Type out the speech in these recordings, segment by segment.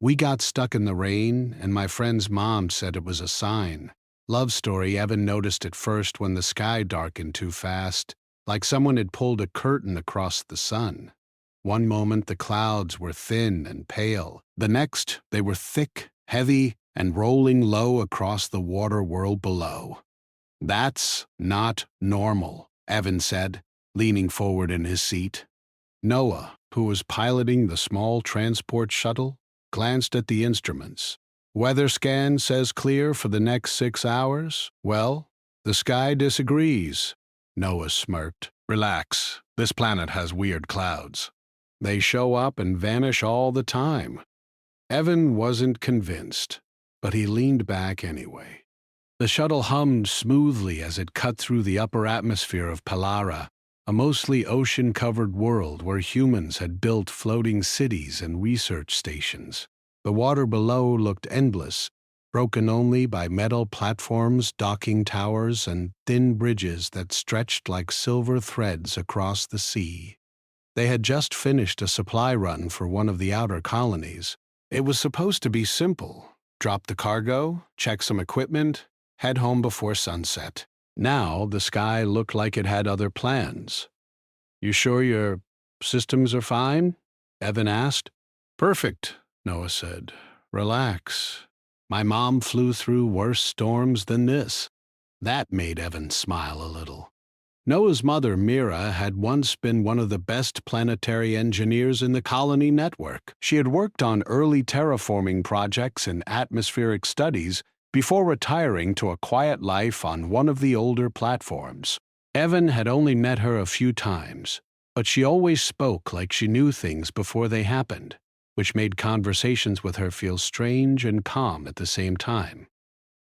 We got stuck in the rain, and my friend's mom said it was a sign. Love story, Evan noticed at first when the sky darkened too fast, like someone had pulled a curtain across the sun. One moment the clouds were thin and pale. The next, they were thick, heavy, and rolling low across the water world below. "That's not normal," Evan said, leaning forward in his seat. Noah, who was piloting the small transport shuttle, glanced at the instruments. "Weather scan says clear for the next 6 hours? Well, the sky disagrees." Noah smirked. "Relax. This planet has weird clouds. They show up and vanish all the time." Evan wasn't convinced, but he leaned back anyway. The shuttle hummed smoothly as it cut through the upper atmosphere of Pelara, a mostly ocean-covered world where humans had built floating cities and research stations. The water below looked endless, broken only by metal platforms, docking towers, and thin bridges that stretched like silver threads across the sea. They had just finished a supply run for one of the outer colonies. It was supposed to be simple. Drop the cargo, check some equipment, head home before sunset. Now the sky looked like it had other plans. "You sure your systems are fine?" Evan asked. "Perfect," Noah said. "Relax. My mom flew through worse storms than this." That made Evan smile a little. Noah's mother, Mira, had once been one of the best planetary engineers in the colony network. She had worked on early terraforming projects and atmospheric studies before retiring to a quiet life on one of the older platforms. Evan had only met her a few times, but she always spoke like she knew things before they happened, which made conversations with her feel strange and calm at the same time.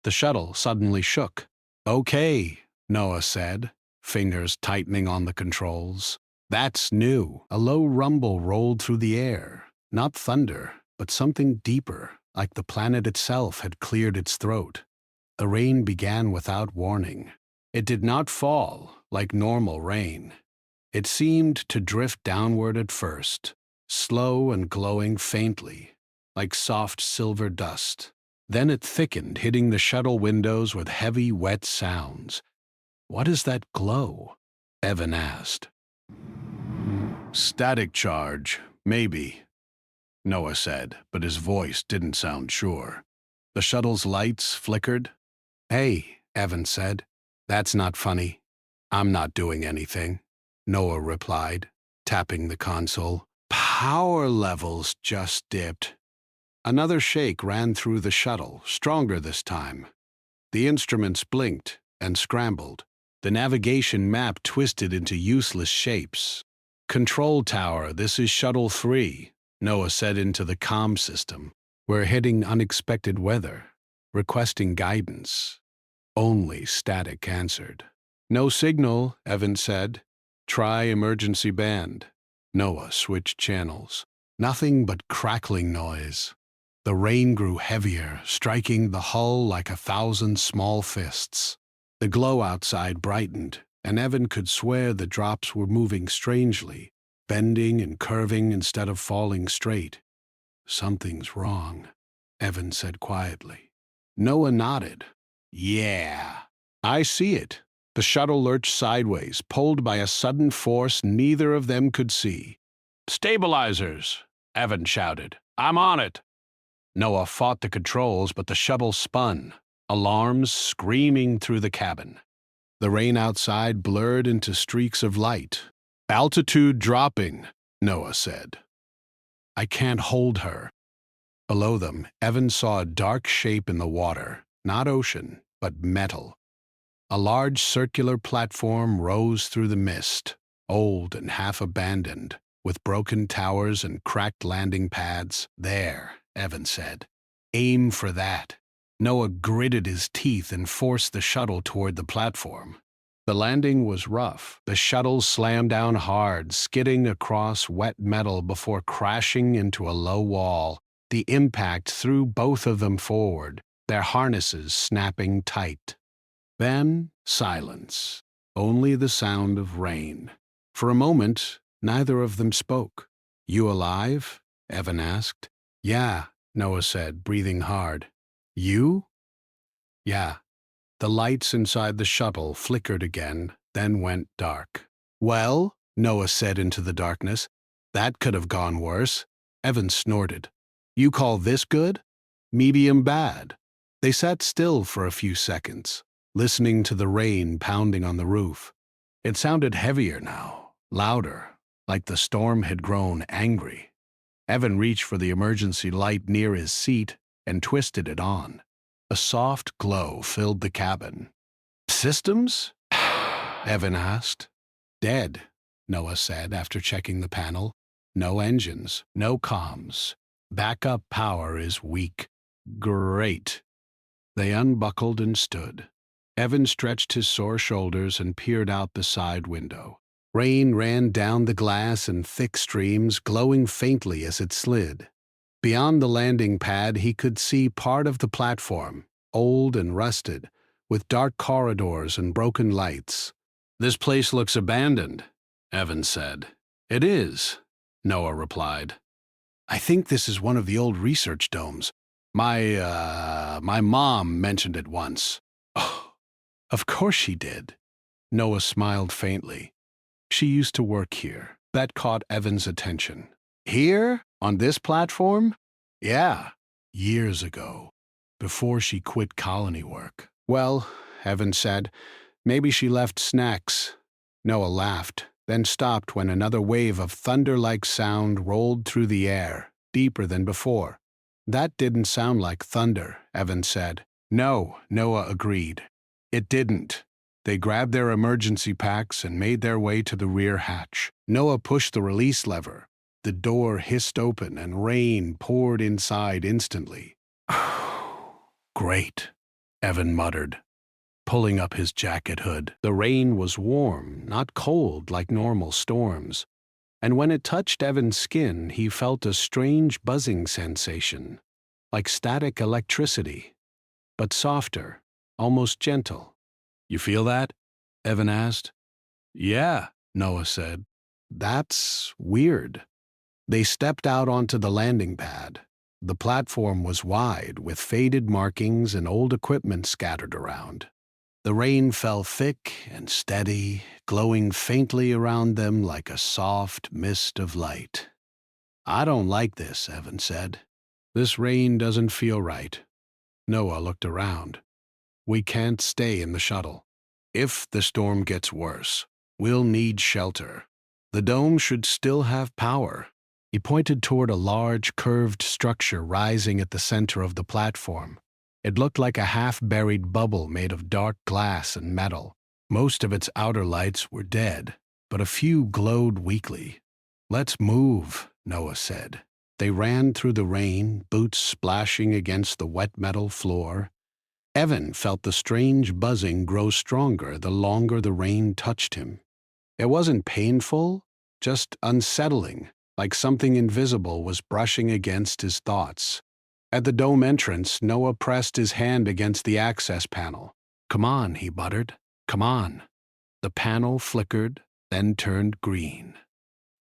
The shuttle suddenly shook. "Okay," Noah said, fingers tightening on the controls. "That's new." A low rumble rolled through the air. Not thunder, but something deeper, like the planet itself had cleared its throat. The rain began without warning. It did not fall, like normal rain. It seemed to drift downward at first, slow and glowing faintly, like soft silver dust. Then it thickened, hitting the shuttle windows with heavy, wet sounds. "What is that glow?" Evan asked. "Static charge, maybe," Noah said, but his voice didn't sound sure. The shuttle's lights flickered. "Hey," Evan said, "that's not funny." "I'm not doing anything," Noah replied, tapping the console. "Power levels just dipped." Another shake ran through the shuttle, stronger this time. The instruments blinked and scrambled. The navigation map twisted into useless shapes. "Control tower, this is Shuttle 3, Noah said into the comm system. "We're hitting unexpected weather, requesting guidance." Only static answered. "No signal," Evan said. "Try emergency band." Noah switched channels. Nothing but crackling noise. The rain grew heavier, striking the hull like 1,000 small fists. The glow outside brightened, and Evan could swear the drops were moving strangely, bending and curving instead of falling straight. "Something's wrong," Evan said quietly. Noah nodded. "Yeah, I see it." The shuttle lurched sideways, pulled by a sudden force neither of them could see. "Stabilizers!" Evan shouted. "I'm on it." Noah fought the controls, but the shuttle spun, alarms screaming through the cabin. The rain outside blurred into streaks of light. "Altitude dropping," Noah said. "I can't hold her." Below them, Evan saw a dark shape in the water, not ocean, but metal. A large circular platform rose through the mist, old and half-abandoned, with broken towers and cracked landing pads. "There," Evan said. "Aim for that." Noah gritted his teeth and forced the shuttle toward the platform. The landing was rough. The shuttle slammed down hard, skidding across wet metal before crashing into a low wall. The impact threw both of them forward, their harnesses snapping tight. Then silence, only the sound of rain. For a moment, neither of them spoke. "You alive?" Evan asked. "Yeah," Noah said, breathing hard. You? Yeah. The lights inside the shuttle flickered again, then went dark. Well, Noah said into the darkness, that could have gone worse. Evan snorted. You call this good? Medium bad. They sat still for a few seconds, listening to the rain pounding on the roof. It sounded heavier now, louder, like the storm had grown angry. Evan reached for the emergency light near his seat and twisted it on. A soft glow filled the cabin. Systems? Evan asked. Dead, Noah said after checking the panel. No engines, no comms. Backup power is weak. Great. They unbuckled and stood. Evan stretched his sore shoulders and peered out the side window. Rain ran down the glass in thick streams, glowing faintly as it slid. Beyond the landing pad, he could see part of the platform, old and rusted, with dark corridors and broken lights. This place looks abandoned, Evan said. It is, Noah replied. I think this is one of the old research domes. My mom mentioned it once. Oh, of course she did. Noah smiled faintly. She used to work here. That caught Evan's attention. Here? On this platform? Yeah, years ago, before she quit colony work. Well, Evan said, maybe she left snacks. Noah laughed, then stopped when another wave of thunder-like sound rolled through the air, deeper than before. That didn't sound like thunder, Evan said. No, Noah agreed. It didn't. They grabbed their emergency packs and made their way to the rear hatch. Noah pushed the release lever. The door hissed open and rain poured inside instantly. Great, Evan muttered, pulling up his jacket hood. The rain was warm, not cold like normal storms, and when it touched Evan's skin, he felt a strange buzzing sensation, like static electricity, but softer, almost gentle. You feel that? Evan asked. Yeah, Noah said. That's weird. They stepped out onto the landing pad. The platform was wide, with faded markings and old equipment scattered around. The rain fell thick and steady, glowing faintly around them like a soft mist of light. I don't like this, Evan said. This rain doesn't feel right. Noah looked around. We can't stay in the shuttle. If the storm gets worse, we'll need shelter. The dome should still have power. He pointed toward a large, curved structure rising at the center of the platform. It looked like a half-buried bubble made of dark glass and metal. Most of its outer lights were dead, but a few glowed weakly. Let's move, Noah said. They ran through the rain, boots splashing against the wet metal floor. Evan felt the strange buzzing grow stronger the longer the rain touched him. It wasn't painful, just unsettling, like something invisible was brushing against his thoughts. At the dome entrance, Noah pressed his hand against the access panel. Come on, he muttered. Come on. The panel flickered, then turned green.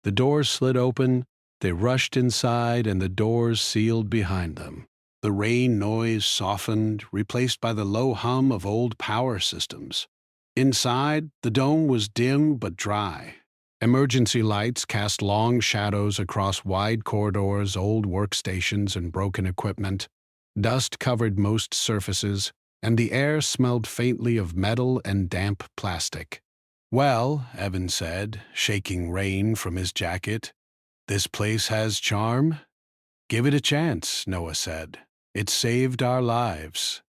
The doors slid open, they rushed inside, and the doors sealed behind them. The rain noise softened, replaced by the low hum of old power systems. Inside, the dome was dim but dry. Emergency lights cast long shadows across wide corridors, old workstations, and broken equipment. Dust covered most surfaces, and the air smelled faintly of metal and damp plastic. Well, Evan said, shaking rain from his jacket, this place has charm. Give it a chance, Noah said. It saved our lives.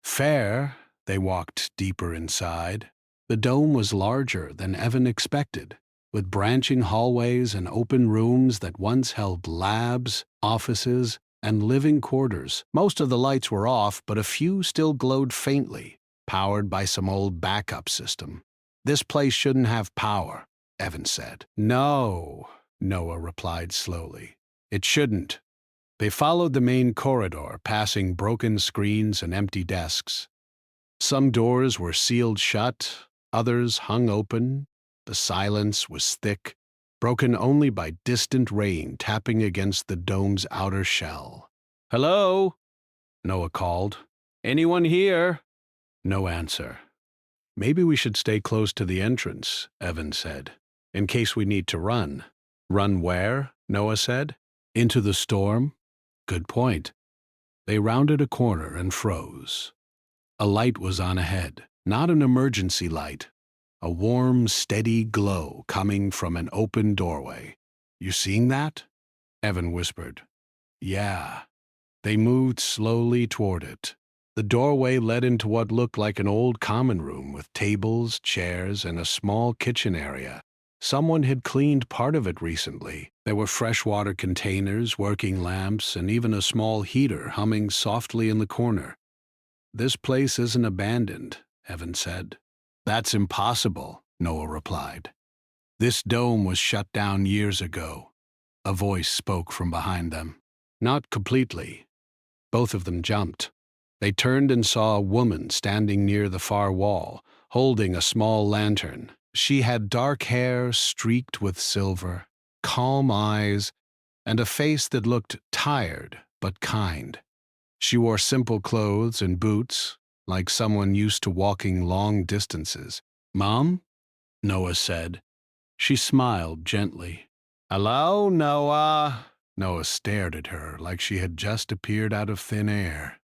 Fair. They walked deeper inside. The dome was larger than Evan expected, with branching hallways and open rooms that once held labs, offices, and living quarters. Most of the lights were off, but a few still glowed faintly, powered by some old backup system. This place shouldn't have power, Evan said. No, Noah replied slowly. It shouldn't. They followed the main corridor, passing broken screens and empty desks. Some doors were sealed shut, others hung open. The silence was thick, broken only by distant rain tapping against the dome's outer shell. Hello? Noah called. Anyone here? No answer. Maybe we should stay close to the entrance, Evan said, in case we need to run. Run where? Noah said. Into the storm? Good point. They rounded a corner and froze. A light was on ahead, not an emergency light. A warm, steady glow coming from an open doorway. You seeing that? Evan whispered. Yeah. They moved slowly toward it. The doorway led into what looked like an old common room with tables, chairs, and a small kitchen area. Someone had cleaned part of it recently. There were freshwater containers, working lamps, and even a small heater humming softly in the corner. This place isn't abandoned, Evan said. That's impossible, Noah replied. This dome was shut down years ago. A voice spoke from behind them. Not completely. Both of them jumped. They turned and saw a woman standing near the far wall, holding a small lantern. She had dark hair streaked with silver, calm eyes, and a face that looked tired but kind. She wore simple clothes and boots, like someone used to walking long distances. Mom? Noah said. She smiled gently. Hello, Noah? Noah stared at her like she had just appeared out of thin air.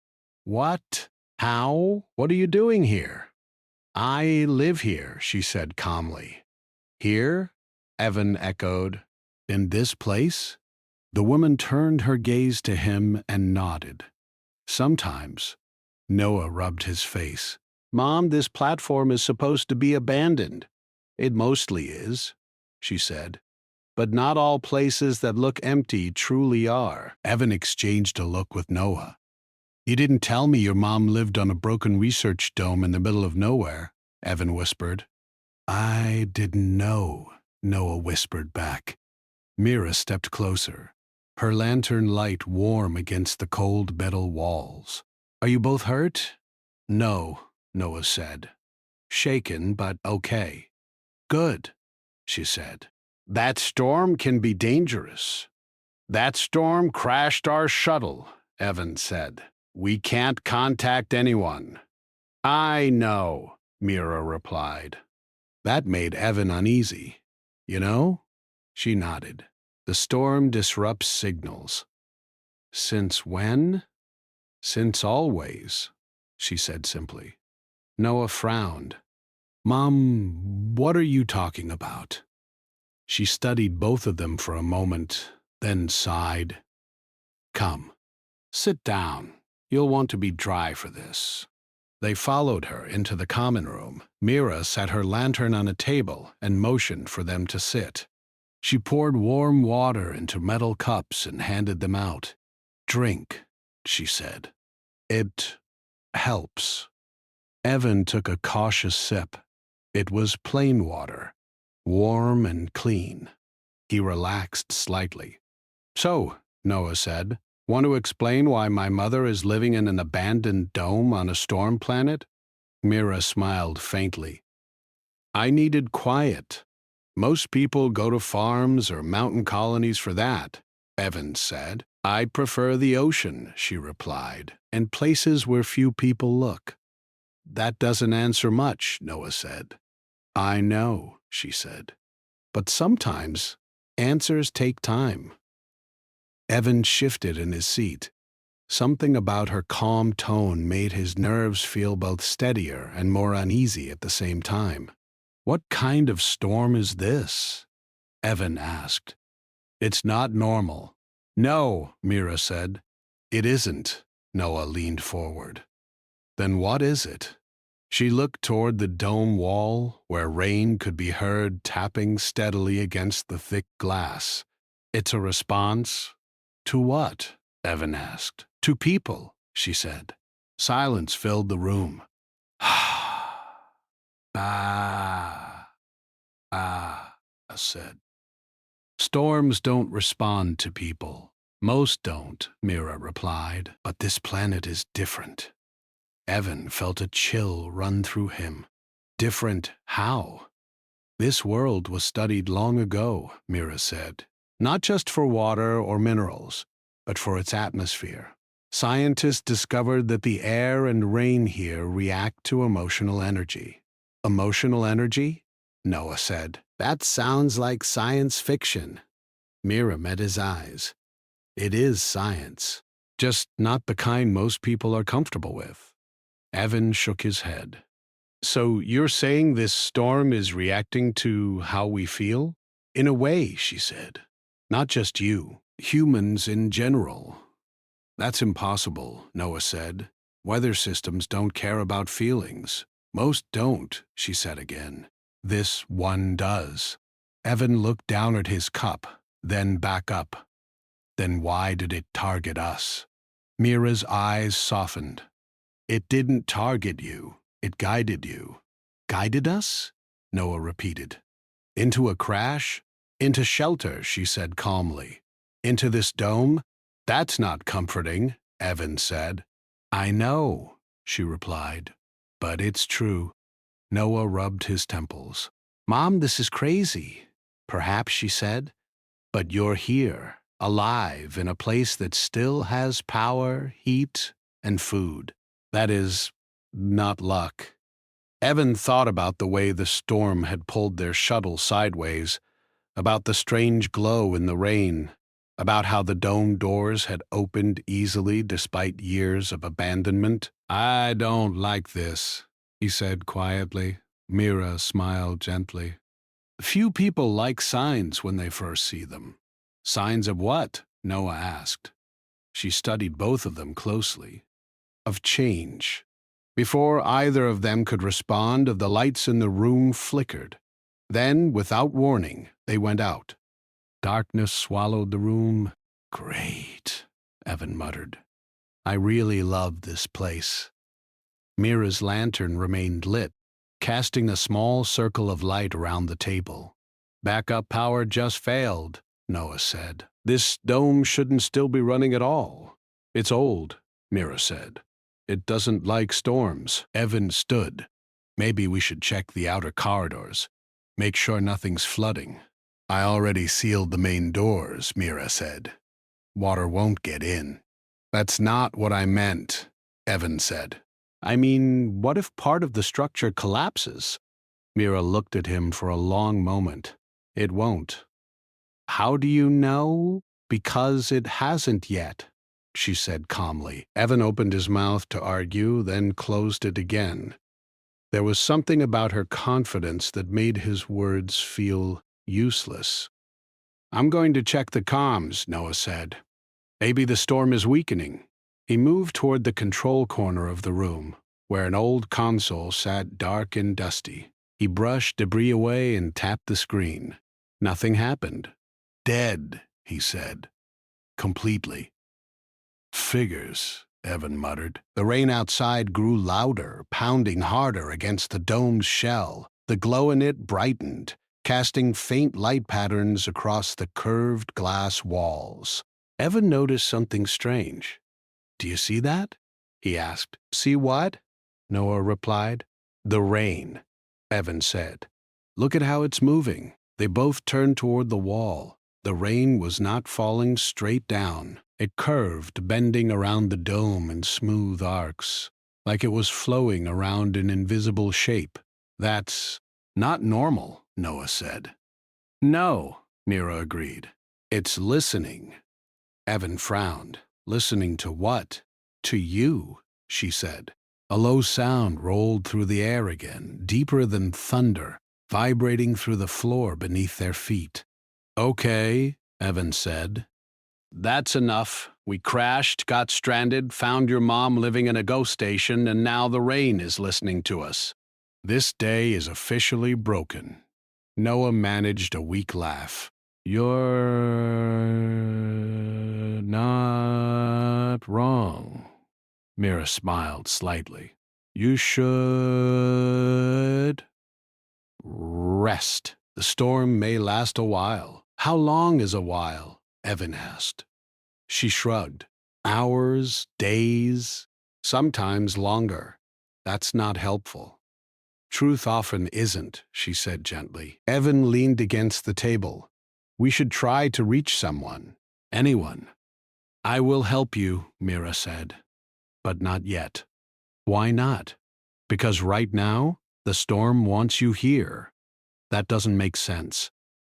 What? How? What are you doing here? I live here, she said calmly. Here? Evan echoed. In this place? The woman turned her gaze to him and nodded. Sometimes. Noah rubbed his face. Mom, this platform is supposed to be abandoned. It mostly is, she said. But not all places that look empty truly are. Evan exchanged a look with Noah. You didn't tell me your mom lived on a broken research dome in the middle of nowhere, Evan whispered. I didn't know, Noah whispered back. Mira stepped closer, her lantern light warm against the cold metal walls. Are you both hurt? No, Noah said. Shaken, but okay. Good, she said. That storm can be dangerous. That storm crashed our shuttle, Evan said. We can't contact anyone. I know, Mira replied. That made Evan uneasy. You know? She nodded. The storm disrupts signals. Since when? Since always, she said simply. Noah frowned. Mom, what are you talking about? She studied both of them for a moment, then sighed. Come, sit down. You'll want to be dry for this. They followed her into the common room. Mira set her lantern on a table and motioned for them to sit. She poured warm water into metal cups and handed them out. Drink, she said. It helps. Evan took a cautious sip. It was plain water, warm and clean. He relaxed slightly. So, Noah said, want to explain why my mother is living in an abandoned dome on a storm planet? Mira smiled faintly. I needed quiet. Most people go to farms or mountain colonies for that, Evan said. I prefer the ocean, she replied, and places where few people look. That doesn't answer much, Noah said. I know, she said. But sometimes answers take time. Evan shifted in his seat. Something about her calm tone made his nerves feel both steadier and more uneasy at the same time. What kind of storm is this? Evan asked. It's not normal. No, Mira said. It isn't. Noah leaned forward. Then what is it? She looked toward the dome wall, where rain could be heard tapping steadily against the thick glass. It's a response? To what? Evan asked. To people, she said. Silence filled the room. I said. Storms don't respond to people. Most don't, Mira replied, but this planet is different. Evan felt a chill run through him. Different how? This world was studied long ago, Mira said. Not just for water or minerals, but for its atmosphere. Scientists discovered that the air and rain here react to emotional energy. Emotional energy? Noah said. That sounds like science fiction. Mira met his eyes. It is science, just not the kind most people are comfortable with. Evan shook his head. So you're saying this storm is reacting to how we feel? In a way, she said. Not just you, humans in general. That's impossible, Noah said. Weather systems don't care about feelings. Most don't, she said again. This one does. Evan looked down at his cup, then back up. Then why did it target us? Mira's eyes softened. It didn't target you. It guided you. Guided us? Noah repeated. Into a crash? Into shelter, she said calmly. Into this dome? That's not comforting, Evan said. I know, she replied. But it's true. Noah rubbed his temples. Mom, this is crazy. Perhaps, she said. But you're here, alive, in a place that still has power, heat, and food. That is not luck. Evan thought about the way the storm had pulled their shuttle sideways, about the strange glow in the rain, about how the dome doors had opened easily despite years of abandonment. I don't like this, he said quietly. Mira smiled gently. Few people like signs when they first see them. Signs of what? Noah asked. She studied both of them closely. Of change. Before either of them could respond, the lights in the room flickered. Then, without warning, they went out. Darkness swallowed the room. Great, Evan muttered. I really love this place. Mira's lantern remained lit, casting a small circle of light around the table. Backup power just failed, Noah said. This dome shouldn't still be running at all. It's old, Mira said. It doesn't like storms. Evan stood. Maybe we should check the outer corridors. Make sure nothing's flooding. I already sealed the main doors, Mira said. Water won't get in. That's not what I meant, Evan said. I mean, what if part of the structure collapses? Mira looked at him for a long moment. It won't. How do you know? Because it hasn't yet, she said calmly. Evan opened his mouth to argue, then closed it again. There was something about her confidence that made his words feel useless. I'm going to check the comms, Noah said. Maybe the storm is weakening. He moved toward the control corner of the room, where an old console sat dark and dusty. He brushed debris away and tapped the screen. Nothing happened. Dead, he said. Completely. Figures, Evan muttered. The rain outside grew louder, pounding harder against the dome's shell. The glow in it brightened, casting faint light patterns across the curved glass walls. Evan noticed something strange. Do you see that? He asked. See what? Noah replied. The rain, Evan said. Look at how it's moving. They both turned toward the wall. The rain was not falling straight down. It curved, bending around the dome in smooth arcs, like it was flowing around an invisible shape. That's not normal, Noah said. No, Mira agreed. It's listening. Evan frowned. Listening to what? To you, she said. A low sound rolled through the air again, deeper than thunder, vibrating through the floor beneath their feet. Okay, Evan said. That's enough. We crashed, got stranded, found your mom living in a ghost station, and now the rain is listening to us. This day is officially broken. Noah managed a weak laugh. You're not wrong. Mira smiled slightly. You should rest. The storm may last a while. How long is a while? Evan asked. She shrugged. Hours, days, sometimes longer. That's not helpful. Truth often isn't, she said gently. Evan leaned against the table. We should try to reach someone. Anyone. I will help you, Mira said. But not yet. Why not? Because right now, the storm wants you here. That doesn't make sense.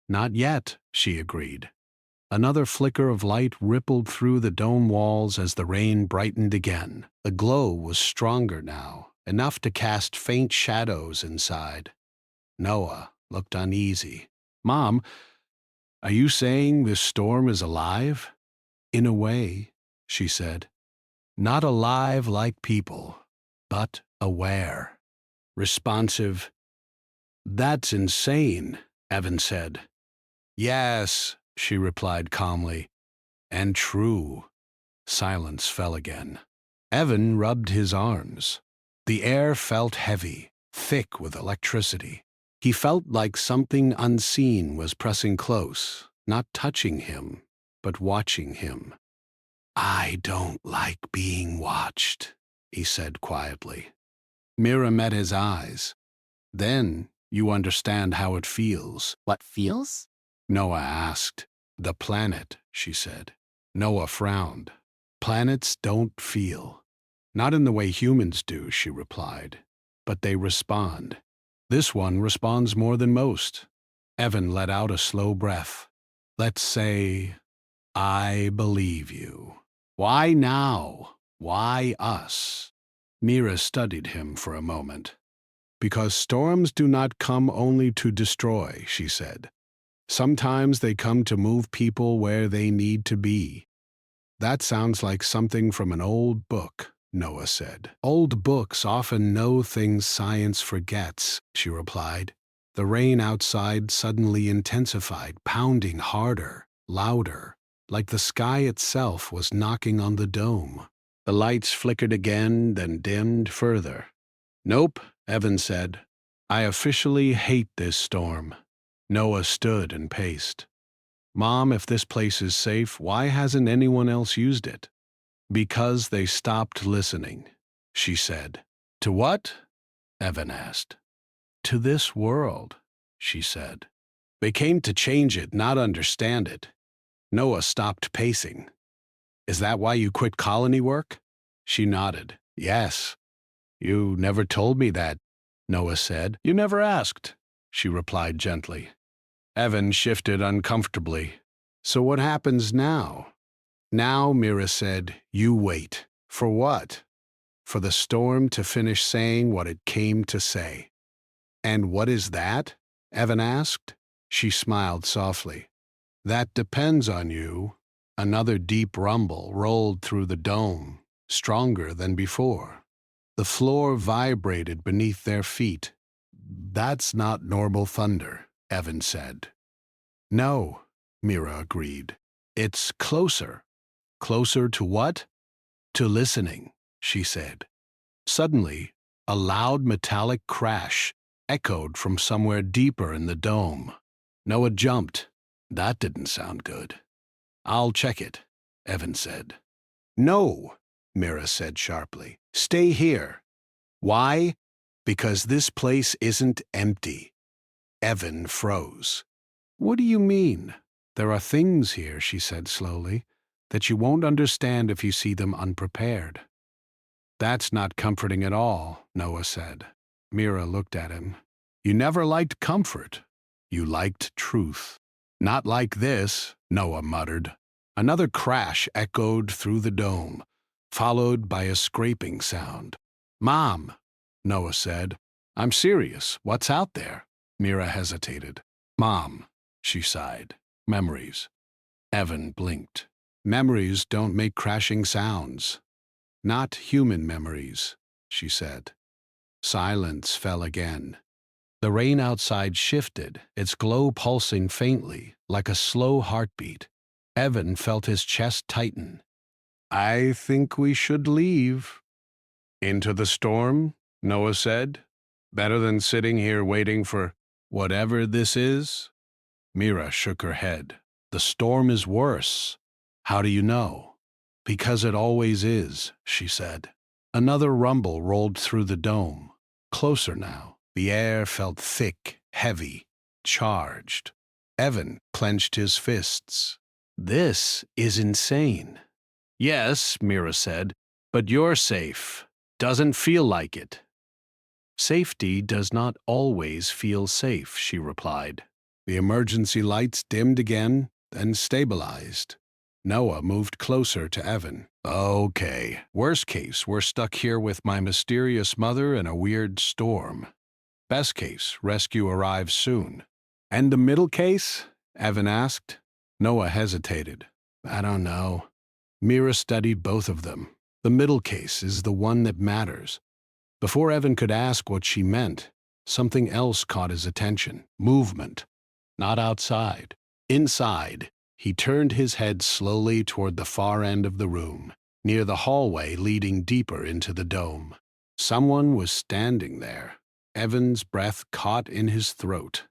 Not yet, she agreed. Another flicker of light rippled through the dome walls as the rain brightened again. The glow was stronger now, enough to cast faint shadows inside. Noah looked uneasy. Mom, are you saying this storm is alive? In a way, she said. Not alive like people, but aware. Responsive. That's insane, Evan said. Yes, she replied calmly. And true. Silence fell again. Evan rubbed his arms. The air felt heavy, thick with electricity. He felt like something unseen was pressing close, not touching him, but watching him. I don't like being watched, he said quietly. Mira met his eyes. Then you understand how it feels. What feels? Noah asked. The planet, she said. Noah frowned. Planets don't feel. Not in the way humans do, she replied. But they respond. This one responds more than most. Evan let out a slow breath. Let's say, I believe you. Why now? Why us? Mira studied him for a moment. Because storms do not come only to destroy, she said. Sometimes they come to move people where they need to be. That sounds like something from an old book, Noah said. Old books often know things science forgets, she replied. The rain outside suddenly intensified, pounding harder, louder, like the sky itself was knocking on the dome. The lights flickered again, then dimmed further. Nope, Evan said. I officially hate this storm. Noah stood and paced. Mom, if this place is safe, why hasn't anyone else used it? Because they stopped listening, she said. To what? Evan asked. To this world, she said. They came to change it, not understand it. Noah stopped pacing. Is that why you quit colony work? She nodded. Yes. You never told me that, Noah said. You never asked, she replied gently. Evan shifted uncomfortably. So what happens now? Now, Mira said, you wait. For what? For the storm to finish saying what it came to say. And what is that? Evan asked. She smiled softly. That depends on you. Another deep rumble rolled through the dome, stronger than before. The floor vibrated beneath their feet. That's not normal thunder, Evan said. No, Mira agreed. It's closer. Closer to what? To listening, she said. Suddenly, a loud metallic crash echoed from somewhere deeper in the dome. Noah jumped. That didn't sound good. I'll check it, Evan said. No, Mira said sharply. Stay here. Why? Because this place isn't empty. Evan froze. What do you mean? There are things here, she said slowly, that you won't understand if you see them unprepared. That's not comforting at all, Noah said. Mira looked at him. You never liked comfort. You liked truth. Not like this, Noah muttered. Another crash echoed through the dome, followed by a scraping sound. Mom, Noah said. I'm serious. What's out there? Mira hesitated. Mom, she sighed. Memories. Evan blinked. Memories don't make crashing sounds. Not human memories, she said. Silence fell again. The rain outside shifted, its glow pulsing faintly, like a slow heartbeat. Evan felt his chest tighten. I think we should leave. Into the storm, Noah said. Better than sitting here waiting for whatever this is? Mira shook her head. The storm is worse. How do you know? Because it always is, she said. Another rumble rolled through the dome. Closer now. The air felt thick, heavy, charged. Evan clenched his fists. This is insane. Yes, Mira said, but you're safe. Doesn't feel like it. Safety does not always feel safe, she replied. The emergency lights dimmed again, then stabilized. Noah moved closer to Evan. Okay, worst case, we're stuck here with my mysterious mother in a weird storm. Best case, rescue arrives soon. And the middle case? Evan asked. Noah hesitated. I don't know. Mira studied both of them. The middle case is the one that matters. Before Evan could ask what she meant, something else caught his attention. Movement. Not outside. Inside. He turned his head slowly toward the far end of the room, near the hallway leading deeper into the dome. Someone was standing there. Evan's breath caught in his throat.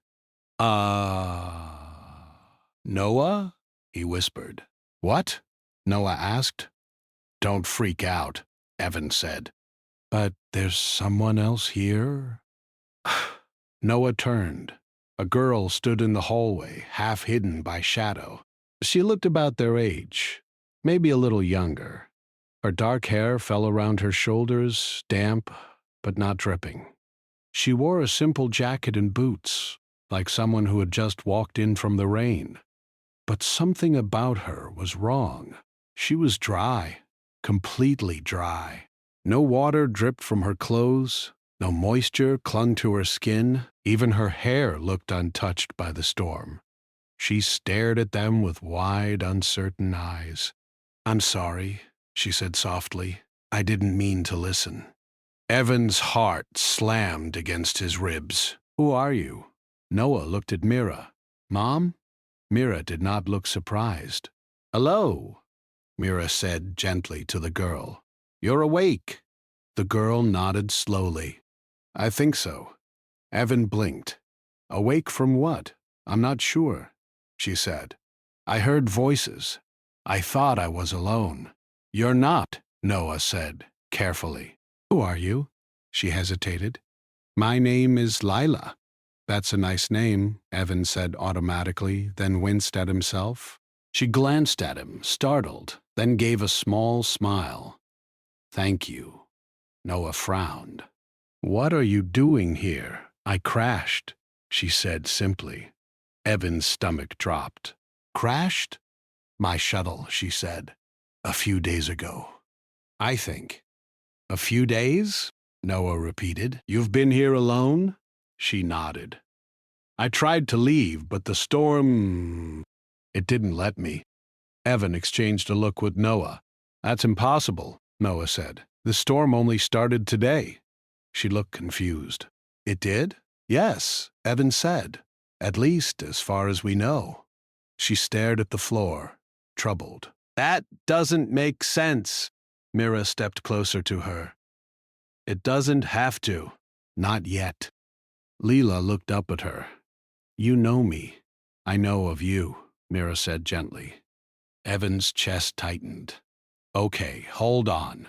Noah? He whispered. What? Noah asked. Don't freak out, Evan said. But there's someone else here? Noah turned. A girl stood in the hallway, half hidden by shadow. She looked about their age, maybe a little younger. Her dark hair fell around her shoulders, damp, but not dripping. She wore a simple jacket and boots, like someone who had just walked in from the rain. But something about her was wrong. She was dry, completely dry. No water dripped from her clothes, no moisture clung to her skin, even her hair looked untouched by the storm. She stared at them with wide, uncertain eyes. I'm sorry, she said softly. I didn't mean to listen. Evan's heart slammed against his ribs. Who are you? Noah looked at Mira. Mom? Mira did not look surprised. Hello, Mira said gently to the girl. You're awake. The girl nodded slowly. I think so. Evan blinked. Awake from what? I'm not sure, she said. I heard voices. I thought I was alone. You're not, Noah said, carefully. Who are you? She hesitated. My name is Lila. That's a nice name, Evan said automatically, then winced at himself. She glanced at him, startled, then gave a small smile. Thank you. Noah frowned. What are you doing here? I crashed, she said simply. Evan's stomach dropped. Crashed? My shuttle, she said. A few days ago. I think. A few days? Noah repeated. You've been here alone? She nodded. I tried to leave, but the storm... It didn't let me. Evan exchanged a look with Noah. That's impossible, Noah said. The storm only started today. She looked confused. It did? Yes, Evan said. At least as far as we know. She stared at the floor, troubled. That doesn't make sense. Mira stepped closer to her. It doesn't have to. Not yet. Leela looked up at her. You know me. I know of you, Mira said gently. Evan's chest tightened. Okay, hold on.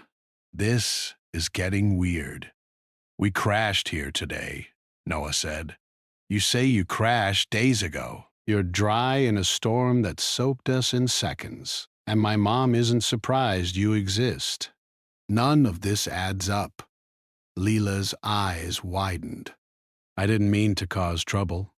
This is getting weird. We crashed here today, Noah said. You say you crashed days ago. You're dry in a storm that soaked us in seconds, and my mom isn't surprised you exist. None of this adds up. Leela's eyes widened. I didn't mean to cause trouble.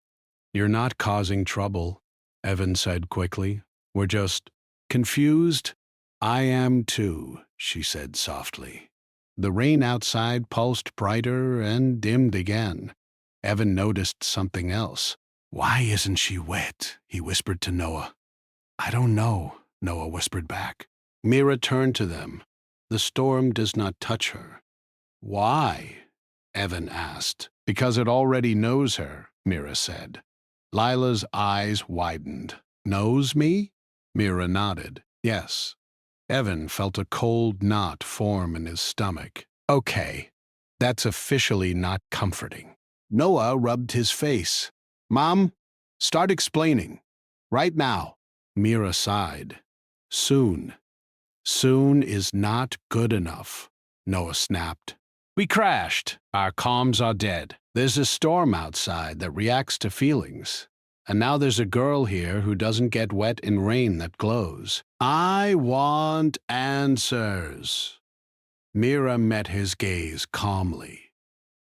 You're not causing trouble, Evan said quickly. We're just confused. I am too, she said softly. The rain outside pulsed brighter and dimmed again. Evan noticed something else. Why isn't she wet? He whispered to Noah. I don't know, Noah whispered back. Mira turned to them. The storm does not touch her. Why? Evan asked. Because it already knows her, Mira said. Lila's eyes widened. Knows me? Mira nodded. Yes. Evan felt a cold knot form in his stomach. Okay, that's officially not comforting. Noah rubbed his face. Mom, start explaining. Right now. Mira sighed. Soon. Soon is not good enough, Noah snapped. We crashed. Our comms are dead. There's a storm outside that reacts to feelings. And now there's a girl here who doesn't get wet in rain that glows. I want answers. Mira met his gaze calmly.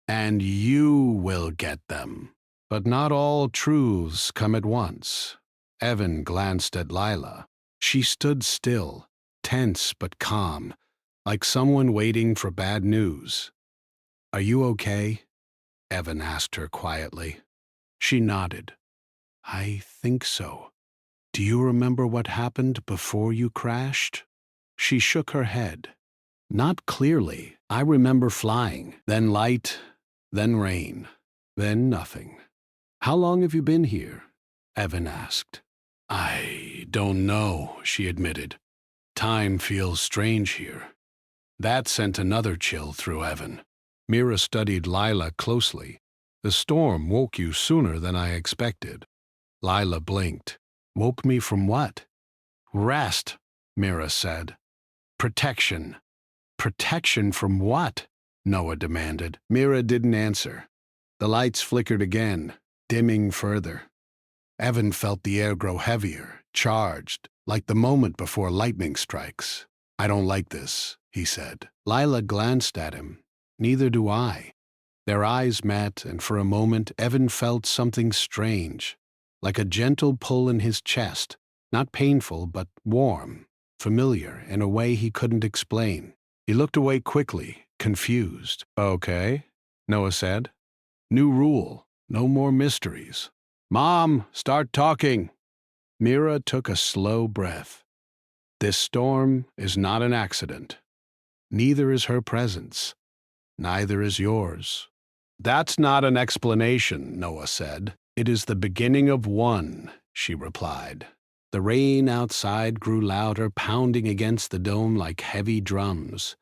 And you will get them. But not all truths come at once. Evan glanced at Lila. She stood still, tense but calm, like someone waiting for bad news. Are you okay? Evan asked her quietly. She nodded. I think so. Do you remember what happened before you crashed? She shook her head. Not clearly. I remember flying, then light, then rain, then nothing. How long have you been here? Evan asked. I don't know, she admitted. Time feels strange here. That sent another chill through Evan. Mira studied Lila closely. The storm woke you sooner than I expected. Lila blinked. Woke me from what? Rest, Mira said. Protection. Protection from what? Noah demanded. Mira didn't answer. The lights flickered again, dimming further. Evan felt the air grow heavier, charged, like the moment before lightning strikes. I don't like this, he said. Lila glanced at him. Neither do I. Their eyes met, and for a moment Evan felt something strange, like a gentle pull in his chest, not painful but warm, familiar in a way he couldn't explain. He looked away quickly, confused. Okay, Noah said. New rule, no more mysteries. Mom, start talking. Mira took a slow breath. This storm is not an accident. Neither is her presence. Neither is yours. That's not an explanation, Noah said. It is the beginning of one, she replied. The rain outside grew louder, pounding against the dome like heavy drums.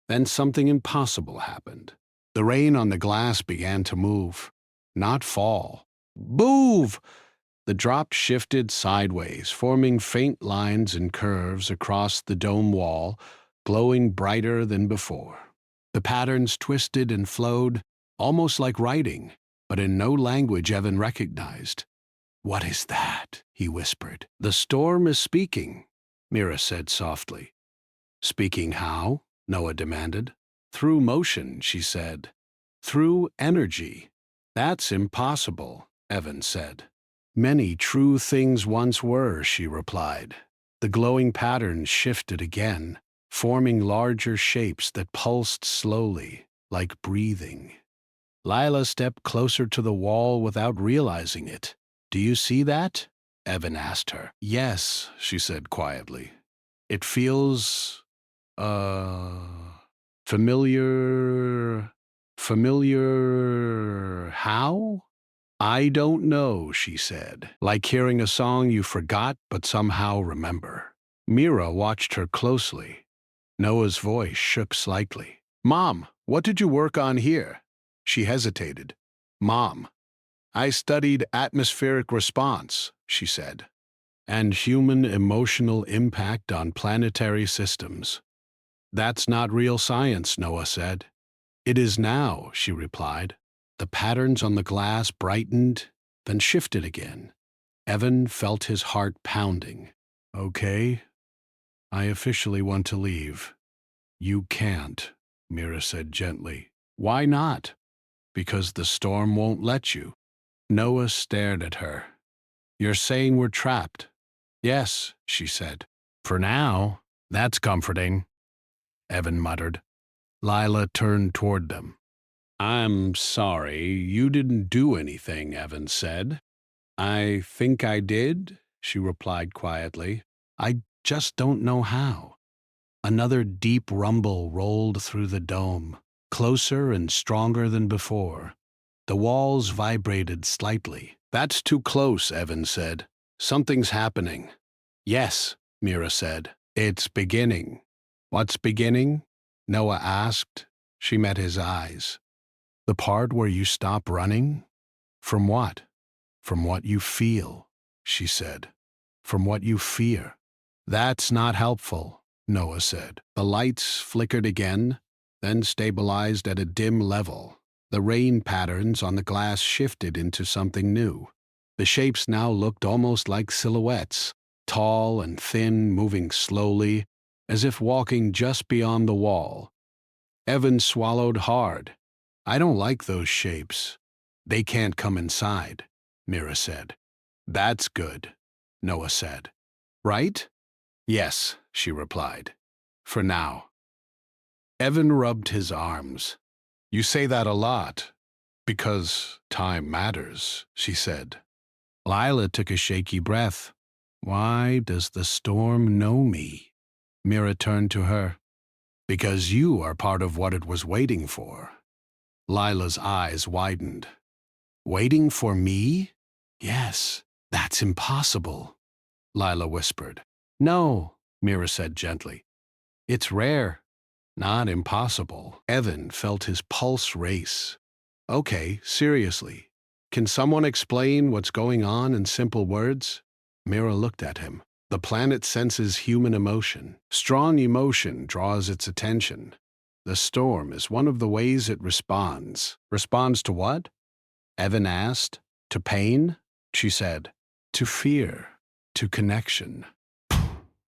Then something impossible happened. The rain on the glass began to move, not fall. Move! The drop shifted sideways, forming faint lines and curves across the dome wall, glowing brighter than before. The patterns twisted and flowed, almost like writing, but in no language Evan recognized. What is that? He whispered. The storm is speaking, Mira said softly. Speaking how? Noah demanded. Through motion, she said. Through energy. That's impossible, Evan said. Many true things once were, she replied. The glowing patterns shifted again, forming larger shapes that pulsed slowly, like breathing. Lila stepped closer to the wall without realizing it. Do you see that? Evan asked her. Yes, she said quietly. It feels, familiar. Familiar. How? I don't know, she said, like hearing a song you forgot but somehow remember. Mira watched her closely. Noah's voice shook slightly. Mom, what did you work on here? She hesitated. Mom, I studied atmospheric response, she said, and human emotional impact on planetary systems. That's not real science, Noah said. It is now, she replied. The patterns on the glass brightened, then shifted again. Evan felt his heart pounding. Okay, I officially want to leave. You can't, Mira said gently. Why not? Because the storm won't let you. Noah stared at her. You're saying we're trapped? Yes, she said. For now, that's comforting, Evan muttered. Lila turned toward them. I'm sorry, you didn't do anything, Evan said. I think I did, she replied quietly. I just don't know how. Another deep rumble rolled through the dome, closer and stronger than before. The walls vibrated slightly. That's too close, Evan said. Something's happening. Yes, Mira said. It's beginning. What's beginning? Noah asked. She met his eyes. The part where you stop running? From what? From what you feel, she said. From what you fear. That's not helpful, Noah said. The lights flickered again, then stabilized at a dim level. The rain patterns on the glass shifted into something new. The shapes now looked almost like silhouettes, tall and thin, moving slowly, as if walking just beyond the wall. Evan swallowed hard. I don't like those shapes. They can't come inside, Mira said. That's good, Noah said. Right? Yes, she replied. For now. Evan rubbed his arms. You say that a lot. Because time matters, she said. Lila took a shaky breath. Why does the storm know me? Mira turned to her. Because you are part of what it was waiting for. Lila's eyes widened. Waiting for me? Yes, that's impossible, Lila whispered. No, Mira said gently. It's rare, not impossible. Evan felt his pulse race. Okay, seriously. Can someone explain what's going on in simple words? Mira looked at him. The planet senses human emotion. Strong emotion draws its attention. The storm is one of the ways it responds. Responds to what? Evan asked. To pain? She said. To fear. To connection.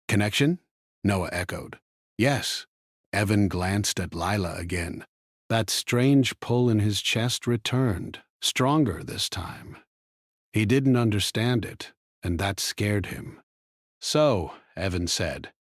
Connection? Noah echoed. Yes. Evan glanced at Lila again. That strange pull in his chest returned, stronger this time. He didn't understand it, and that scared him. So, Evan said,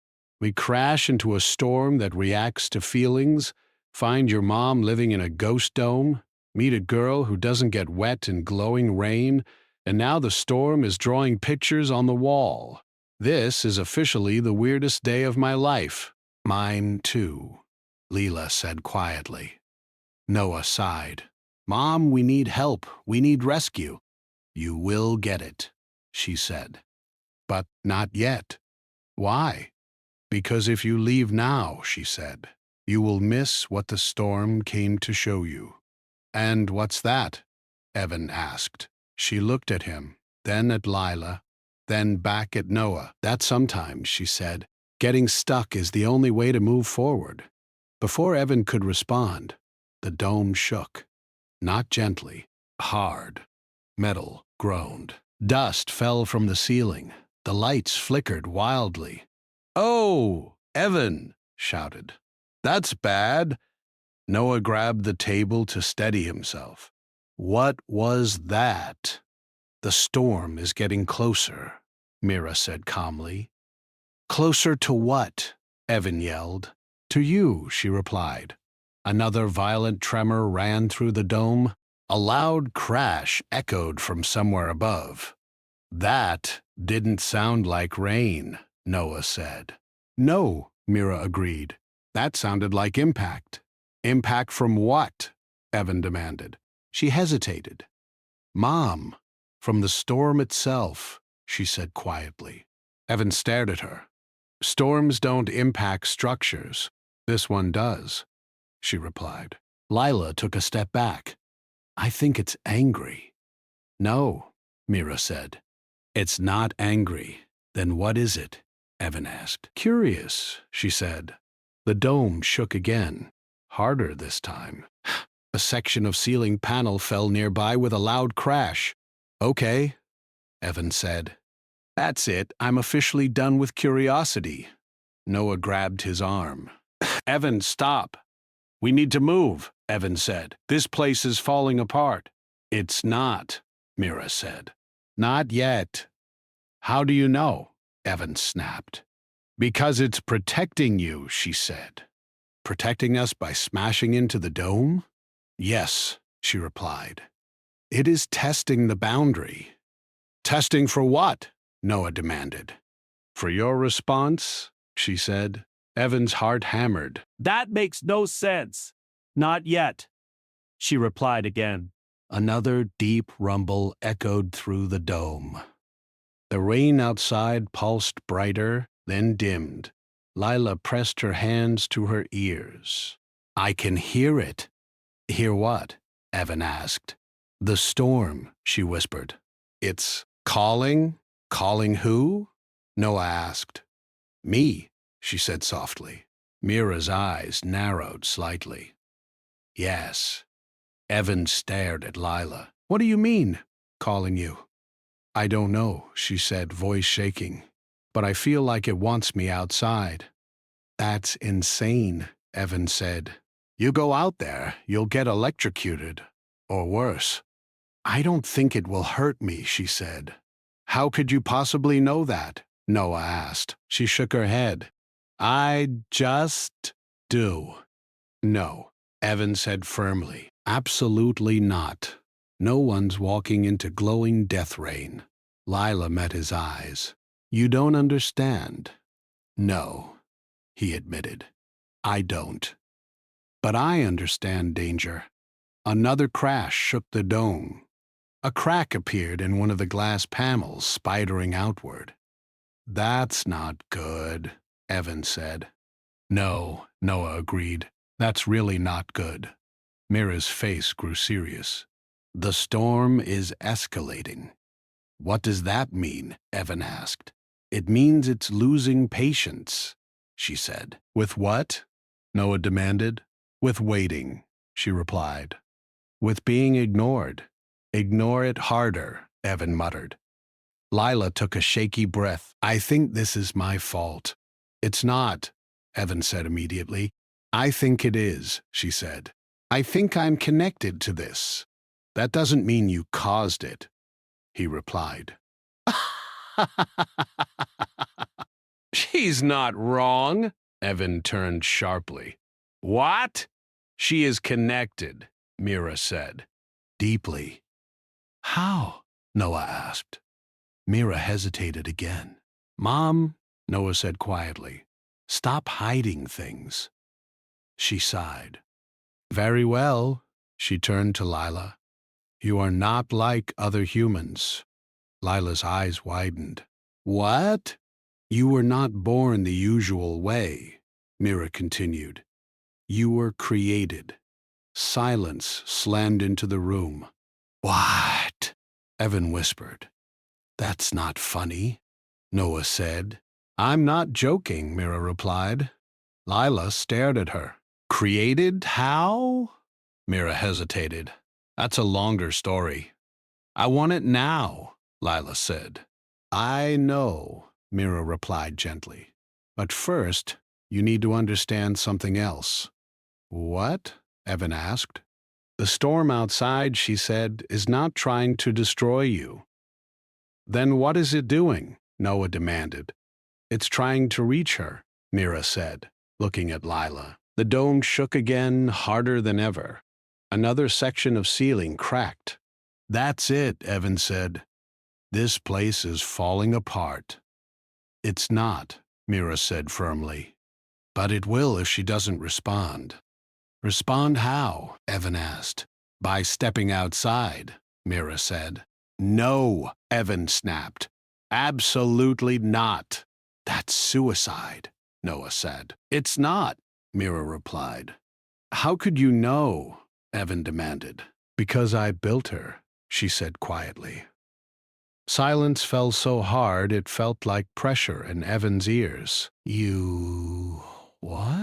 we crash into a storm that reacts to feelings, find your mom living in a ghost dome, meet a girl who doesn't get wet in glowing rain, and now the storm is drawing pictures on the wall. This is officially the weirdest day of my life. Mine too, Leela said quietly. Noah sighed. Mom, we need help. We need rescue. You will get it, she said. But not yet. Why? Because if you leave now, she said, you will miss what the storm came to show you. And what's that? Evan asked. She looked at him, then at Lila, then back at Noah. That sometimes, she said, getting stuck is the only way to move forward. Before Evan could respond, the dome shook. Not gently, hard. Metal groaned. Dust fell from the ceiling. The lights flickered wildly. Oh, Evan, shouted. That's bad. Noah grabbed the table to steady himself. What was that? The storm is getting closer, Mira said calmly. Closer to what? Evan yelled. To you, she replied. Another violent tremor ran through the dome. A loud crash echoed from somewhere above. That didn't sound like rain, Noah said. No, Mira agreed. That sounded like impact. Impact from what? Evan demanded. She hesitated. Mom, from the storm itself, she said quietly. Evan stared at her. Storms don't impact structures. This one does, she replied. Lila took a step back. I think it's angry. No, Mira said. It's not angry. Then what is it? Evan asked. Curious, she said. The dome shook again, harder this time. A section of ceiling panel fell nearby with a loud crash. Okay, Evan said. That's it. I'm officially done with curiosity. Noah grabbed his arm. Evan, stop. We need to move, Evan said. This place is falling apart. It's not, Mira said. Not yet. How do you know? Evan snapped. Because it's protecting you, she said. Protecting us by smashing into the dome? Yes, she replied. It is testing the boundary. Testing for what? Noah demanded. For your response, she said. Evan's heart hammered. That makes no sense. Not yet, she replied again. Another deep rumble echoed through the dome. The rain outside pulsed brighter, then dimmed. Lila pressed her hands to her ears. I can hear it. Hear what? Evan asked. The storm, she whispered. It's calling? Calling who? Noah asked. Me, she said softly. Mira's eyes narrowed slightly. Yes. Evan stared at Lila. What do you mean, calling you? I don't know, she said, voice shaking. But I feel like it wants me outside. That's insane, Evan said. You go out there, you'll get electrocuted. Or worse. I don't think it will hurt me, she said. How could you possibly know that? Noah asked. She shook her head. I just do. No, Evan said firmly. Absolutely not. No one's walking into glowing death rain. Lila met his eyes. You don't understand. No, he admitted. I don't. But I understand danger. Another crash shook the dome. A crack appeared in one of the glass panels, spidering outward. That's not good, Evan said. No, Noah agreed. That's really not good. Mira's face grew serious. The storm is escalating. What does that mean? Evan asked. It means it's losing patience, she said. With what? Noah demanded. With waiting, she replied. With being ignored. Ignore it harder, Evan muttered. Lila took a shaky breath. I think this is my fault. It's not, Evan said immediately. I think it is, she said. I think I'm connected to this. That doesn't mean you caused it, he replied. She's not wrong, Evan turned sharply. What? She is connected, Mira said. Deeply. How? Noah asked. Mira hesitated again. Mom, Noah said quietly, stop hiding things. She sighed. Very well, she turned to Lila. You are not like other humans. Lila's eyes widened. What? You were not born the usual way, Mira continued. You were created. Silence slammed into the room. What? Evan whispered. That's not funny, Noah said. I'm not joking, Mira replied. Lila stared at her. Created? How? Mira hesitated. That's a longer story. I want it now, Lila said. I know, Mira replied gently. But first, you need to understand something else. What? Evan asked. The storm outside, she said, is not trying to destroy you. Then what is it doing? Noah demanded. It's trying to reach her, Mira said, looking at Lila. The dome shook again, harder than ever. Another section of ceiling cracked. That's it, Evan said. This place is falling apart. It's not, Mira said firmly. But it will if she doesn't respond. Respond how? Evan asked. By stepping outside, Mira said. No, Evan snapped. Absolutely not. That's suicide, Noah said. It's not, Mira replied. How could you know? Evan demanded. Because I built her, she said quietly. Silence fell so hard it felt like pressure in Evan's ears. You... what?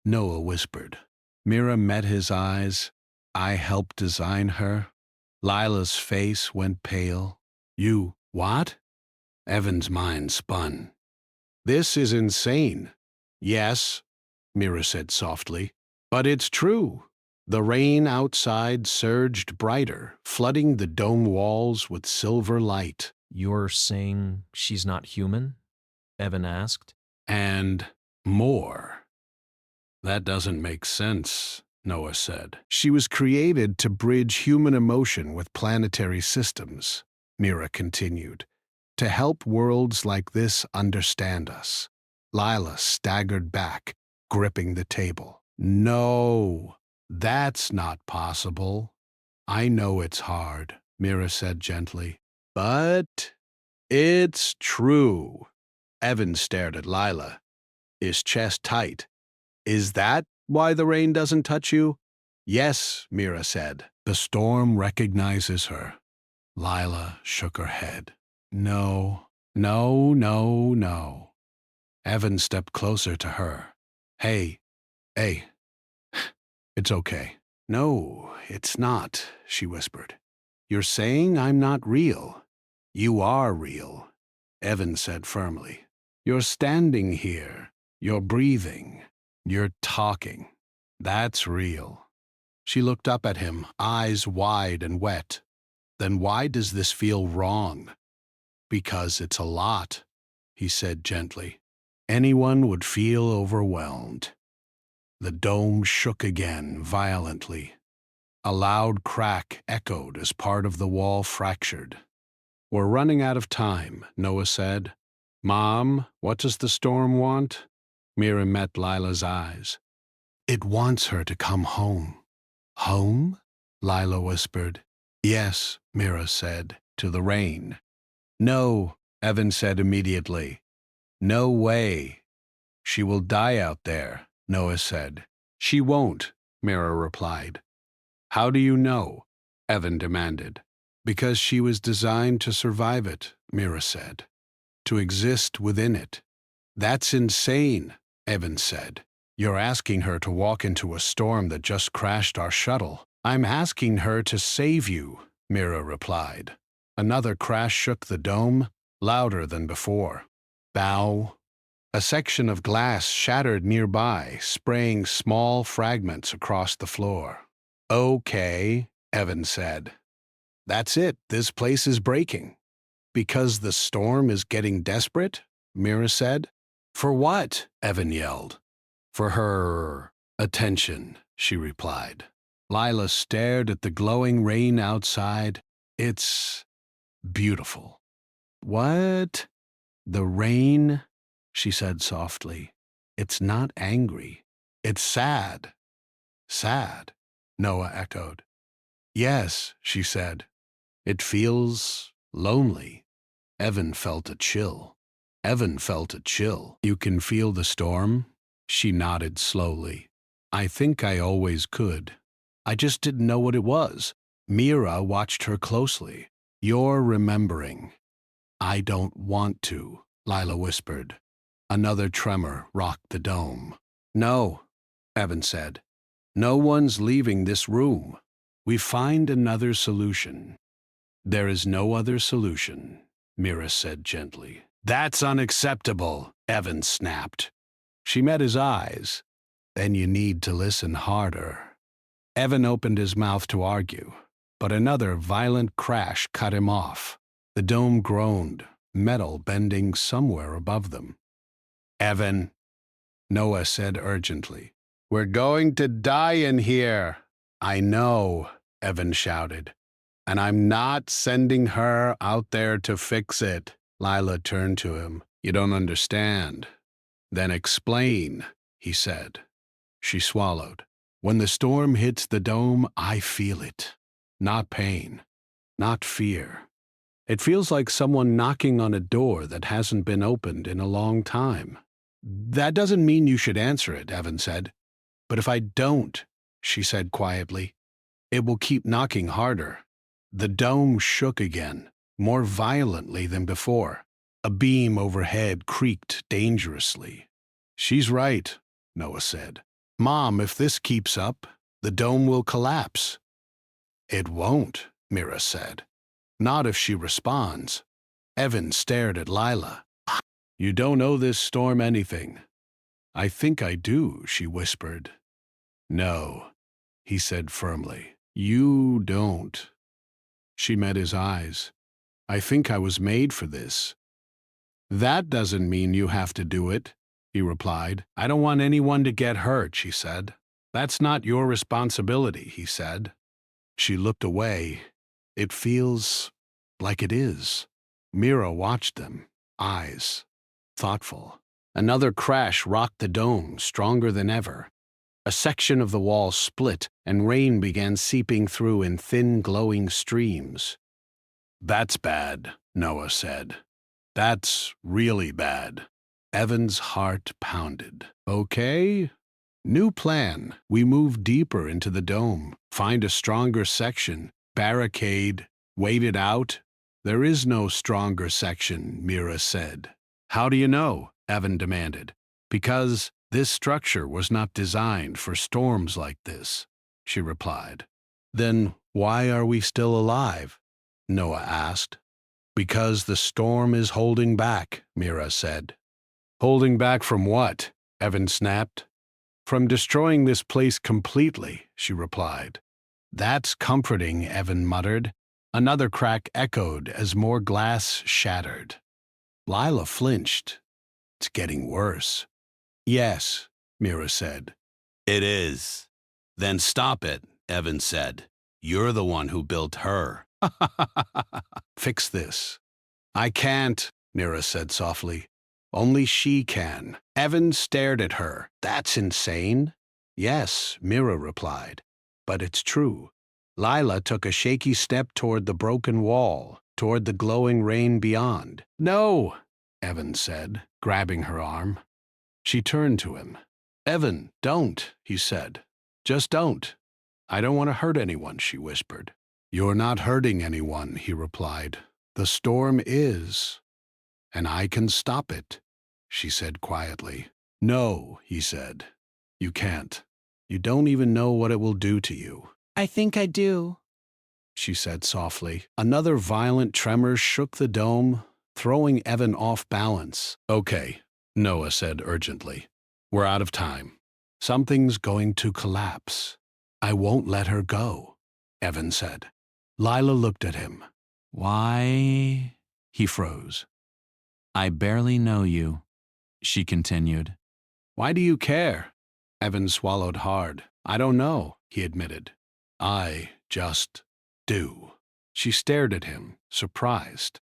Noah whispered. Mira met his eyes. I helped design her. Lila's face went pale. You... what? Evan's mind spun. This is insane. Yes, Mira said softly. But it's true. The rain outside surged brighter, flooding the dome walls with silver light. You're saying she's not human? Evan asked. And more. That doesn't make sense, Noah said. She was created to bridge human emotion with planetary systems, Mira continued, to help worlds like this understand us. Lila staggered back, gripping the table. No, that's not possible. I know it's hard, Mira said gently. But it's true. Evan stared at Lila, his chest tight. Is that why the rain doesn't touch you? Yes, Mira said. The storm recognizes her. Lila shook her head. No, no, no, no. Evan stepped closer to her. Hey, it's okay. No, it's not, she whispered. You're saying I'm not real. You are real, Evan said firmly. You're standing here. You're breathing. You're talking. That's real. She looked up at him, eyes wide and wet. Then why does this feel wrong? Because it's a lot, he said gently. Anyone would feel overwhelmed. The dome shook again, violently. A loud crack echoed as part of the wall fractured. We're running out of time, Noah said. Mom, what does the storm want? Mira met Lila's eyes. It wants her to come home. Home? Lila whispered. Yes, Mira said, to the rain. No, Evan said immediately. No way. She will die out there, Noah said. She won't, Mira replied. How do you know? Evan demanded. Because she was designed to survive it, Mira said. To exist within it. That's insane, Evan said. You're asking her to walk into a storm that just crashed our shuttle. I'm asking her to save you, Mira replied. Another crash shook the dome, louder than before. Bow. A section of glass shattered nearby, spraying small fragments across the floor. Okay, Evan said. That's it, this place is breaking. Because the storm is getting desperate? Mira said. For what? Evan yelled. For her attention, she replied. Lila stared at the glowing rain outside. It's beautiful. What? The rain? She said softly. It's not angry. It's sad. Sad, Noah echoed. Yes, she said. It feels lonely. Evan felt a chill. You can feel the storm? She nodded slowly. I think I always could. I just didn't know what it was. Mira watched her closely. You're remembering. I don't want to, Lila whispered. Another tremor rocked the dome. No, Evan said. No one's leaving this room. We find another solution. There is no other solution, Mira said gently. That's unacceptable, Evan snapped. She met his eyes. Then you need to listen harder. Evan opened his mouth to argue, but another violent crash cut him off. The dome groaned, metal bending somewhere above them. Evan, Noah said urgently. We're going to die in here. I know, Evan shouted. And I'm not sending her out there to fix it. Lila turned to him. You don't understand. Then explain, he said. She swallowed. When the storm hits the dome, I feel it. Not pain, not fear. It feels like someone knocking on a door that hasn't been opened in a long time. That doesn't mean you should answer it, Evan said. But if I don't, she said quietly, it will keep knocking harder. The dome shook again, more violently than before. A beam overhead creaked dangerously. She's right, Noah said. Mom, if this keeps up, the dome will collapse. It won't, Mira said. Not if she responds. Evan stared at Lila. You don't owe this storm anything. I think I do, she whispered. No, he said firmly. You don't. She met his eyes. I think I was made for this. That doesn't mean you have to do it, he replied. I don't want anyone to get hurt, she said. That's not your responsibility, he said. She looked away. It feels like it is. Mira watched them, eyes, thoughtful. Another crash rocked the dome, stronger than ever. A section of the wall split, and rain began seeping through in thin, glowing streams. That's bad, Noah said. That's really bad. Evan's heart pounded. Okay. New plan. We move deeper into the dome, find a stronger section, barricade, wait it out. There is no stronger section, Mira said. How do you know? Evan demanded. Because this structure was not designed for storms like this, she replied. Then why are we still alive? Noah asked. Because the storm is holding back, Mira said. Holding back from what? Evan snapped. From destroying this place completely, she replied. That's comforting, Evan muttered. Another crack echoed as more glass shattered. Lila flinched. It's getting worse. Yes, Mira said. It is. Then stop it, Evan said. You're the one who built her. Fix this. I can't, Mira said softly. Only she can. Evan stared at her. That's insane. Yes, Mira replied. But it's true. Lila took a shaky step toward the broken wall, toward the glowing rain beyond. No, Evan said, grabbing her arm. She turned to him. Evan, don't, he said. Just don't. I don't want to hurt anyone, she whispered. You're not hurting anyone, he replied. The storm is, and I can stop it, she said quietly. No, he said. You can't. You don't even know what it will do to you. I think I do, she said softly. Another violent tremor shook the dome, throwing Evan off balance. Okay, Noah said urgently. We're out of time. Something's going to collapse. I won't let her go, Evan said. Lila looked at him. Why? He froze. I barely know you, she continued. Why do you care? Evan swallowed hard. I don't know, he admitted. I just do. She stared at him, surprised.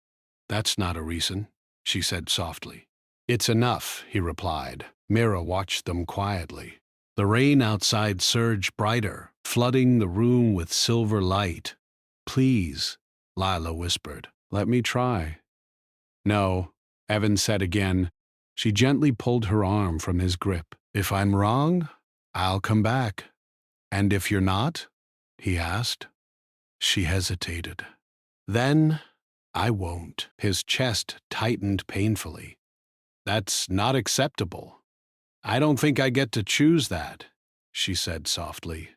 That's not a reason, she said softly. It's enough, he replied. Mira watched them quietly. The rain outside surged brighter, flooding the room with silver light. Please, Lila whispered. Let me try. No, Evan said again. She gently pulled her arm from his grip. If I'm wrong, I'll come back. And if you're not? He asked. She hesitated. Then I won't. His chest tightened painfully. That's not acceptable. I don't think I get to choose that, she said softly.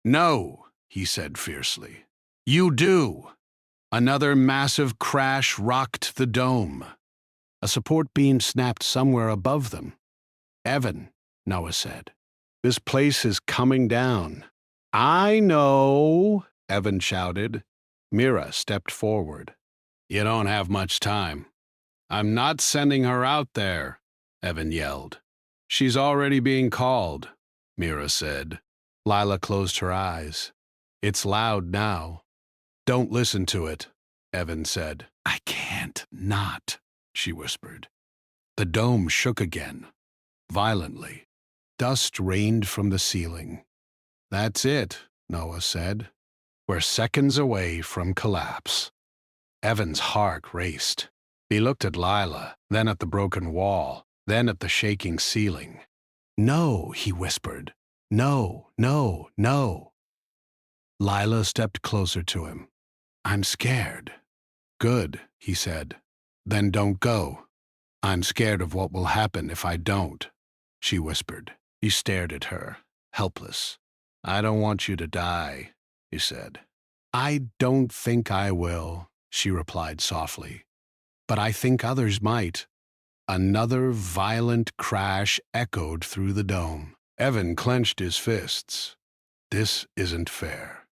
No, he said fiercely. You do. Another massive crash rocked the dome. A support beam snapped somewhere above them. Evan, Noah said. This place is coming down. I know, Evan shouted. Mira stepped forward. You don't have much time. I'm not sending her out there, Evan yelled. She's already being called, Mira said. Lila closed her eyes. It's loud now. Don't listen to it, Evan said. I can't not, she whispered. The dome shook again, violently. Dust rained from the ceiling. That's it, Noah said. We're seconds away from collapse. Evan's heart raced. He looked at Lila, then at the broken wall, then at the shaking ceiling. No, he whispered. No, no, no. Lila stepped closer to him. I'm scared. Good, he said. Then don't go. I'm scared of what will happen if I don't, she whispered. He stared at her, helpless. I don't want you to die, he said. I don't think I will, she replied softly. But I think others might. Another violent crash echoed through the dome. Evan clenched his fists. This isn't fair.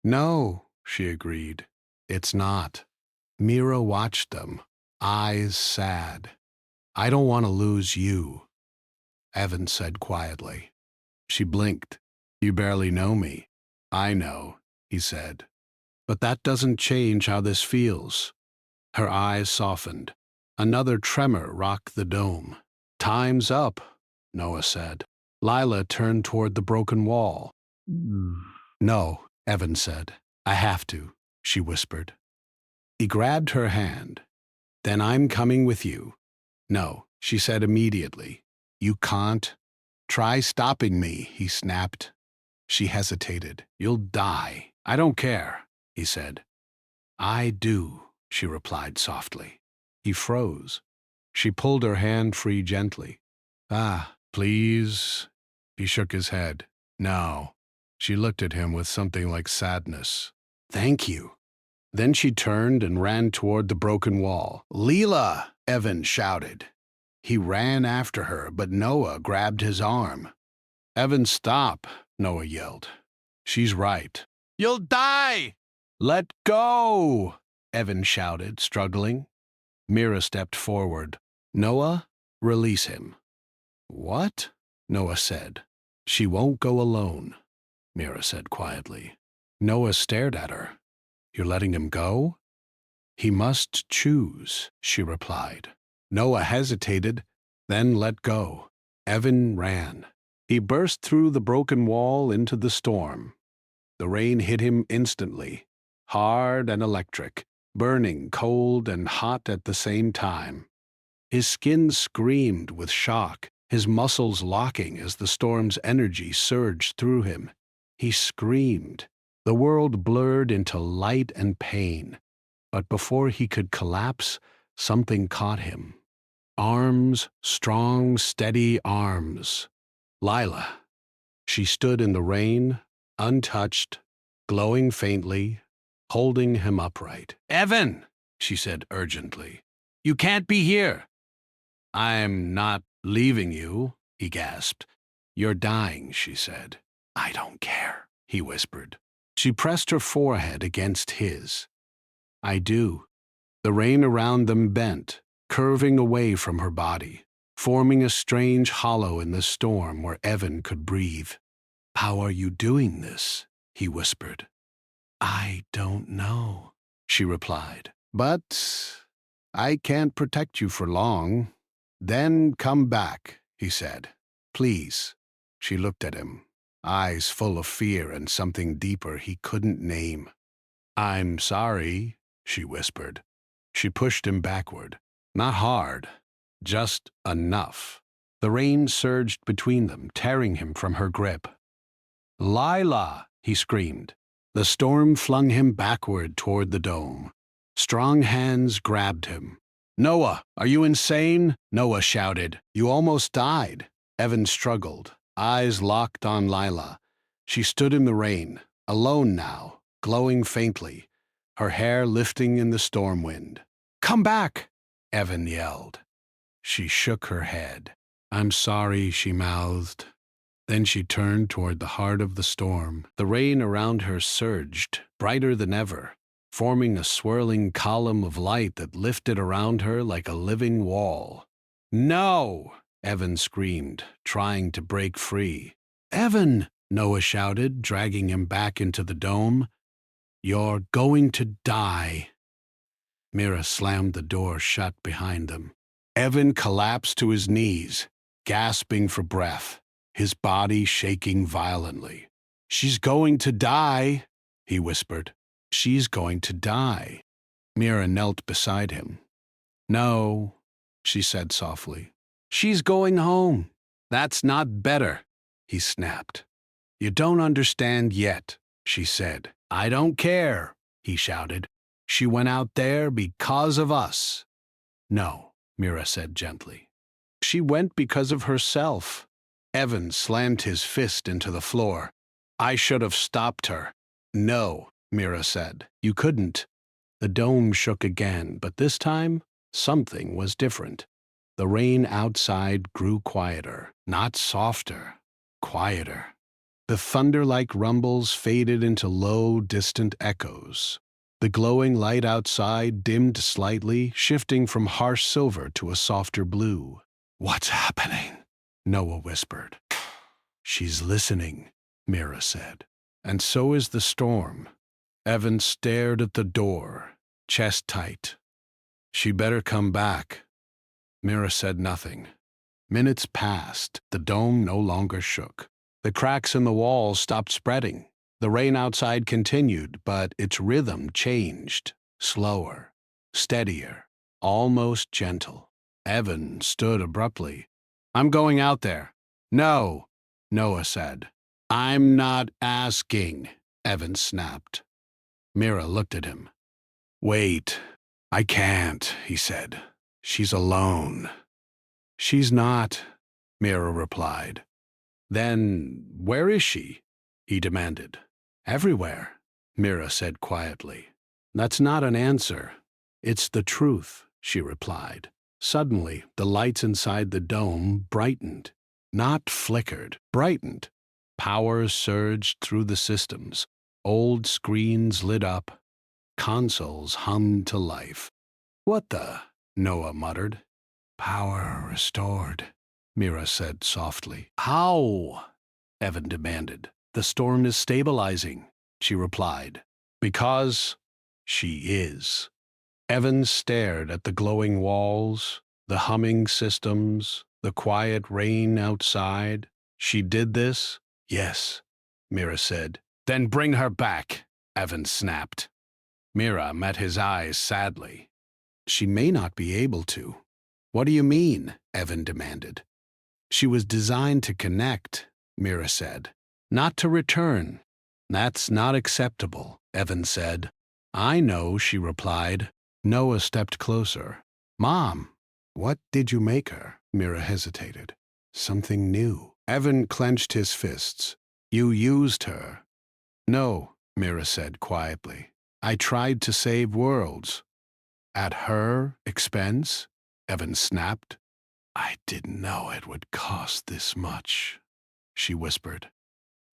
No, she agreed. It's not. Mira watched them, eyes sad. I don't want to lose you, Evan said quietly. She blinked. You barely know me. I know, he said. But that doesn't change how this feels. Her eyes softened. Another tremor rocked the dome. Time's up, Noah said. Lila turned toward the broken wall. No, Evan said. I have to, she whispered. He grabbed her hand. Then I'm coming with you. No, she said immediately. You can't. Try stopping me, he snapped. She hesitated. You'll die. I don't care, he said. I do, she replied softly. He froze. She pulled her hand free gently. Ah, please. He shook his head. No. She looked at him with something like sadness. Thank you. Then she turned and ran toward the broken wall. Leela! Evan shouted. He ran after her, but Noah grabbed his arm. Evan, stop, Noah yelled. She's right. You'll die! Let go! Evan shouted, struggling. Mira stepped forward. Noah, release him. What? Noah said. She won't go alone, Mira said quietly. Noah stared at her. You're letting him go? He must choose, she replied. Noah hesitated, then let go. Evan ran. He burst through the broken wall into the storm. The rain hit him instantly, hard and electric, burning cold and hot at the same time. His skin screamed with shock, his muscles locking as the storm's energy surged through him. He screamed. The world blurred into light and pain. But before he could collapse, something caught him. Arms, strong, steady arms. Lila. She stood in the rain, untouched, glowing faintly, holding him upright. Evan, she said urgently, you can't be here. I'm not leaving you, he gasped. You're dying, she said. I don't care, he whispered. She pressed her forehead against his. I do. The rain around them bent, curving away from her body, forming a strange hollow in the storm where Evan could breathe. How are you doing this? He whispered. I don't know, she replied. But I can't protect you for long. Then come back, he said. Please. She looked at him, eyes full of fear and something deeper he couldn't name. I'm sorry, she whispered. She pushed him backward. Not hard, just enough. The rain surged between them, tearing him from her grip. Lila, he screamed. The storm flung him backward toward the dome. Strong hands grabbed him. Noah, are you insane? Noah shouted. You almost died. Evan struggled, eyes locked on Lila. She stood in the rain, alone now, glowing faintly, her hair lifting in the storm wind. Come back, Evan yelled. She shook her head. I'm sorry, she mouthed. Then she turned toward the heart of the storm. The rain around her surged, brighter than ever, forming a swirling column of light that lifted around her like a living wall. No! Evan screamed, trying to break free. Evan! Noah shouted, dragging him back into the dome. You're going to die. Mira slammed the door shut behind them. Evan collapsed to his knees, gasping for breath, his body shaking violently. She's going to die, he whispered. She's going to die. Mira knelt beside him. No, she said softly. She's going home. That's not better, he snapped. You don't understand yet, she said. I don't care, he shouted. She went out there because of us. No, Mira said gently. She went because of herself. Evan slammed his fist into the floor. I should have stopped her. No, Mira said. You couldn't. The dome shook again, but this time, something was different. The rain outside grew quieter, not softer, quieter. The thunder-like rumbles faded into low, distant echoes. The glowing light outside dimmed slightly, shifting from harsh silver to a softer blue. What's happening? Noah whispered. She's listening, Mira said. And so is the storm. Evan stared at the door, chest tight. She better come back. Mira said nothing. Minutes passed. The dome no longer shook. The cracks in the walls stopped spreading. The rain outside continued, but its rhythm changed. Slower, steadier, almost gentle. Evan stood abruptly. I'm going out there. No, Noah said. I'm not asking, Evan snapped. Mira looked at him. Wait, I can't, he said. She's alone. She's not, Mira replied. Then where is she? he demanded. Everywhere, Mira said quietly. That's not an answer. It's the truth, she replied. Suddenly, the lights inside the dome brightened. Not flickered, brightened. Power surged through the systems. Old screens lit up. Consoles hummed to life. What the? Noah muttered. Power restored, Mira said softly. How? Evan demanded. The storm is stabilizing, she replied. Because she is. Evan stared at the glowing walls, the humming systems, the quiet rain outside. She did this? Yes, Mira said. Then bring her back, Evan snapped. Mira met his eyes sadly. She may not be able to. What do you mean? Evan demanded. She was designed to connect, Mira said, not to return. That's not acceptable, Evan said. I know, she replied. Noah stepped closer. Mom, what did you make her? Mira hesitated. Something new. Evan clenched his fists. You used her. No, Mira said quietly. I tried to save worlds. At her expense? Evan snapped. I didn't know it would cost this much, she whispered.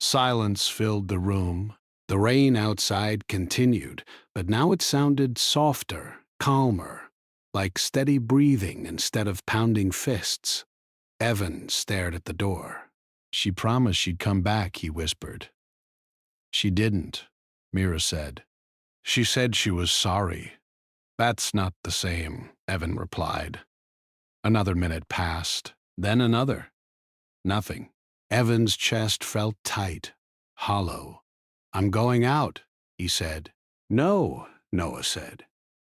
Silence filled the room. The rain outside continued, but now it sounded softer, calmer, like steady breathing instead of pounding fists. Evan stared at the door. She promised she'd come back, he whispered. She didn't, Mira said. She said she was sorry. That's not the same, Evan replied. Another minute passed, then another. Nothing. Evan's chest felt tight, hollow. I'm going out, he said. No, Noah said.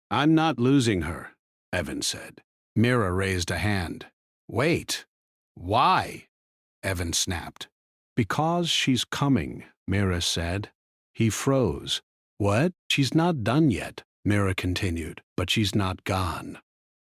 I'm not losing her, Evan said. Mira raised a hand. Wait. Why? Evan snapped. Because she's coming, Mira said. He froze. What? She's not done yet, Mira continued, but she's not gone.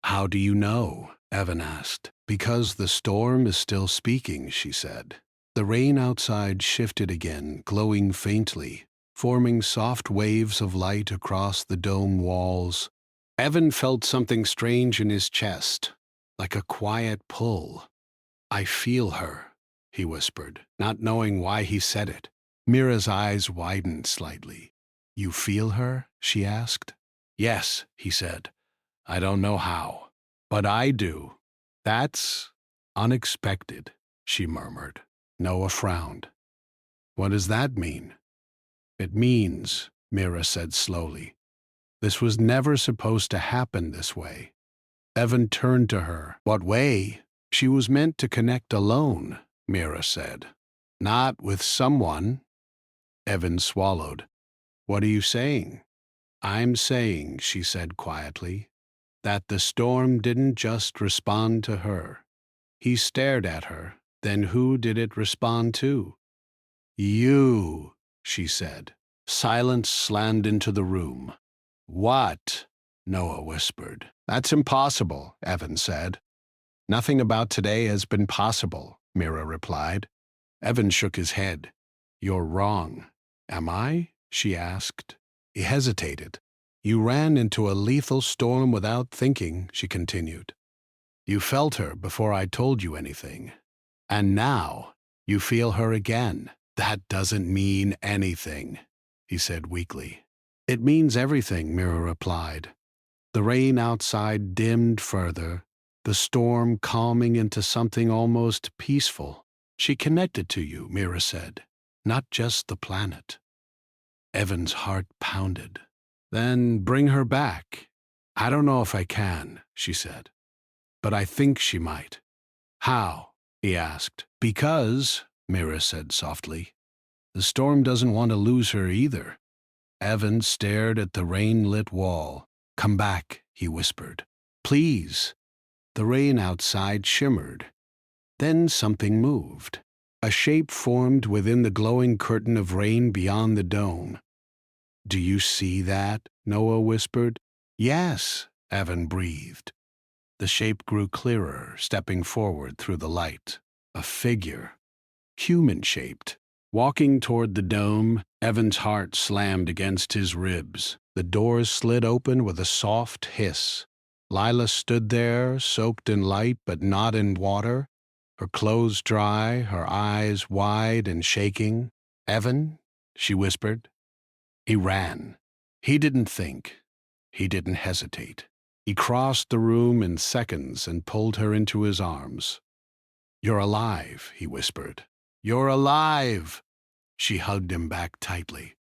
How do you know? Evan asked. Because the storm is still speaking, she said. The rain outside shifted again, glowing faintly, forming soft waves of light across the dome walls. Evan felt something strange in his chest, like a quiet pull. I feel her, he whispered, not knowing why he said it. Mira's eyes widened slightly. You feel her? She asked. Yes, he said. I don't know how, but I do. That's unexpected, she murmured. Noah frowned. What does that mean? It means, Mira said slowly, this was never supposed to happen this way. Evan turned to her. What way? She was meant to connect alone, Mira said. Not with someone. Evan swallowed. What are you saying? I'm saying, she said quietly, that the storm didn't just respond to her. He stared at her. Then who did it respond to? You, she said. Silence slammed into the room. What? Noah whispered. That's impossible, Evan said. Nothing about today has been possible, Mira replied. Evan shook his head. You're wrong. Am I? She asked. He hesitated. You ran into a lethal storm without thinking, she continued. You felt her before I told you anything. And now you feel her again. That doesn't mean anything, he said weakly. It means everything, Mira replied. The rain outside dimmed further, the storm calming into something almost peaceful. She connected to you, Mira said, not just the planet. Evan's heart pounded. Then bring her back. I don't know if I can, she said, but I think she might. How? He asked. Because, Mira said softly, the storm doesn't want to lose her either. Evan stared at the rain-lit wall. Come back, he whispered. Please. The rain outside shimmered. Then something moved. A shape formed within the glowing curtain of rain beyond the dome. Do you see that? Noah whispered. Yes, Evan breathed. The shape grew clearer, stepping forward through the light. A figure, human-shaped, Walking toward the dome, Evan's heart slammed against his ribs. The doors slid open with a soft hiss. Lila stood there, soaked in light but not in water, her clothes dry, her eyes wide and shaking. "Evan," she whispered. He ran. He didn't think. He didn't hesitate. He crossed the room in seconds and pulled her into his arms. "You're alive," he whispered. "You're alive!" She hugged him back tightly.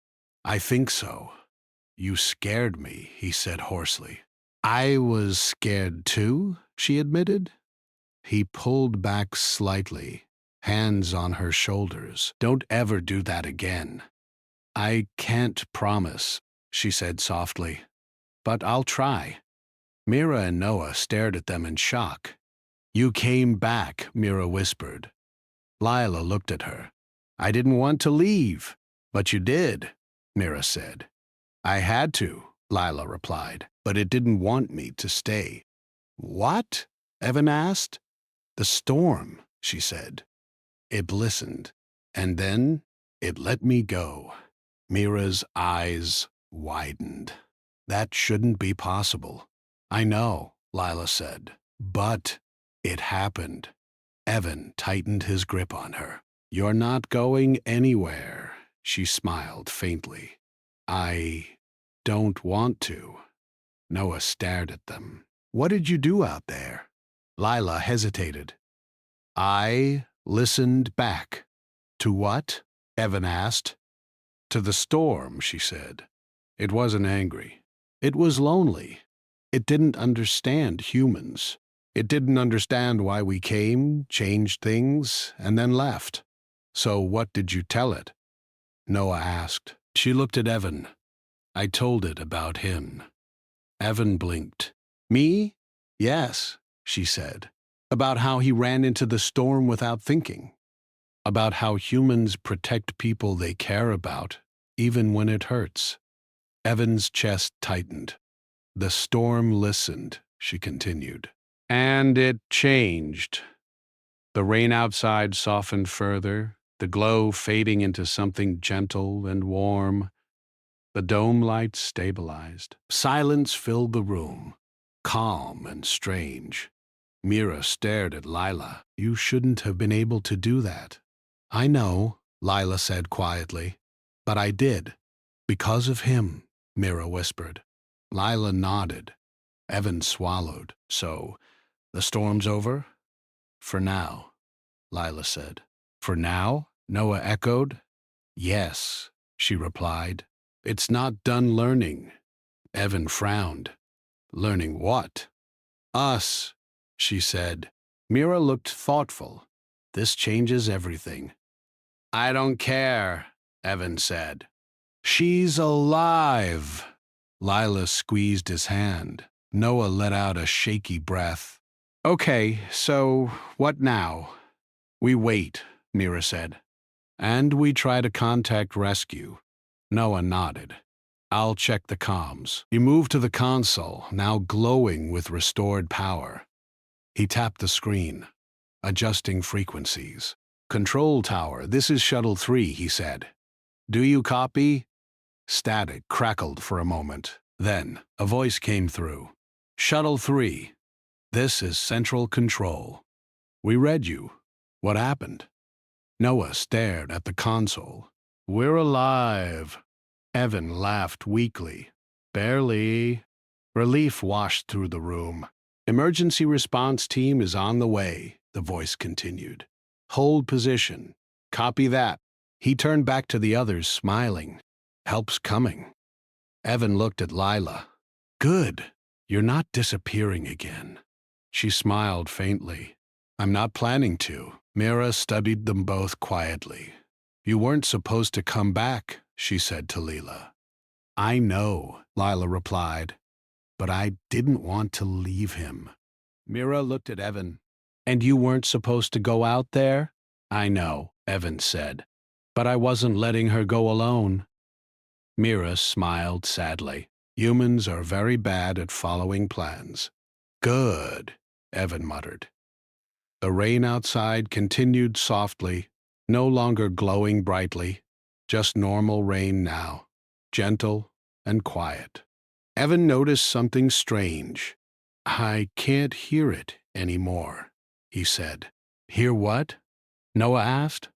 "I think so. You scared me," he said hoarsely. "I was scared too," she admitted. He pulled back slightly, hands on her shoulders. "Don't ever do that again." "I can't promise," she said softly, "but I'll try." Mira and Noah stared at them in shock. "You came back," Mira whispered. Lila looked at her. "I didn't want to leave." "But you did," Mira said. "I had to," Lila replied, "but it didn't want me to stay." "What?" Evan asked. "The storm," she said. It listened, and then it let me go. Mira's eyes widened. "That shouldn't be possible." "I know," Lila said, "but it happened." Evan tightened his grip on her. "You're not going anywhere," she smiled faintly. "I don't want to." Noah stared at them. "What did you do out there?" Lila hesitated. "I listened back." "To what?" Evan asked. "To the storm," she said. It wasn't angry. It was lonely. It didn't understand humans. It didn't understand why we came, changed things, and then left. "So what did you tell it?" Noah asked. She looked at Evan. "I told it about him." Evan blinked. "Me?" "Yes," she said. "About how he ran into the storm without thinking. About how humans protect people they care about, even when it hurts." Evan's chest tightened. "The storm listened," she continued. "And it changed." The rain outside softened further, the glow fading into something gentle and warm. The dome lights stabilized. Silence filled the room, calm and strange. Mira stared at Lila. "You shouldn't have been able to do that." "I know," Lila said quietly, "but I did. Because of him," Mira whispered. Lila nodded. Evan swallowed. "So, the storm's over?" "For now," Lila said. "For now?" Noah echoed. "Yes," she replied. "It's not done learning." Evan frowned. "Learning what?" "Us," she said. Mira looked thoughtful. "This changes everything." "I don't care," Evan said. "She's alive." Lila squeezed his hand. Noah let out a shaky breath. "Okay, so what now?" "We wait," Mira said. "And we try to contact rescue." Noah nodded. "I'll check the comms." He moved to the console, now glowing with restored power. He tapped the screen, adjusting frequencies. "Control tower, this is Shuttle 3, he said. "Do you copy?" Static crackled for a moment. Then a voice came through. "Shuttle 3, this is Central Control. We read you. What happened?" Noah stared at the console. "We're alive." Evan laughed weakly. "Barely." Relief washed through the room. "Emergency response team is on the way," the voice continued. "Hold position. Copy that." He turned back to the others, smiling. "Help's coming." Evan looked at Lila. "Good. You're not disappearing again." She smiled faintly. "I'm not planning to." Mira studied them both quietly. "You weren't supposed to come back," she said to Lila. "I know," Lila replied, "but I didn't want to leave him." Mira looked at Evan. "And you weren't supposed to go out there?" "I know," Evan said, "but I wasn't letting her go alone." Mira smiled sadly. "Humans are very bad at following plans." "Good," Evan muttered. The rain outside continued softly, no longer glowing brightly, just normal rain now, gentle and quiet. Evan noticed something strange. "I can't hear it anymore," he said. "Hear what?" Noah asked.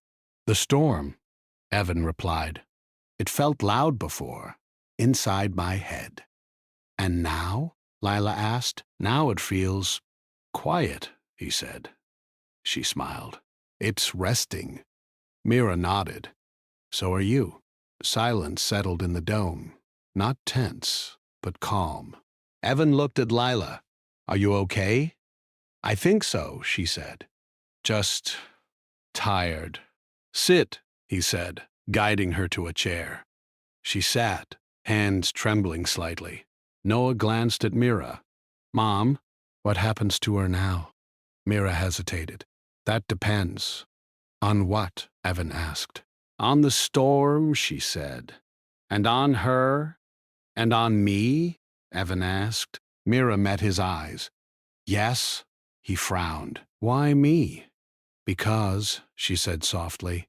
"The storm," Evan replied. "It felt loud before, inside my head." "And now?" Lila asked. "Now it feels quiet," he said. She smiled. "It's resting." Mira nodded. "So are you." Silence settled in the dome, not tense, but calm. Evan looked at Lila. "Are you okay?" "I think so," she said. "Just tired." "Sit," he said, guiding her to a chair. She sat, hands trembling slightly. Noah glanced at Mira. "Mom, what happens to her now?" Mira hesitated. "That depends." "On what?" Evan asked. "On the storm," she said. "And on her? And on me?" Evan asked. Mira met his eyes. "Yes?" He frowned. "Why me?" "Because," she said softly,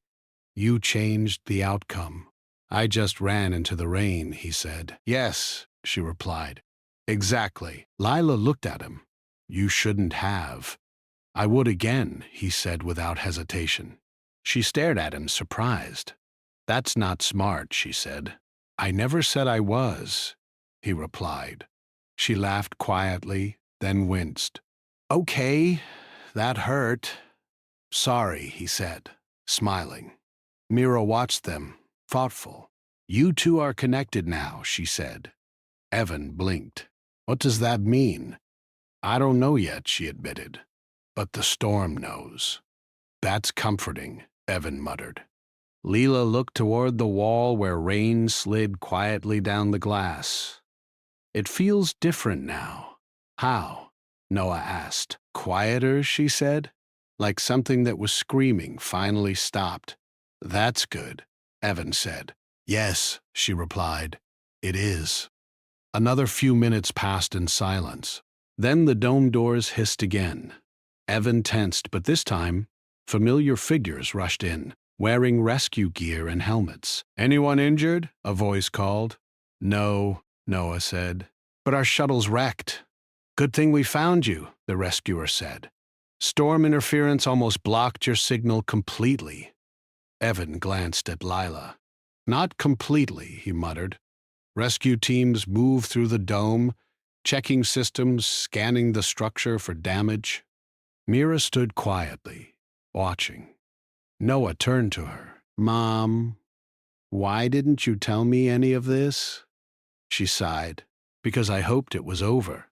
"you changed the outcome." "I just ran into the rain," he said. "Yes," she replied. "Exactly." Lila looked at him. "You shouldn't have." "I would again," he said without hesitation. She stared at him, surprised. "That's not smart," she said. "I never said I was," he replied. She laughed quietly, then winced. "Okay, that hurt." "Sorry," he said, smiling. Mira watched them, thoughtful. "You two are connected now," she said. Evan blinked. "What does that mean?" "I don't know yet," she admitted. "But the storm knows." "That's comforting," Evan muttered. Leela looked toward the wall where rain slid quietly down the glass. "It feels different now." "How?" Noah asked. "Quieter," she said, like something that was screaming finally stopped. "That's good," Evan said. "Yes," she replied. "It is." Another few minutes passed in silence. Then the dome doors hissed again. Evan tensed, but this time, familiar figures rushed in, wearing rescue gear and helmets. "Anyone injured?" a voice called. "No," Noah said. "But our shuttle's wrecked." "Good thing we found you," the rescuer said. "Storm interference almost blocked your signal completely." Evan glanced at Lila. "Not completely," he muttered. Rescue teams moved through the dome, checking systems, scanning the structure for damage. Mira stood quietly, watching. Noah turned to her. "Mom, why didn't you tell me any of this?" She sighed. "Because I hoped it was over."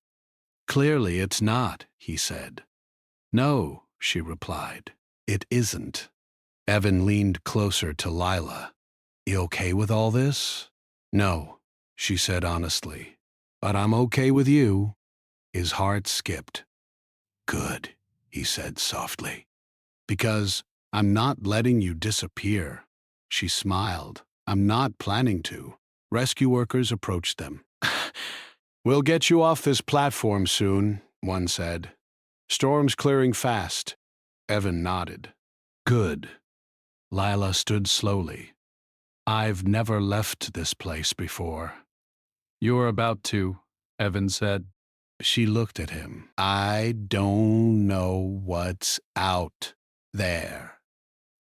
"Clearly it's not," he said. "No," she replied. "It isn't." Evan leaned closer to Lila. "You okay with all this?" "No," she said honestly. "But I'm okay with you." His heart skipped. "Good," he said softly. "Because I'm not letting you disappear." She smiled. "I'm not planning to." Rescue workers approached them. "We'll get you off this platform soon," one said. "Storm's clearing fast." Evan nodded. "Good." Lila stood slowly. "I've never left this place before." "You're about to," Evan said. She looked at him. "I don't know what's out there."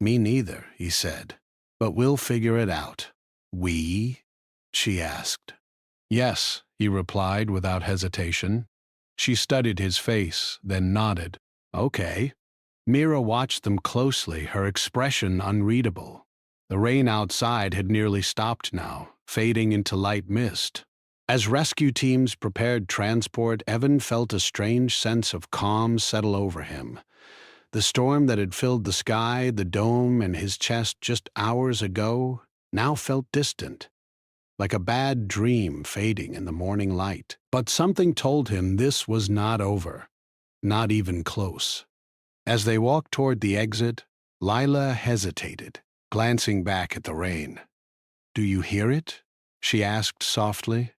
"Me neither," he said. "But we'll figure it out." "We?" she asked. "Yes," he replied without hesitation. She studied his face, then nodded. "Okay." Mira watched them closely, her expression unreadable. The rain outside had nearly stopped now, fading into light mist. As rescue teams prepared transport, Evan felt a strange sense of calm settle over him. The storm that had filled the sky, the dome, and his chest just hours ago now felt distant, like a bad dream fading in the morning light. But something told him this was not over, not even close. As they walked toward the exit, Lila hesitated, glancing back at the rain. "Do you hear it?" she asked softly.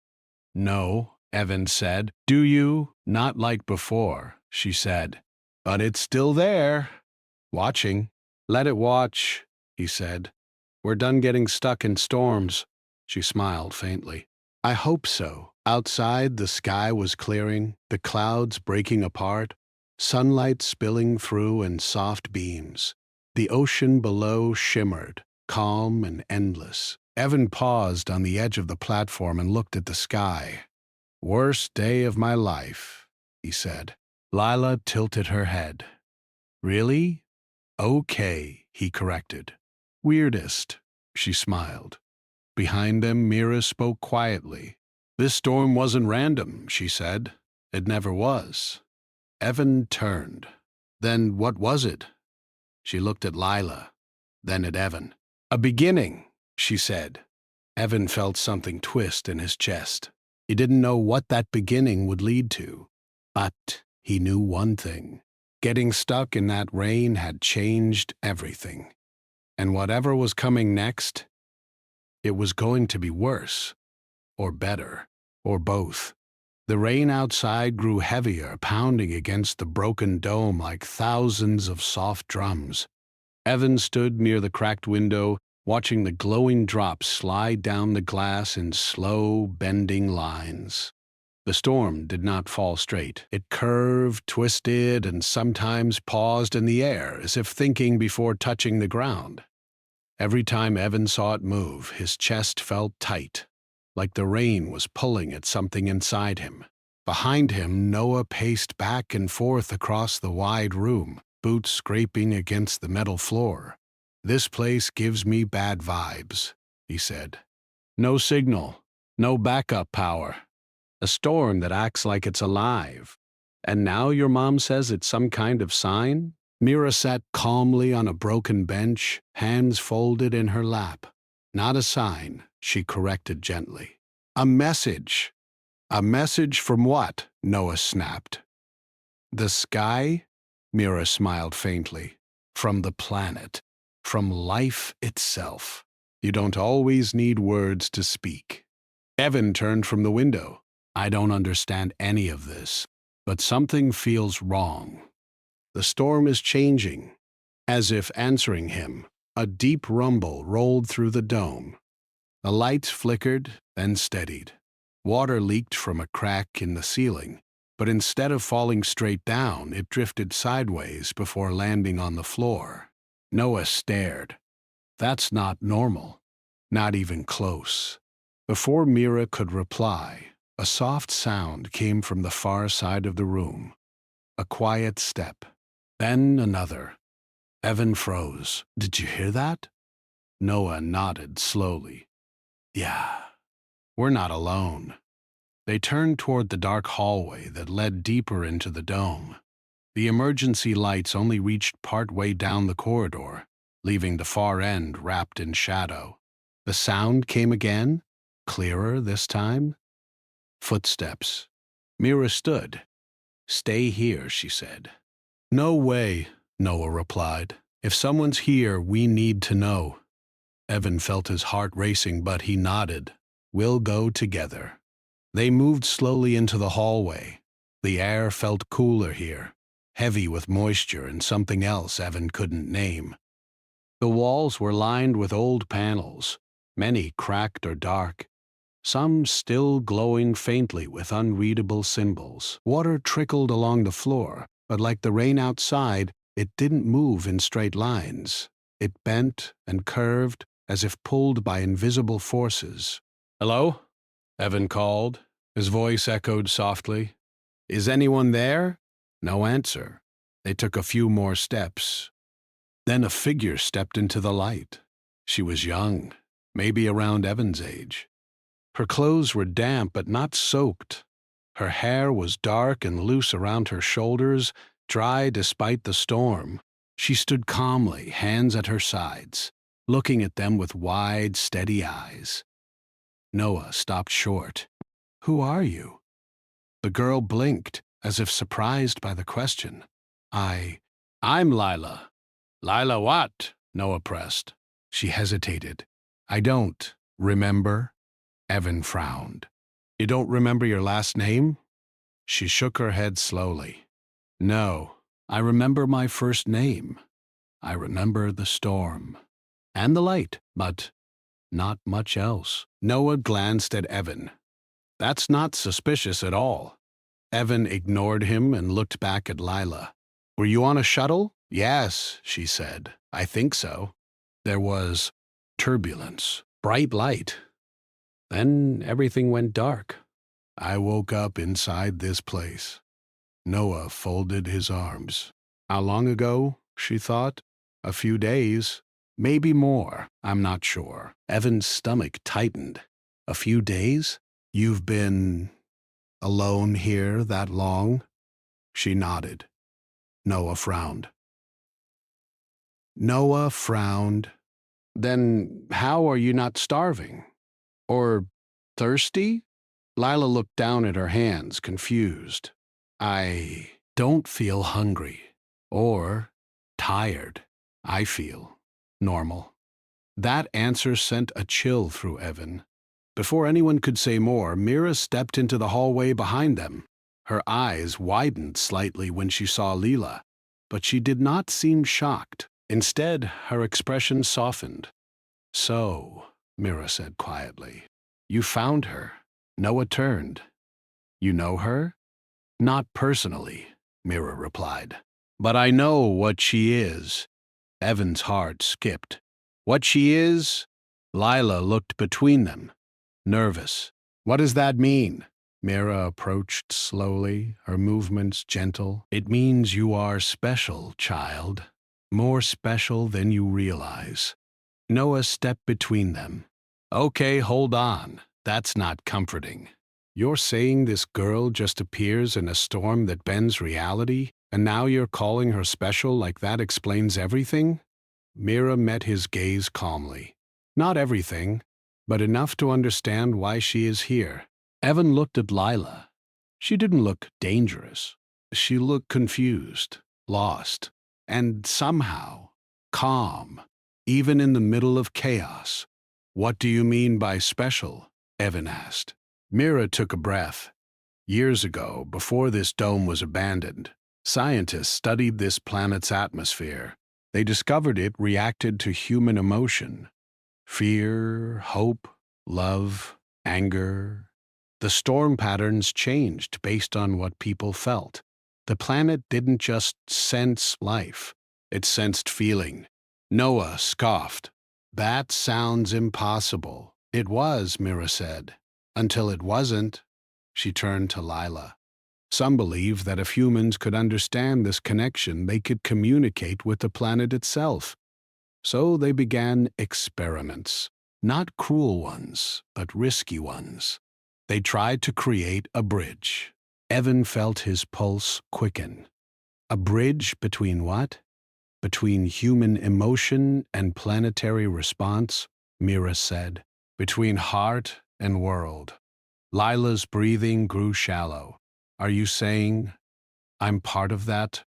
"No," Evan said. "Do you?" "Not like before," she said. "But it's still there, watching." "Let it watch," he said. We're done getting stuck in storms. She smiled faintly. I hope so. Outside, the sky was clearing, the clouds breaking apart, sunlight spilling through in soft beams. The ocean below shimmered, calm and endless. Evan paused on the edge of the platform and looked at the sky. Worst day of my life, he said. Lila tilted her head. Really? Okay, he corrected. Weirdest, she smiled. Behind them, Mira spoke quietly. This storm wasn't random, she said. It never was. Evan turned. Then what was it? She looked at Lila, then at Evan. A beginning, she said. Evan felt something twist in his chest. He didn't know what that beginning would lead to, but he knew one thing. Getting stuck in that rain had changed everything. And whatever was coming next, it was going to be worse, or better, or both. The rain outside grew heavier, pounding against the broken dome like thousands of soft drums. Evan stood near the cracked window, watching the glowing drops slide down the glass in slow, bending lines. The storm did not fall straight. It curved, twisted, and sometimes paused in the air, as if thinking before touching the ground. Every time Evan saw it move, his chest felt tight, like the rain was pulling at something inside him. Behind him, Noah paced back and forth across the wide room, boots scraping against the metal floor. This place gives me bad vibes, he said. No signal, no backup power. A storm that acts like it's alive. And now your mom says it's some kind of sign? Mira sat calmly on a broken bench, hands folded in her lap. Not a sign, she corrected gently. A message. A message from what? Noah snapped. The sky? Mira smiled faintly. From the planet. From life itself. You don't always need words to speak. Evan turned from the window. I don't understand any of this, but something feels wrong. The storm is changing. As if answering him, a deep rumble rolled through the dome. The lights flickered, then steadied. Water leaked from a crack in the ceiling, but instead of falling straight down, it drifted sideways before landing on the floor. Noah stared. That's not normal. Not even close. Before Mira could reply, a soft sound came from the far side of the room. A quiet step. Then another. Evan froze. Did you hear that? Noah nodded slowly. Yeah. We're not alone. They turned toward the dark hallway that led deeper into the dome. The emergency lights only reached part way down the corridor, leaving the far end wrapped in shadow. The sound came again, clearer this time. Footsteps. Mira stood. Stay here, she said. No way, Noah replied. If someone's here, we need to know. Evan felt his heart racing, but he nodded. We'll go together. They moved slowly into the hallway. The air felt cooler here, heavy with moisture and something else Evan couldn't name. The walls were lined with old panels, many cracked or dark, some still glowing faintly with unreadable symbols. Water trickled along the floor, but like the rain outside, it didn't move in straight lines. It bent and curved as if pulled by invisible forces. Hello? Evan called. His voice echoed softly. Is anyone there? No answer. They took a few more steps. Then a figure stepped into the light. She was young, maybe around Evan's age. Her clothes were damp but not soaked. Her hair was dark and loose around her shoulders, dry despite the storm. She stood calmly, hands at her sides, looking at them with wide, steady eyes. Noah stopped short. Who are you? The girl blinked, as if surprised by the question. I'm Lila. Lila what? Noah pressed. She hesitated. I don't remember. Evan frowned. You don't remember your last name? She shook her head slowly. No, I remember my first name. I remember the storm. and the light, but not much else. Noah glanced at Evan. That's not suspicious at all. Evan ignored him and looked back at Lila. Were you on a shuttle? Yes, she said. I think so. There was turbulence, bright light. Then everything went dark. I woke up inside this place. Noah folded his arms. How long ago? She thought. A few days. Maybe more. I'm not sure. Evan's stomach tightened. A few days? You've been alone here that long? She nodded. Noah frowned. Then how are you not starving? Or thirsty? Lila looked down at her hands, confused. I don't feel hungry. Or tired. I feel normal. That answer sent a chill through Evan. Before anyone could say more, Mira stepped into the hallway behind them. Her eyes widened slightly when she saw Leela, but she did not seem shocked. Instead, her expression softened. So, Mira said quietly, you found her. Noah turned. You know her? Not personally, Mira replied. But I know what she is. Evan's heart skipped. What she is? Lila looked between them, nervous. What does that mean? Mira approached slowly, her movements gentle. It means you are special, child. More special than you realize. Noah stepped between them. Okay, hold on. That's not comforting. You're saying this girl just appears in a storm that bends reality, and now you're calling her special like that explains everything? Mira met his gaze calmly. Not everything, but enough to understand why she is here. Evan looked at Lila. She didn't look dangerous. She looked confused, lost, and somehow calm, even in the middle of chaos. What do you mean by special? Evan asked. Mira took a breath. Years ago, before this dome was abandoned, scientists studied this planet's atmosphere. They discovered it reacted to human emotion. Fear, hope, love, anger. The storm patterns changed based on what people felt. The planet didn't just sense life, it sensed feeling. Noah scoffed. That sounds impossible. It was, Mira said. Until it wasn't. She turned to Lila. Some believe that if humans could understand this connection, they could communicate with the planet itself. So they began experiments. Not cruel ones, but risky ones. They tried to create a bridge. Evan felt his pulse quicken. A bridge between what? Between human emotion and planetary response, Mira said. Between heart and world. Lila's breathing grew shallow. Are you saying I'm part of that?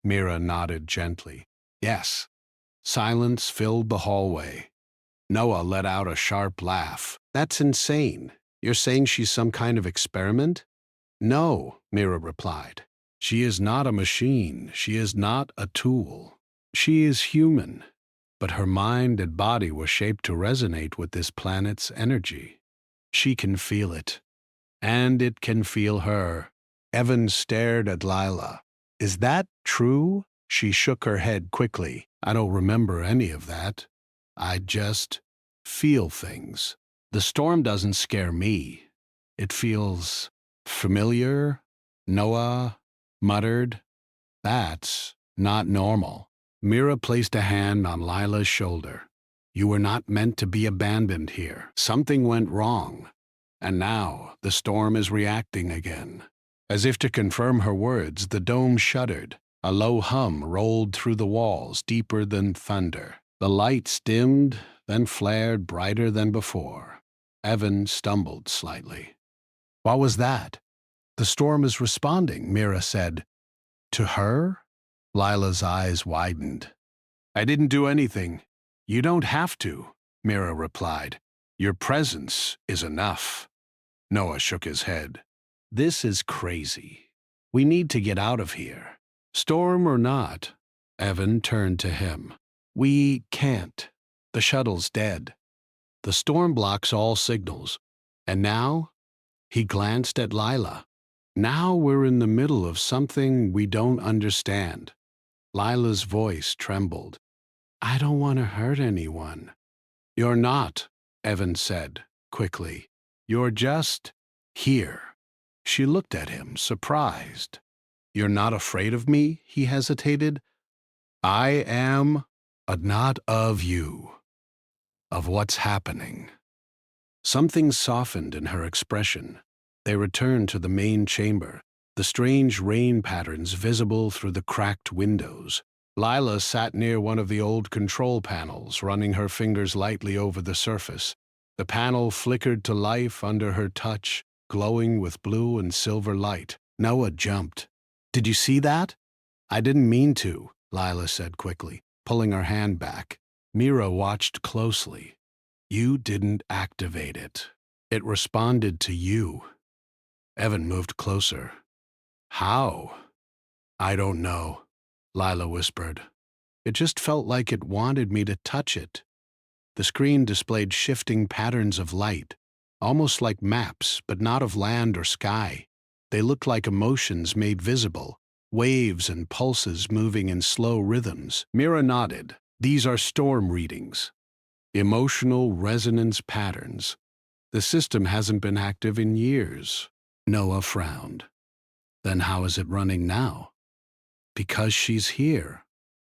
Mira nodded gently. Yes. Silence filled the hallway. Noah let out a sharp laugh. That's insane. You're saying she's some kind of experiment? No, Mira replied. She is not a machine. She is not a tool. She is human. But her mind and body were shaped to resonate with this planet's energy. She can feel it. And it can feel her. Evan stared at Lila. Is that true? She shook her head quickly. I don't remember any of that. I just feel things. The storm doesn't scare me. It feels familiar. Noah muttered. That's not normal. Mira placed a hand on Lila's shoulder. You were not meant to be abandoned here. Something went wrong. And now the storm is reacting again. As if to confirm her words, the dome shuddered. A low hum rolled through the walls, deeper than thunder. The lights dimmed, then flared brighter than before. Evan stumbled slightly. What was that? The storm is responding, Mira said. To her? Lila's eyes widened. I didn't do anything. You don't have to, Mira replied. Your presence is enough. Noah shook his head. This is crazy. We need to get out of here. Storm or not, Evan turned to him. We can't. The shuttle's dead. The storm blocks all signals. And now, he glanced at Lila. Now we're in the middle of something we don't understand. Lila's voice trembled. I don't want to hurt anyone. You're not, Evan said, quickly. You're just here. She looked at him, surprised. You're not afraid of me? He hesitated. I am, not of you, of what's happening. Something softened in her expression. They returned to the main chamber, the strange rain patterns visible through the cracked windows. Lila sat near one of the old control panels, running her fingers lightly over the surface. The panel flickered to life under her touch, glowing with blue and silver light. Noah jumped. Did you see that? I didn't mean to, Lila said quickly, pulling her hand back. Mira watched closely. You didn't activate it. It responded to you. Evan moved closer. How? I don't know, Lila whispered. It just felt like it wanted me to touch it. The screen displayed shifting patterns of light, almost like maps, but not of land or sky. They looked like emotions made visible, waves and pulses moving in slow rhythms. Mira nodded. These are storm readings. Emotional resonance patterns. The system hasn't been active in years. Noah frowned. Then how is it running now? Because she's here,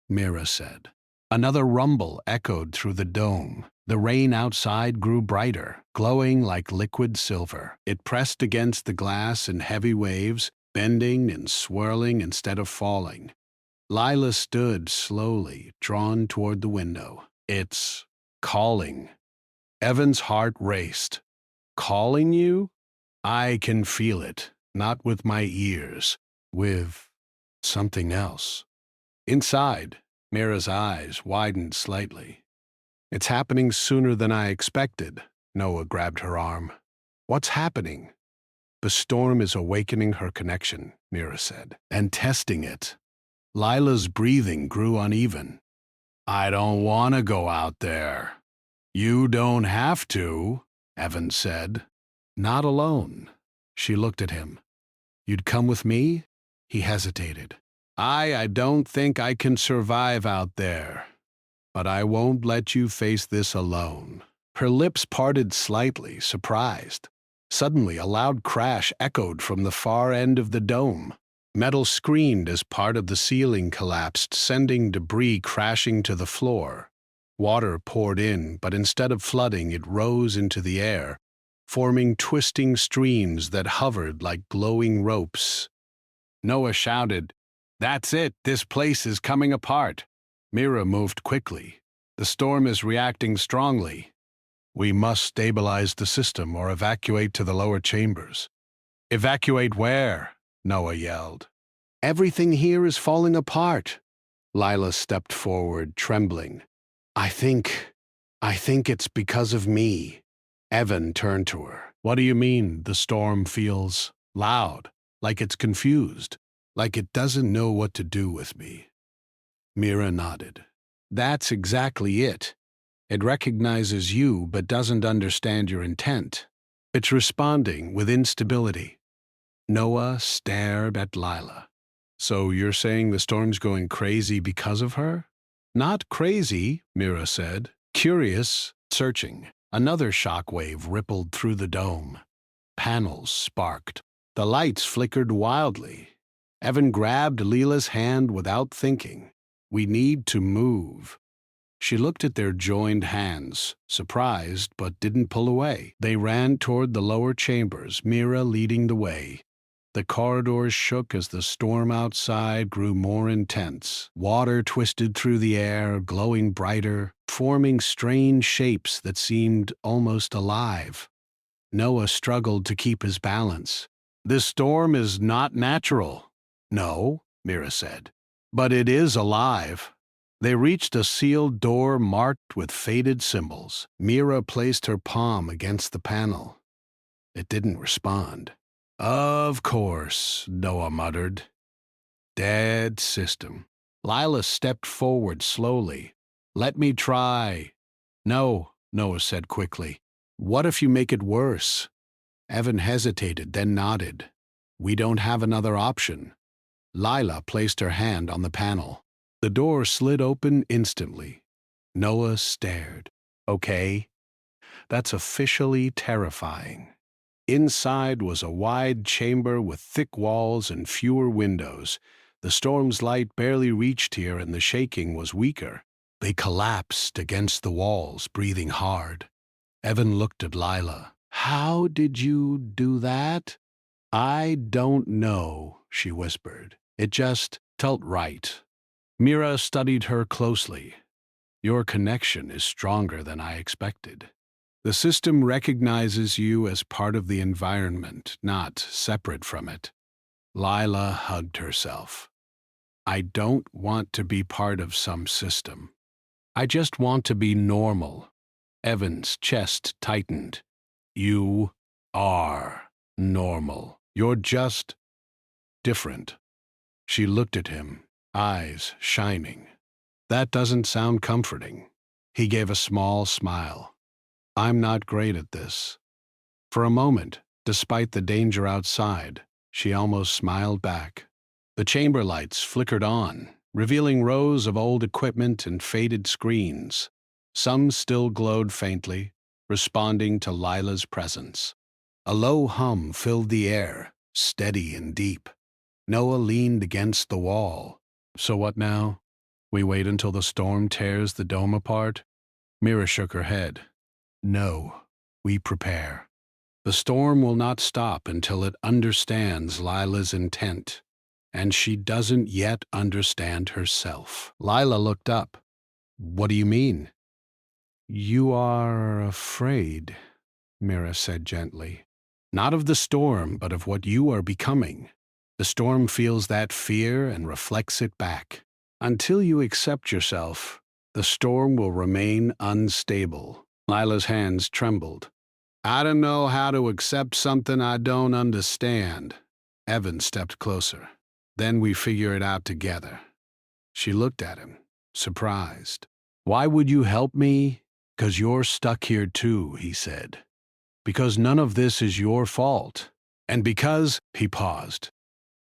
Mira said. Another rumble echoed through the dome. The rain outside grew brighter, glowing like liquid silver. It pressed against the glass in heavy waves, bending and swirling instead of falling. Lila stood slowly, drawn toward the window. It's calling. Evan's heart raced. Calling you? I can feel it, not with my ears, with something else. Inside, Mira's eyes widened slightly. It's happening sooner than I expected. Noah grabbed her arm. What's happening? The storm is awakening her connection, Mira said, and testing it. Lila's breathing grew uneven. I don't want to go out there. You don't have to, Evan said. Not alone. She looked at him. You'd come with me? He hesitated. I don't think I can survive out there. But I won't let you face this alone. Her lips parted slightly, surprised. Suddenly, a loud crash echoed from the far end of the dome. Metal screamed as part of the ceiling collapsed, sending debris crashing to the floor. Water poured in, but instead of flooding, it rose into the air, forming twisting streams that hovered like glowing ropes. Noah shouted, That's it, this place is coming apart. Mira moved quickly. The storm is reacting strongly. We must stabilize the system or evacuate to the lower chambers. Evacuate where? Noah yelled. Everything here is falling apart. Lila stepped forward, trembling. I think it's because of me. Evan turned to her. What do you mean the storm feels loud, like it's confused, like it doesn't know what to do with me? Mira nodded. That's exactly it. It recognizes you but doesn't understand your intent. It's responding with instability. Noah stared at Lila. So you're saying the storm's going crazy because of her? Not crazy, Mira said. Curious, searching. Another shockwave rippled through the dome. Panels sparked. The lights flickered wildly. Evan grabbed Lila's hand without thinking. We need to move. She looked at their joined hands, surprised but didn't pull away. They ran toward the lower chambers, Mira leading the way. The corridors shook as the storm outside grew more intense. Water twisted through the air, glowing brighter, forming strange shapes that seemed almost alive. Noah struggled to keep his balance. This storm is not natural. No, Mira said. But it is alive. They reached a sealed door marked with faded symbols. Mira placed her palm against the panel. It didn't respond. Of course, Noah muttered. Dead system. Lila stepped forward slowly. Let me try. No, Noah said quickly. What if you make it worse? Evan hesitated, then nodded. We don't have another option. Lila placed her hand on the panel. The door slid open instantly. Noah stared. Okay, that's officially terrifying. Inside was a wide chamber with thick walls and fewer windows. The storm's light barely reached here and the shaking was weaker. They collapsed against the walls, breathing hard. Evan looked at Lila. How did you do that? I don't know, she whispered. It just felt right. Mira studied her closely. Your connection is stronger than I expected. The system recognizes you as part of the environment, not separate from it. Lila hugged herself. I don't want to be part of some system. I just want to be normal. Evan's chest tightened. You are normal. You're just different. She looked at him, eyes shining. That doesn't sound comforting. He gave a small smile. I'm not great at this. For a moment, despite the danger outside, she almost smiled back. The chamber lights flickered on, revealing rows of old equipment and faded screens. Some still glowed faintly, responding to Lila's presence. A low hum filled the air, steady and deep. Noah leaned against the wall. So what now? We wait until the storm tears the dome apart? Mira shook her head. No, we prepare. The storm will not stop until it understands Lila's intent, and she doesn't yet understand herself. Lila looked up. What do you mean? You are afraid, Mira said gently. Not of the storm, but of what you are becoming. The storm feels that fear and reflects it back. Until you accept yourself, the storm will remain unstable. Lila's hands trembled. I don't know how to accept something I don't understand. Evan stepped closer. Then we figure it out together. She looked at him, surprised. Why would you help me? 'Cause you're stuck here too, he said. Because none of this is your fault. And because, he paused,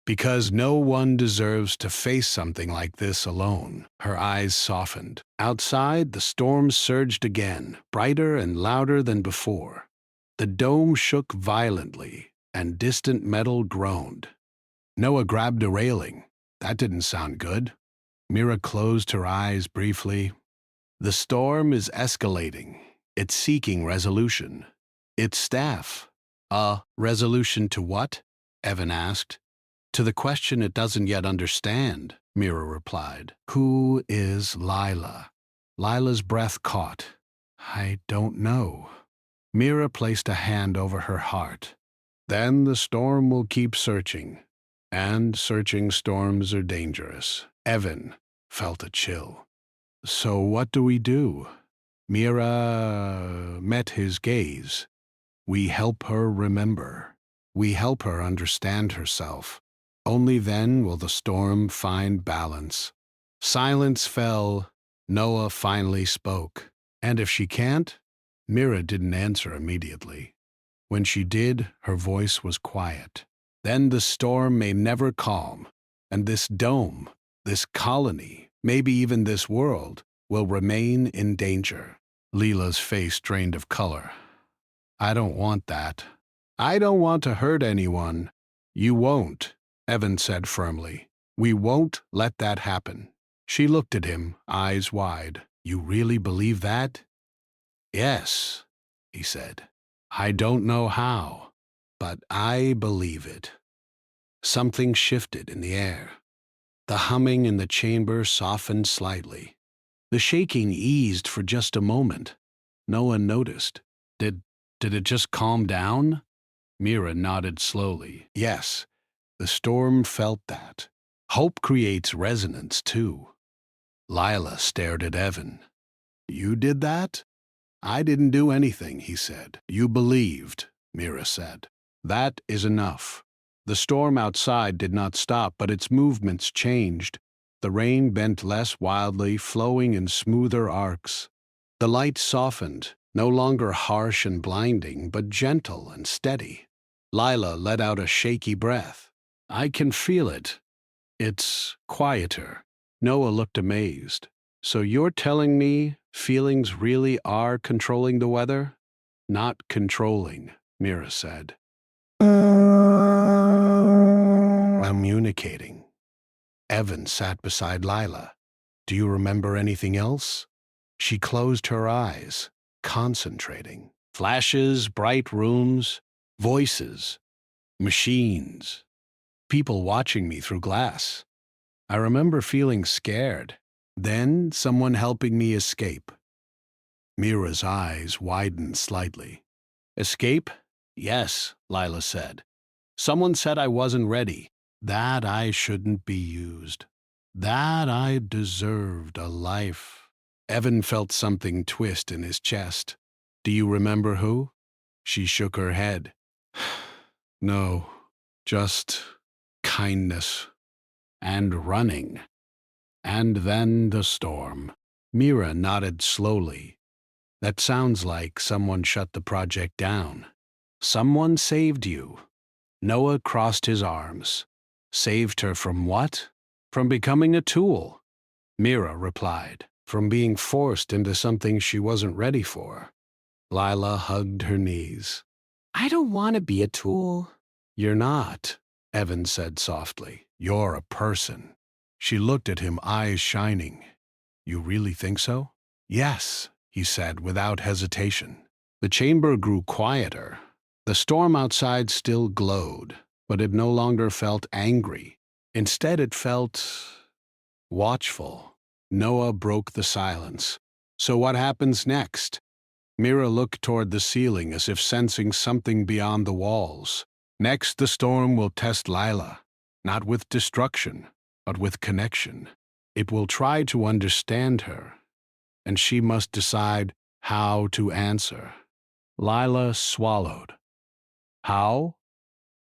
because no one deserves to face something like this alone. Her eyes softened. Outside, the storm surged again, brighter and louder than before. The dome shook violently, and distant metal groaned. Noah grabbed a railing. That didn't sound good. Mira closed her eyes briefly. The storm is escalating. It's seeking resolution. Its staff. A resolution to what? Evan asked. To the question it doesn't yet understand, Mira replied. Who is Lila? Lila's breath caught. I don't know. Mira placed a hand over her heart. Then the storm will keep searching. And searching storms are dangerous. Evan felt a chill. So what do we do? Mira met his gaze. We help her remember. We help her understand herself. Only then will the storm find balance. Silence fell. Noah finally spoke. And if she can't? Mira didn't answer immediately. When she did, her voice was quiet. Then the storm may never calm, and this dome, this colony, maybe even this world, will remain in danger. Leela's face drained of color. I don't want that. I don't want to hurt anyone. You won't, Evan said firmly. We won't let that happen. She looked at him, eyes wide. You really believe that? Yes, he said. I don't know how, but I believe it. Something shifted in the air. The humming in the chamber softened slightly. The shaking eased for just a moment. No one noticed. Did it just calm down? Mira nodded slowly. Yes, the storm felt that. Hope creates resonance, too. Lila stared at Evan. You did that? I didn't do anything, he said. You believed, Mira said. That is enough. The storm outside did not stop, but its movements changed. The rain bent less wildly, flowing in smoother arcs. The light softened, no longer harsh and blinding, but gentle and steady. Lila let out a shaky breath. I can feel it. It's quieter. Noah looked amazed. So you're telling me feelings really are controlling the weather? Not controlling, Mira said. Communicating. Evan sat beside Lila. Do you remember anything else? She closed her eyes, concentrating. Flashes, bright rooms, voices, machines, people watching me through glass. I remember feeling scared. Then someone helping me escape. Mira's eyes widened slightly. Escape? Yes, Lila said. Someone said I wasn't ready, that I shouldn't be used, that I deserved a life. Evan felt something twist in his chest. Do you remember who? She shook her head. No, just kindness and running. And then the storm. Mira nodded slowly. That sounds like someone shut the project down. Someone saved you. Noah crossed his arms. Saved her from what? From becoming a tool. Mira replied. From being forced into something she wasn't ready for. Lila hugged her knees. I don't want to be a tool. You're not, Evan said softly. You're a person. She looked at him, eyes shining. You really think so? Yes, he said without hesitation. The chamber grew quieter. The storm outside still glowed, but it no longer felt angry. Instead, it felt watchful. Noah broke the silence. So what happens next? Mira looked toward the ceiling as if sensing something beyond the walls. Next, the storm will test Lila, not with destruction, but with connection. It will try to understand her, and she must decide how to answer. Lila swallowed. How?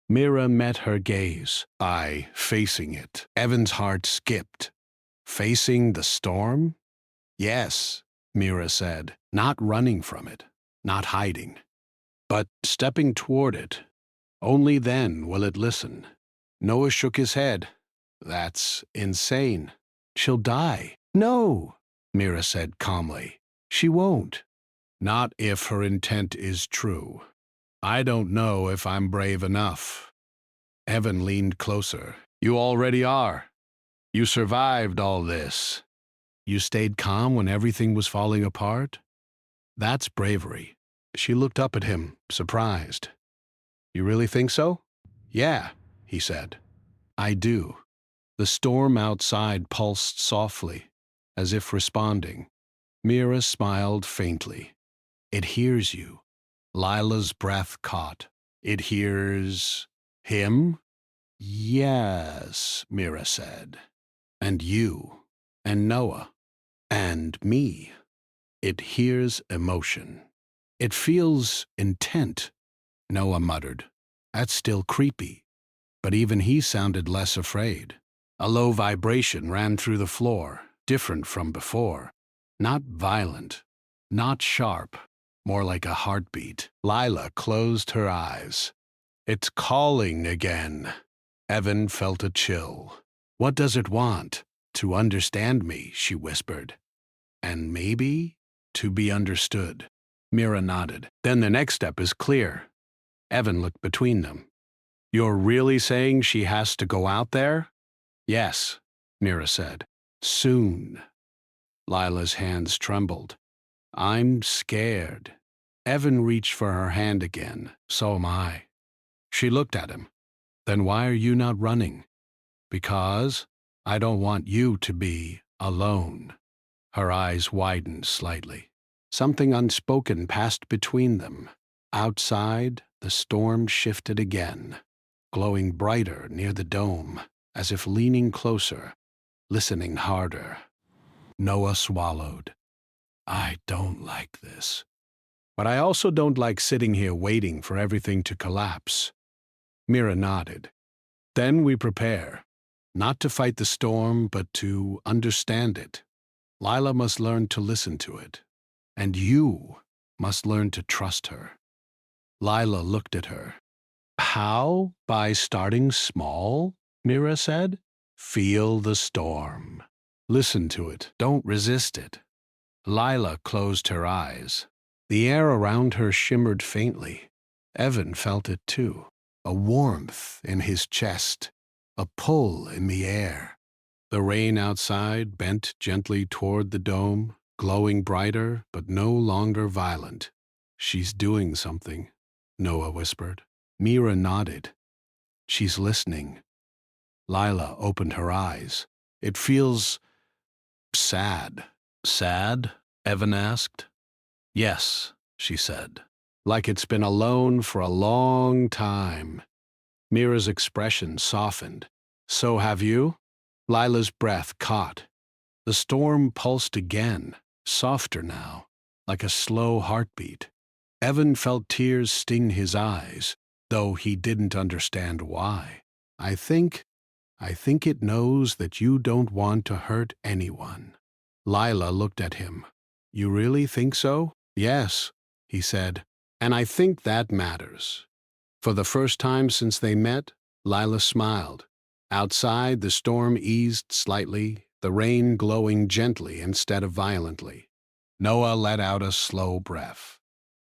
Mira met her gaze, eye facing it. Evan's heart skipped. Facing the storm? Yes, Mira said, not running from it, not hiding, but stepping toward it. Only then will it listen. Noah shook his head. That's insane. She'll die. No, Mira said calmly. She won't. Not if her intent is true. I don't know if I'm brave enough. Evan leaned closer. You already are. You survived all this. You stayed calm when everything was falling apart? That's bravery. She looked up at him, surprised. You really think so? Yeah, he said. I do. The storm outside pulsed softly, as if responding. Mira smiled faintly. It hears you. Lila's breath caught. It hears him? Yes, Mira said. And you, and Noah, and me. It hears emotion. It feels intent, Noah muttered. That's still creepy. But even he sounded less afraid. A low vibration ran through the floor, different from before. Not violent, not sharp, more like a heartbeat. Lila closed her eyes. It's calling again. Evan felt a chill. What does it want? To understand me, she whispered. And maybe to be understood. Mira nodded. Then the next step is clear. Evan looked between them. You're really saying she has to go out there? Yes, Mira said. Soon. Lila's hands trembled. I'm scared. Evan reached for her hand again. So am I. She looked at him. Then why are you not running? Because I don't want you to be alone. Her eyes widened slightly. Something unspoken passed between them. Outside, the storm shifted again, glowing brighter near the dome, as if leaning closer, listening harder. Noah swallowed. I don't like this. But I also don't like sitting here waiting for everything to collapse. Mira nodded. Then we prepare, not to fight the storm, but to understand it. Lila must learn to listen to it. And you must learn to trust her. Lila looked at her. How? By starting small, Mira said. Feel the storm. Listen to it. Don't resist it. Lila closed her eyes. The air around her shimmered faintly. Evan felt it too. A warmth in his chest, a pull in the air. The rain outside bent gently toward the dome, glowing brighter but no longer violent. She's doing something, Noah whispered. Mira nodded. She's listening. Lila opened her eyes. It feels sad. Sad? Evan asked. Yes, she said. Like it's been alone for a long time. Mira's expression softened. So have you? Lila's breath caught. The storm pulsed again, softer now, like a slow heartbeat. Evan felt tears sting his eyes, though he didn't understand why. I think it knows that you don't want to hurt anyone. Lila looked at him. You really think so? Yes, he said, and I think that matters. For the first time since they met, Lila smiled. Outside, the storm eased slightly, the rain glowing gently instead of violently. Noah let out a slow breath.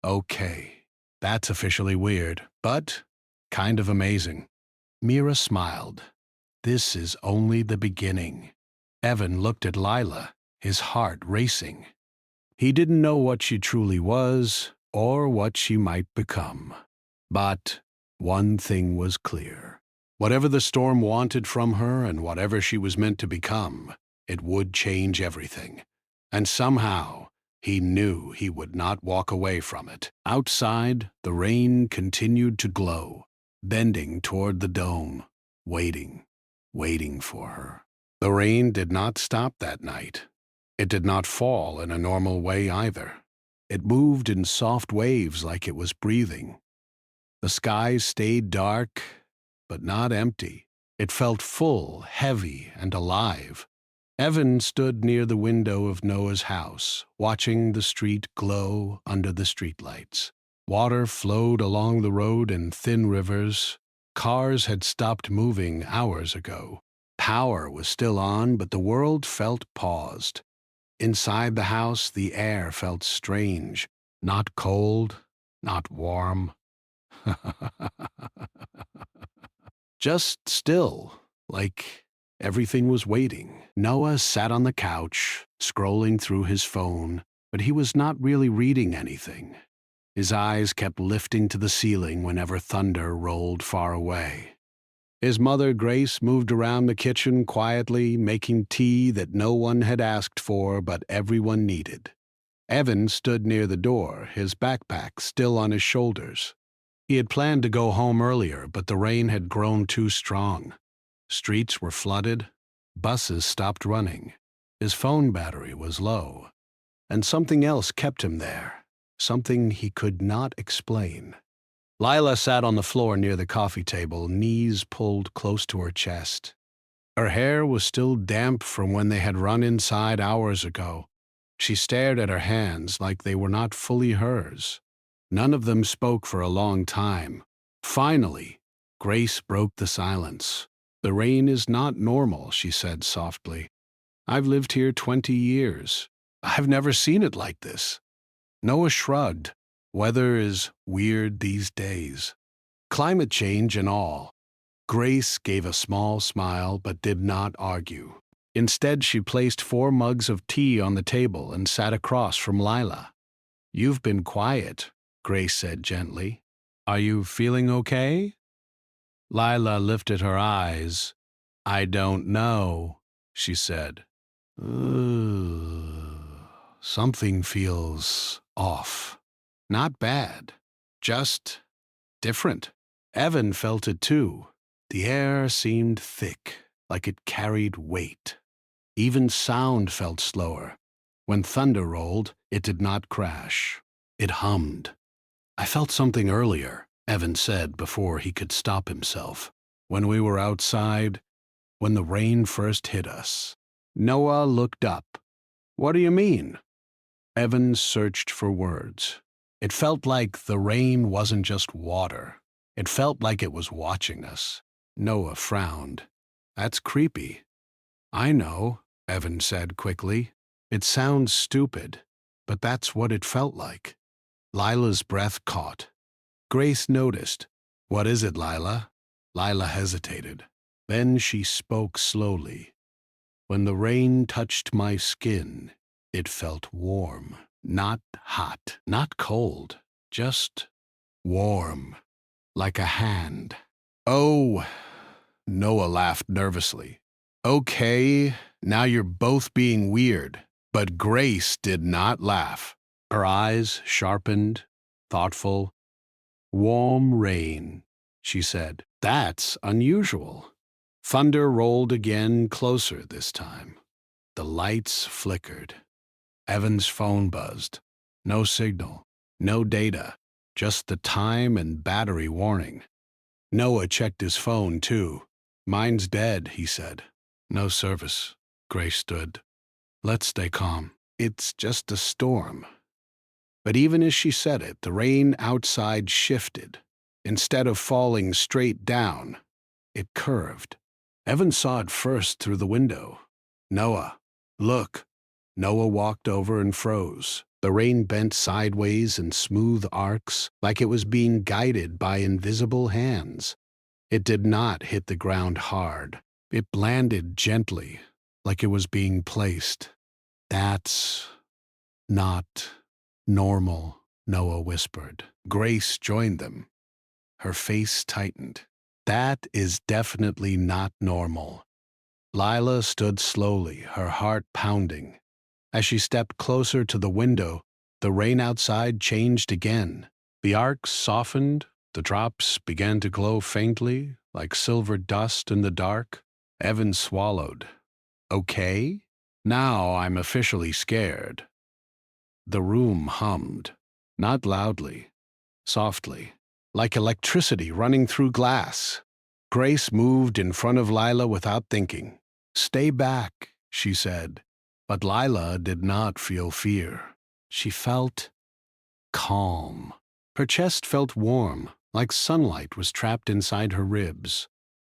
Okay, that's officially weird, but kind of amazing. Mira smiled. This is only the beginning. Evan looked at Lila, his heart racing. He didn't know what she truly was or what she might become. But one thing was clear. Whatever the storm wanted from her and whatever she was meant to become, it would change everything. And somehow, he knew he would not walk away from it. Outside, the rain continued to glow, bending toward the dome, waiting for her. The rain did not stop that night. It did not fall in a normal way either. It moved in soft waves like it was breathing. The sky stayed dark, but not empty. It felt full, heavy, and alive. Evan stood near the window of Noah's house, watching the street glow under the streetlights. Water flowed along the road in thin rivers. Cars had stopped moving hours ago. Power was still on, but the world felt paused. Inside the house, the air felt strange, not cold, not warm. Just still, like everything was waiting. Noah sat on the couch, scrolling through his phone, but he was not really reading anything. His eyes kept lifting to the ceiling whenever thunder rolled far away. His mother, Grace, moved around the kitchen quietly, making tea that no one had asked for but everyone needed. Evan stood near the door, his backpack still on his shoulders. He had planned to go home earlier, but the rain had grown too strong. Streets were flooded, buses stopped running, his phone battery was low, and something else kept him there, something he could not explain. Lila sat on the floor near the coffee table, knees pulled close to her chest. Her hair was still damp from when they had run inside hours ago. She stared at her hands like they were not fully hers. None of them spoke for a long time. Finally, Grace broke the silence. The rain is not normal, she said softly. I've lived here 20 years. I've never seen it like this. Noah shrugged. Weather is weird these days. Climate change and all. Grace gave a small smile but did not argue. Instead, she placed 4 mugs of tea on the table and sat across from Lila. You've been quiet, Grace said gently. Are you feeling okay? Lila lifted her eyes. I don't know, she said. Something feels off. Not bad, just different. Evan felt it too. The air seemed thick, like it carried weight. Even sound felt slower. When thunder rolled, it did not crash. It hummed. I felt something earlier, Evan said before he could stop himself. When we were outside, when the rain first hit us. Noah looked up. What do you mean? Evan searched for words. It felt like the rain wasn't just water. It felt like it was watching us. Noah frowned. That's creepy. I know, Evan said quickly. It sounds stupid, but that's what it felt like. Lila's breath caught. Grace noticed. What is it, Lila? Lila hesitated. Then she spoke slowly. When the rain touched my skin, it felt warm. Not hot, not cold, just warm, like a hand. Oh, Noah laughed nervously. Okay, now you're both being weird. But Grace did not laugh. Her eyes sharpened, thoughtful. Warm rain, she said. That's unusual. Thunder rolled again, closer this time. The lights flickered. Evan's phone buzzed. No signal, no data, just the time and battery warning. Noah checked his phone, too. Mine's dead, he said. No service. Grace stood. Let's stay calm. It's just a storm. But even as she said it, the rain outside shifted. Instead of falling straight down, it curved. Evan saw it first through the window. Noah, look. Noah walked over and froze. The rain bent sideways in smooth arcs, like it was being guided by invisible hands. It did not hit the ground hard. It landed gently, like it was being placed. That's not normal, Noah whispered. Grace joined them. Her face tightened. That is definitely not normal. Lila stood slowly, her heart pounding. As she stepped closer to the window, the rain outside changed again. The arcs softened, the drops began to glow faintly, like silver dust in the dark. Evan swallowed. Okay? Now I'm officially scared. The room hummed, not loudly, softly, like electricity running through glass. Grace moved in front of Lila without thinking. Stay back, she said. But Lila did not feel fear. She felt calm. Her chest felt warm, like sunlight was trapped inside her ribs.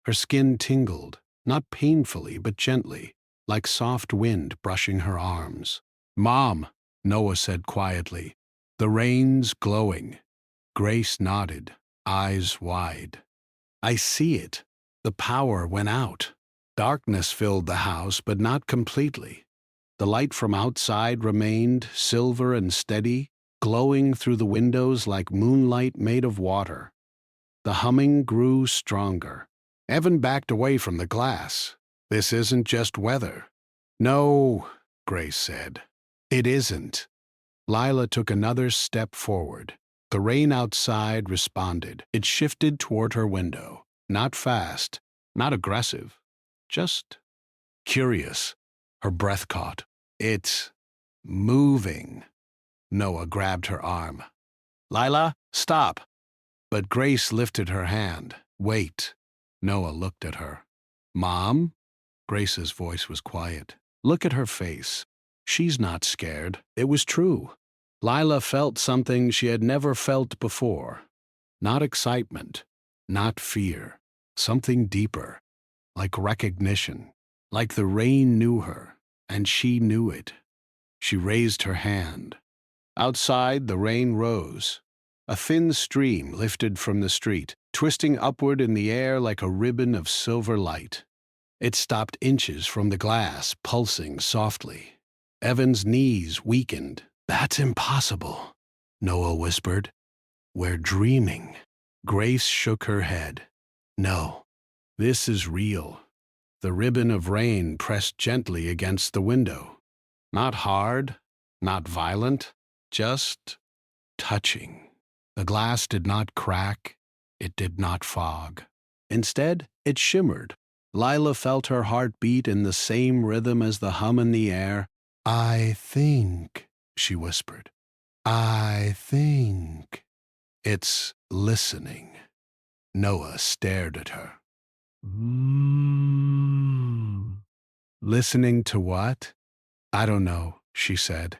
Her skin tingled, not painfully but gently, like soft wind brushing her arms. Mom, Noah said quietly. The rain's glowing. Grace nodded, eyes wide. I see it. The power went out. Darkness filled the house, but not completely. The light from outside remained silver and steady, glowing through the windows like moonlight made of water. The humming grew stronger. Evan backed away from the glass. This isn't just weather. No, Grace said. It isn't. Lila took another step forward. The rain outside responded. It shifted toward her window. Not fast, not aggressive, just curious. Her breath caught. It's moving. Noah grabbed her arm. Lila, stop. But Grace lifted her hand. Wait. Noah looked at her. Mom? Grace's voice was quiet. Look at her face. She's not scared. It was true. Lila felt something she had never felt before. Not excitement, not fear. Something deeper, like recognition. Like the rain knew her, and she knew it. She raised her hand. Outside, the rain rose. A thin stream lifted from the street, twisting upward in the air like a ribbon of silver light. It stopped inches from the glass, pulsing softly. Evan's knees weakened. That's impossible, Noah whispered. We're dreaming. Grace shook her head. No, this is real. The ribbon of rain pressed gently against the window. Not hard, not violent, just touching. The glass did not crack, it did not fog. Instead, it shimmered. Lila felt her heart beat in the same rhythm as the hum in the air. I think, she whispered. I think. It's listening. Noah stared at her. Listening to what? I don't know, she said.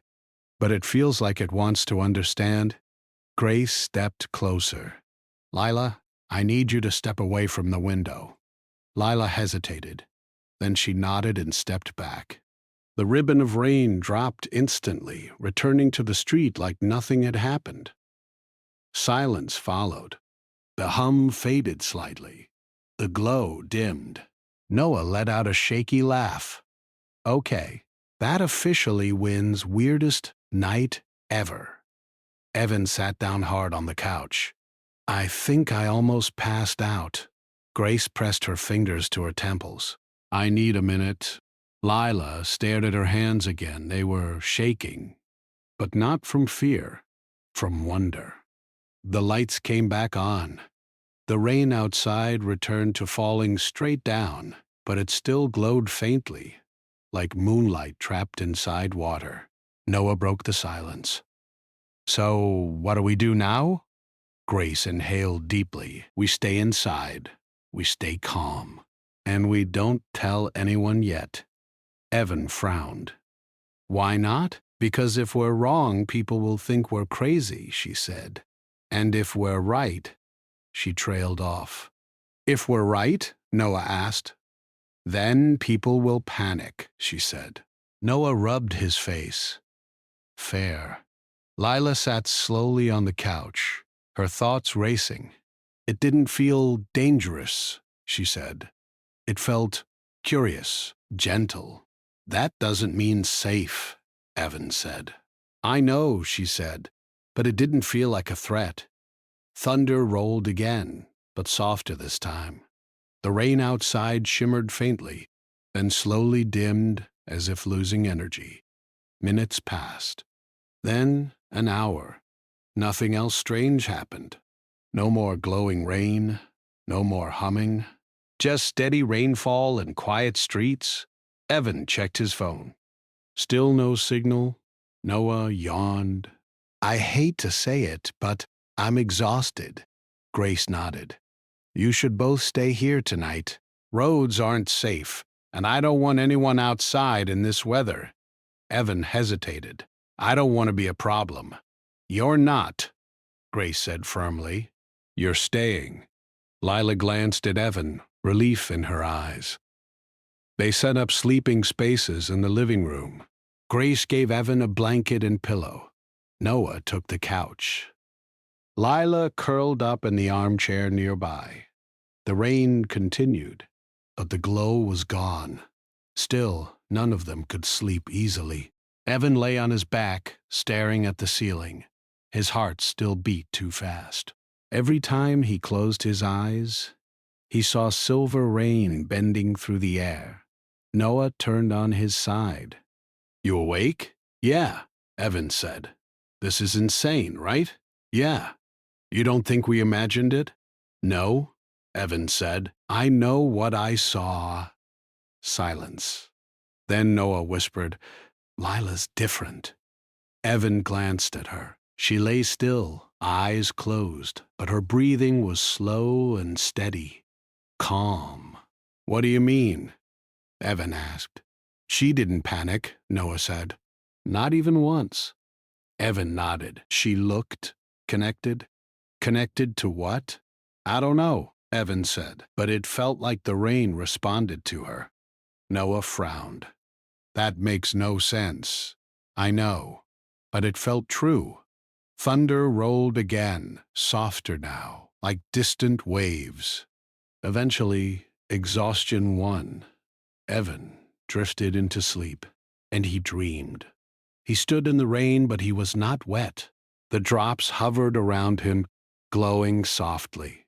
but it feels like it wants to understand. Grace stepped closer. Lila, I need you to step away from the window. Lila hesitated. Then she nodded and stepped back. The ribbon of rain dropped instantly, returning to the street like nothing had happened. Silence followed. The hum faded slightly. The glow dimmed. Noah let out a shaky laugh. Okay, that officially wins weirdest night ever. Evan sat down hard on the couch. I think I almost passed out. Grace pressed her fingers to her temples. I need a minute. Lila stared at her hands again. They were shaking, but not from fear, from wonder. The lights came back on. The rain outside returned to falling straight down, but it still glowed faintly, like moonlight trapped inside water. Noah broke the silence. So, what do we do now? Grace inhaled deeply. We stay inside. We stay calm. And we don't tell anyone yet. Evan frowned. Why not? Because if we're wrong, people will think we're crazy, she said. And if we're right, she trailed off. If we're right? Noah asked. Then people will panic, she said. Noah rubbed his face. Fair. Lila sat slowly on the couch, her thoughts racing. It didn't feel dangerous, she said. It felt curious, gentle. That doesn't mean safe, Evan said. I know, she said, but it didn't feel like a threat. Thunder rolled again, but softer this time. The rain outside shimmered faintly, then slowly dimmed as if losing energy. Minutes passed. Then an hour. Nothing else strange happened. No more glowing rain, no more humming. Just steady rainfall and quiet streets. Evan checked his phone. Still no signal. Noah yawned. I hate to say it, but I'm exhausted. Grace nodded. You should both stay here tonight. Roads aren't safe, and I don't want anyone outside in this weather. Evan hesitated. I don't want to be a problem. You're not, Grace said firmly. You're staying. Lila glanced at Evan, relief in her eyes. They set up sleeping spaces in the living room. Grace gave Evan a blanket and pillow. Noah took the couch. Lila curled up in the armchair nearby. The rain continued, but the glow was gone. Still, none of them could sleep easily. Evan lay on his back, staring at the ceiling. His heart still beat too fast. Every time he closed his eyes, he saw silver rain bending through the air. Noah turned on his side. You awake? Yeah, Evan said. This is insane, right? Yeah. You don't think we imagined it? No, Evan said. I know what I saw. Silence. Then Noah whispered, Lila's different. Evan glanced at her. She lay still, eyes closed, but her breathing was slow and steady. Calm. What do you mean? Evan asked. She didn't panic, Noah said. Not even once. Evan nodded. She looked connected. Connected to what? I don't know, Evan said, but it felt like the rain responded to her. Noah frowned. That makes no sense. I know, but it felt true. Thunder rolled again, softer now, like distant waves. Eventually, exhaustion won. Evan drifted into sleep, and he dreamed. He stood in the rain, but he was not wet. The drops hovered around him, glowing softly.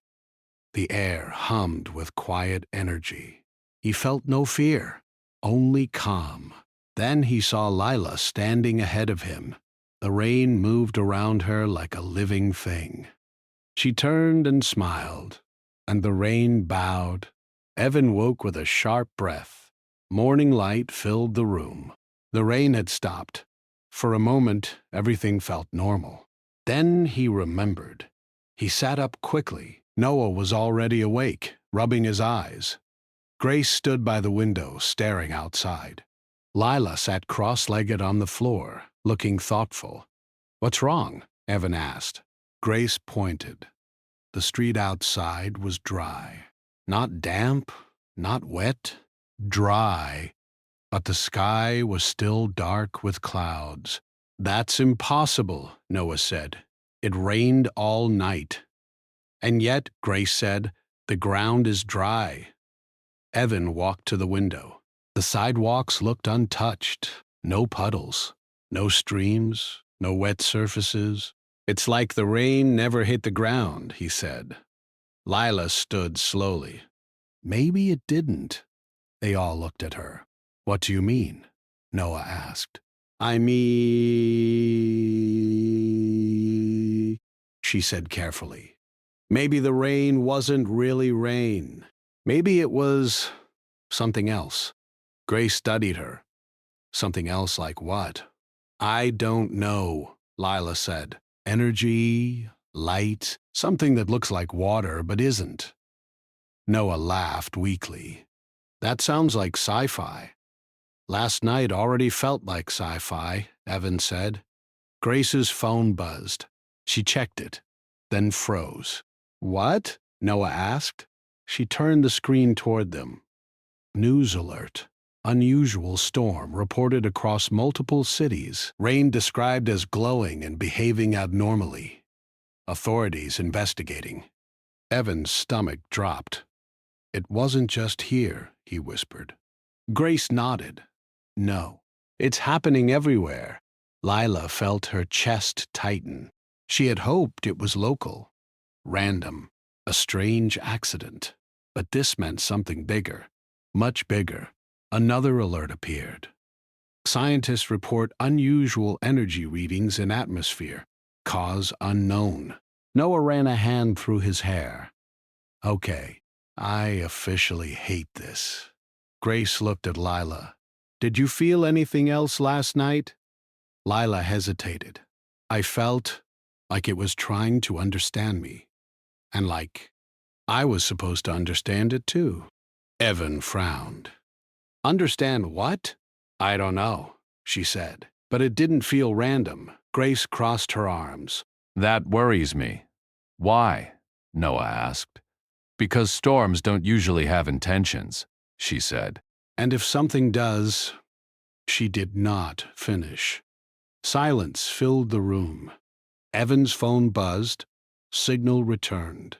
The air hummed with quiet energy. He felt no fear, only calm. Then he saw Lila standing ahead of him. The rain moved around her like a living thing. She turned and smiled, and the rain bowed. Evan woke with a sharp breath. Morning light filled the room. The rain had stopped. For a moment, everything felt normal. Then he remembered. He sat up quickly. Noah was already awake, rubbing his eyes. Grace stood by the window, staring outside. Lila sat cross-legged on the floor, looking thoughtful. "What's wrong?" Evan asked. Grace pointed. The street outside was dry. Not damp, not wet, dry. But the sky was still dark with clouds. "That's impossible," Noah said. "It rained all night." "And yet," Grace said, "the ground is dry." Evan walked to the window. The sidewalks looked untouched. No puddles, no streams, no wet surfaces. "It's like the rain never hit the ground," he said. Lila stood slowly. "Maybe it didn't." They all looked at her. "What do you mean?" Noah asked. "I mean," she said carefully. "Maybe the rain wasn't really rain. Maybe it was something else." Grace studied her. "Something else like what?" "I don't know," Lila said. "Energy, light, something that looks like water but isn't." Noah laughed weakly. "That sounds like sci-fi." "Last night already felt like sci-fi," Evan said. Grace's phone buzzed. She checked it, then froze. "What?" Noah asked. She turned the screen toward them. News alert. Unusual storm reported across multiple cities. Rain described as glowing and behaving abnormally. Authorities investigating. Evan's stomach dropped. "It wasn't just here," he whispered. Grace nodded. "No, it's happening everywhere." Lila felt her chest tighten. She had hoped it was local, random, a strange accident. But this meant something bigger, much bigger. Another alert appeared. Scientists report unusual energy readings in atmosphere. Cause unknown. Noah ran a hand through his hair. "Okay, I officially hate this." Grace looked at Lila. "Did you feel anything else last night?" Lila hesitated. "I felt like it was trying to understand me, and like I was supposed to understand it too." Evan frowned. "Understand what?" "I don't know," she said. "But it didn't feel random." Grace crossed her arms. "That worries me." "Why?" Noah asked. "Because storms don't usually have intentions," she said. "And if something does..." She did not finish. Silence filled the room. Evan's phone buzzed. Signal returned.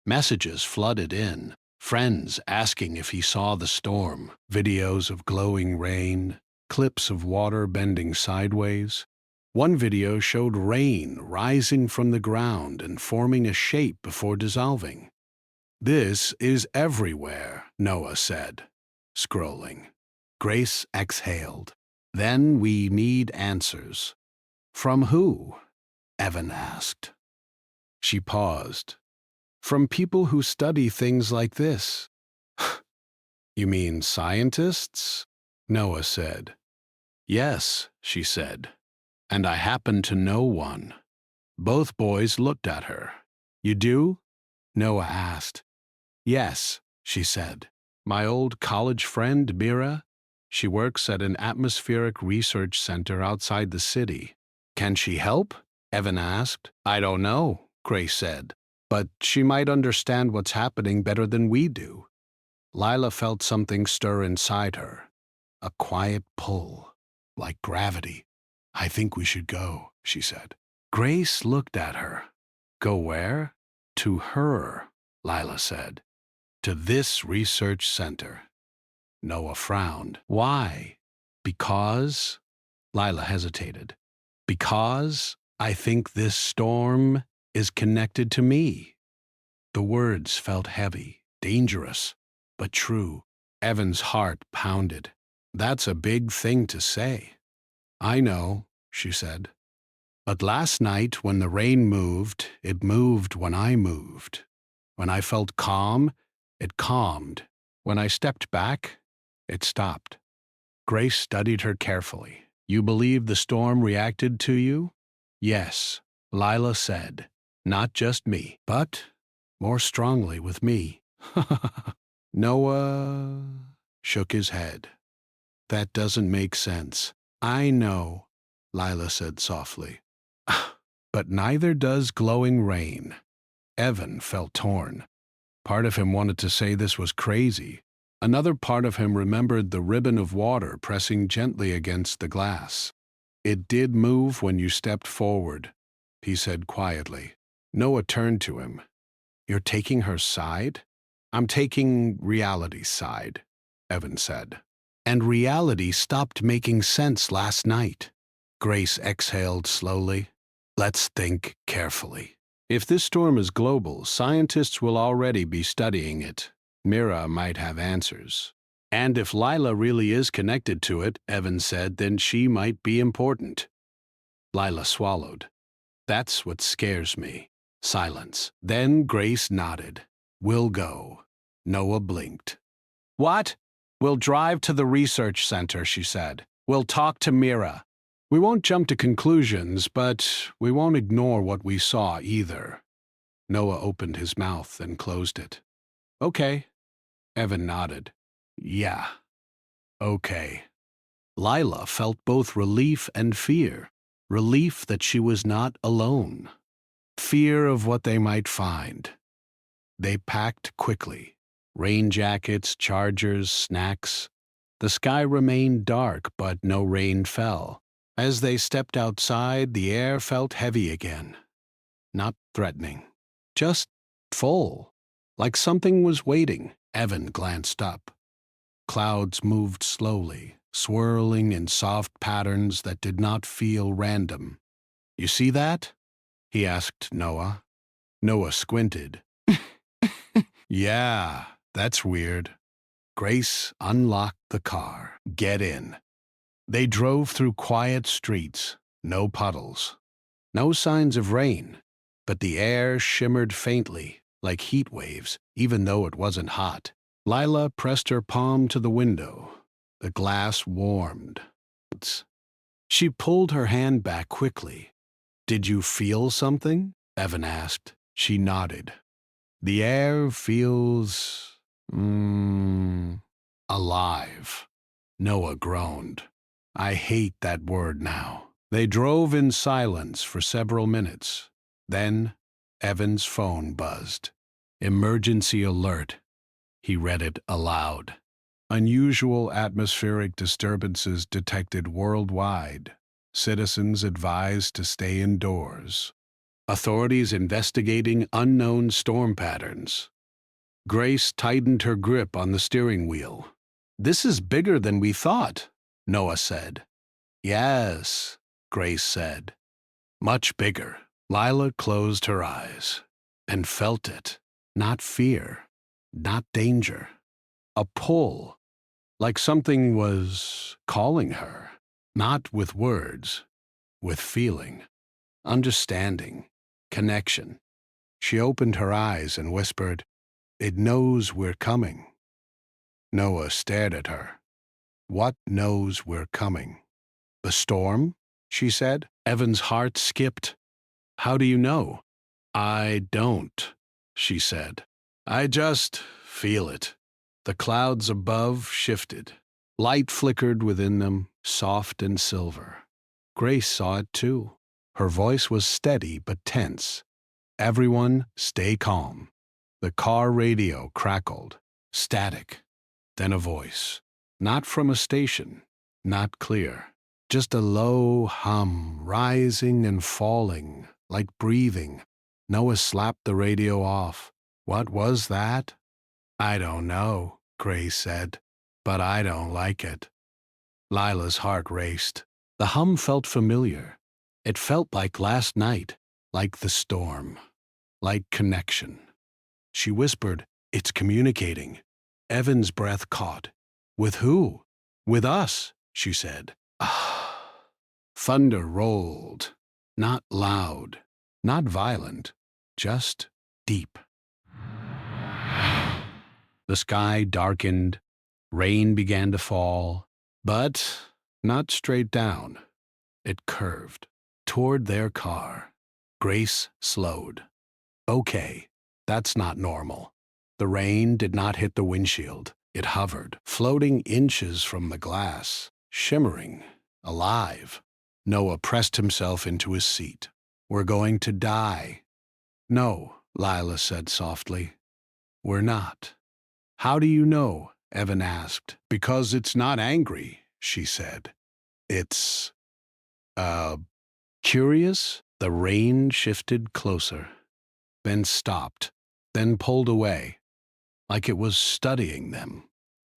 Messages flooded in. Friends asking if he saw the storm. Videos of glowing rain. Clips of water bending sideways. One video showed rain rising from the ground and forming a shape before dissolving. "This is everywhere," Noah said, scrolling. Grace exhaled. "Then we need answers." "From who?" Evan asked. She paused. "From people who study things like this." "You mean scientists?" Noah said. "Yes," she said. "And I happen to know one." Both boys looked at her. "You do?" Noah asked. "Yes," she said. "My old college friend, Mira. She works at an atmospheric research center outside the city." "Can she help?" Evan asked. "I don't know," Grace said. "But she might understand what's happening better than we do." Lila felt something stir inside her. A quiet pull, like gravity. "I think we should go," she said. Grace looked at her. "Go where?" "To her," Lila said. "To this research center." Noah frowned. "Why?" "Because..." Lila hesitated. "Because I think this storm is connected to me." The words felt heavy, dangerous, but true. Evan's heart pounded. "That's a big thing to say." "I know," she said. "But last night when the rain moved, it moved when I moved. When I felt calm, it calmed. When I stepped back, it stopped." Grace studied her carefully. "You believe the storm reacted to you?" "Yes," Lila said. "Not just me, but more strongly with me." Noah shook his head. That doesn't make sense. I know, Lila said softly. But neither does glowing rain. Evan felt torn. Part of him wanted to say this was crazy. Another part of him remembered the ribbon of water pressing gently against the glass. It did move when you stepped forward, he said quietly. Noah turned to him. You're taking her side? I'm taking reality's side, Evan said. And reality stopped making sense last night. Grace exhaled slowly. Let's think carefully. If this storm is global, scientists will already be studying it. Mira might have answers. And if Lila really is connected to it, Evan said, then she might be important. Lila swallowed. That's what scares me. Silence. Then Grace nodded. We'll go. Noah blinked. What? We'll drive to the research center, she said. We'll talk to Mira. We won't jump to conclusions, but we won't ignore what we saw either. Noah opened his mouth and closed it. Okay. Evan nodded. Yeah. Okay. Lila felt both relief and fear. Relief that she was not alone. Fear of what they might find. They packed quickly. Rain jackets, chargers, snacks. The sky remained dark, but no rain fell. As they stepped outside, the air felt heavy again. Not threatening. Just full. Like something was waiting. Evan glanced up. Clouds moved slowly, swirling in soft patterns that did not feel random. You see that? He asked Noah. Noah squinted. Yeah, that's weird. Grace unlocked the car. Get in. They drove through quiet streets, no puddles. No signs of rain, but the air shimmered faintly, like heat waves, even though it wasn't hot. Lila pressed her palm to the window. The glass warmed. She pulled her hand back quickly. Did you feel something? Evan asked. She nodded. The air feels... alive. Noah groaned. I hate that word now. They drove in silence for several minutes. Then, Evan's phone buzzed. Emergency alert. He read it aloud. Unusual atmospheric disturbances detected worldwide. Citizens advised to stay indoors. Authorities investigating unknown storm patterns. Grace tightened her grip on the steering wheel. This is bigger than we thought, Noah said. Yes, Grace said. Much bigger. Lila closed her eyes and felt it. Not fear, not danger. A pull, like something was calling her. Not with words, with feeling, understanding, connection. She opened her eyes and whispered, It knows we're coming. Noah stared at her. What knows we're coming? The storm? She said. Evan's heart skipped. How do you know? I don't, she said. I just feel it. The clouds above shifted. Light flickered within them, soft and silver. Grace saw it too. Her voice was steady but tense. Everyone, stay calm. The car radio crackled. Static. Then a voice. Not from a station. Not clear. Just a low hum, rising and falling, like breathing. Noah slapped the radio off. What was that? I don't know, Grace said, but I don't like it. Lila's heart raced. The hum felt familiar. It felt like last night, like the storm, like connection. She whispered, It's communicating. Evan's breath caught. With who? With us, she said. Thunder rolled. Not loud, not violent, just deep. The sky darkened. Rain began to fall, but not straight down. It curved toward their car. Grace slowed. Okay, that's not normal. The rain did not hit the windshield. It hovered, floating inches from the glass, shimmering, alive. Noah pressed himself into his seat. We're going to die. No, Lila said softly. We're not. How do you know? Evan asked. Because it's not angry, she said. It's, curious? The rain shifted closer, then stopped, then pulled away, like it was studying them.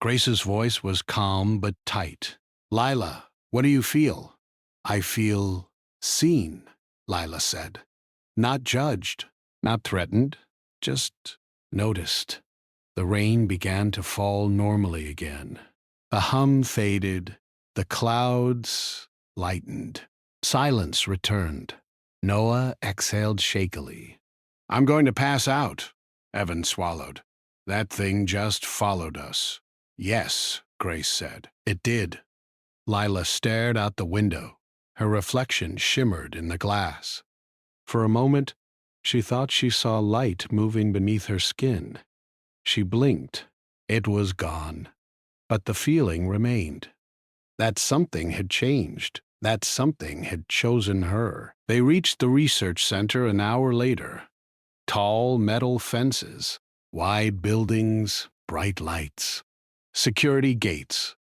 Grace's voice was calm but tight. Lila, what do you feel? I feel seen, Lila said. Not judged, not threatened, just noticed. The rain began to fall normally again. The hum faded, the clouds lightened. Silence returned. Noah exhaled shakily. I'm going to pass out, Evan swallowed. That thing just followed us. Yes, Grace said. It did. Lila stared out the window. Her reflection shimmered in the glass. For a moment, she thought she saw light moving beneath her skin. She blinked. It was gone. But the feeling remained. That something had changed. That something had chosen her. They reached the research center an hour later. Tall metal fences, wide buildings, bright lights. Security gates.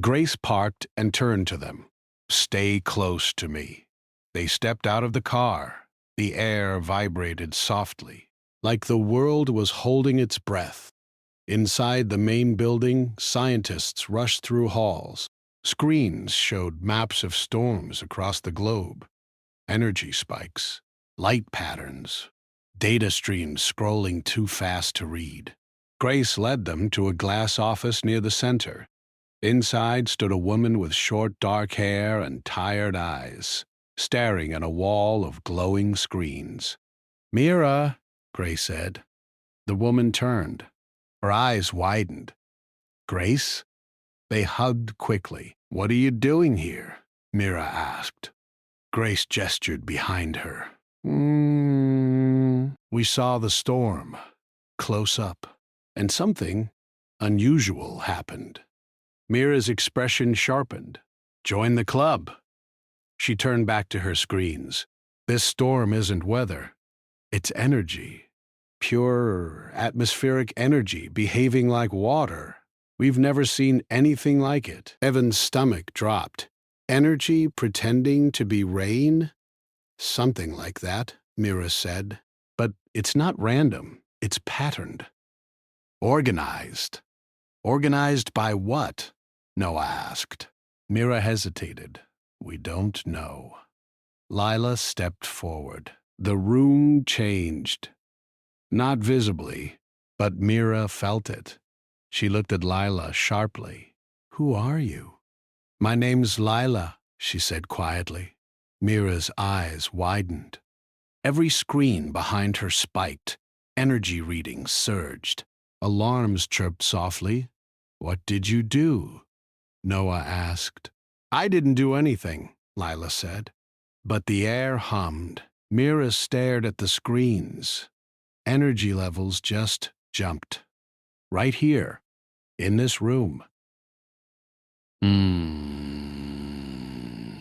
Grace parked and turned to them. Stay close to me. They stepped out of the car. The air vibrated softly, like the world was holding its breath. Inside the main building, scientists rushed through halls. Screens showed maps of storms across the globe, energy spikes, light patterns, data streams scrolling too fast to read. Grace led them to a glass office near the center. Inside stood a woman with short dark hair and tired eyes, staring at a wall of glowing screens. Mira, Grace said. The woman turned. Her eyes widened. Grace? They hugged quickly. What are you doing here? Mira asked. Grace gestured behind her. We saw the storm, close up, and something unusual happened. Mira's expression sharpened. Join the club. She turned back to her screens. This storm isn't weather. It's energy. Pure atmospheric energy behaving like water. We've never seen anything like it. Evan's stomach dropped. Energy pretending to be rain? Something like that, Mira said. But it's not random. It's patterned. Organized. Organized by what? Noah asked. Mira hesitated. We don't know. Lila stepped forward. The room changed. Not visibly, but Mira felt it. She looked at Lila sharply. Who are you? My name's Lila, she said quietly. Mira's eyes widened. Every screen behind her spiked. Energy readings surged. Alarms chirped softly. What did you do? Noah asked. I didn't do anything, Lila said. But the air hummed. Mira stared at the screens. Energy levels just jumped. Right here, in this room.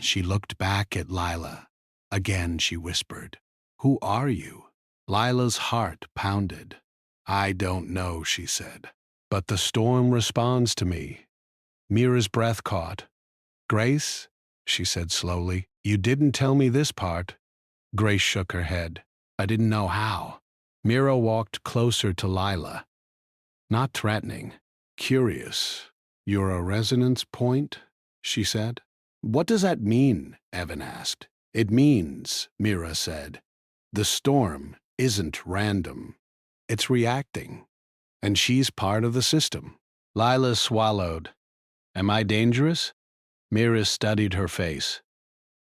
She looked back at Lila. Again she whispered, Who are you? Lila's heart pounded. I don't know, she said. But the storm responds to me. Mira's breath caught. Grace, she said slowly, you didn't tell me this part. Grace shook her head. I didn't know how. Mira walked closer to Lila. Not threatening, curious. You're a resonance point, she said. What does that mean? Evan asked. It means, Mira said, the storm isn't random. It's reacting. And she's part of the system. Lila swallowed. Am I dangerous? Mira studied her face,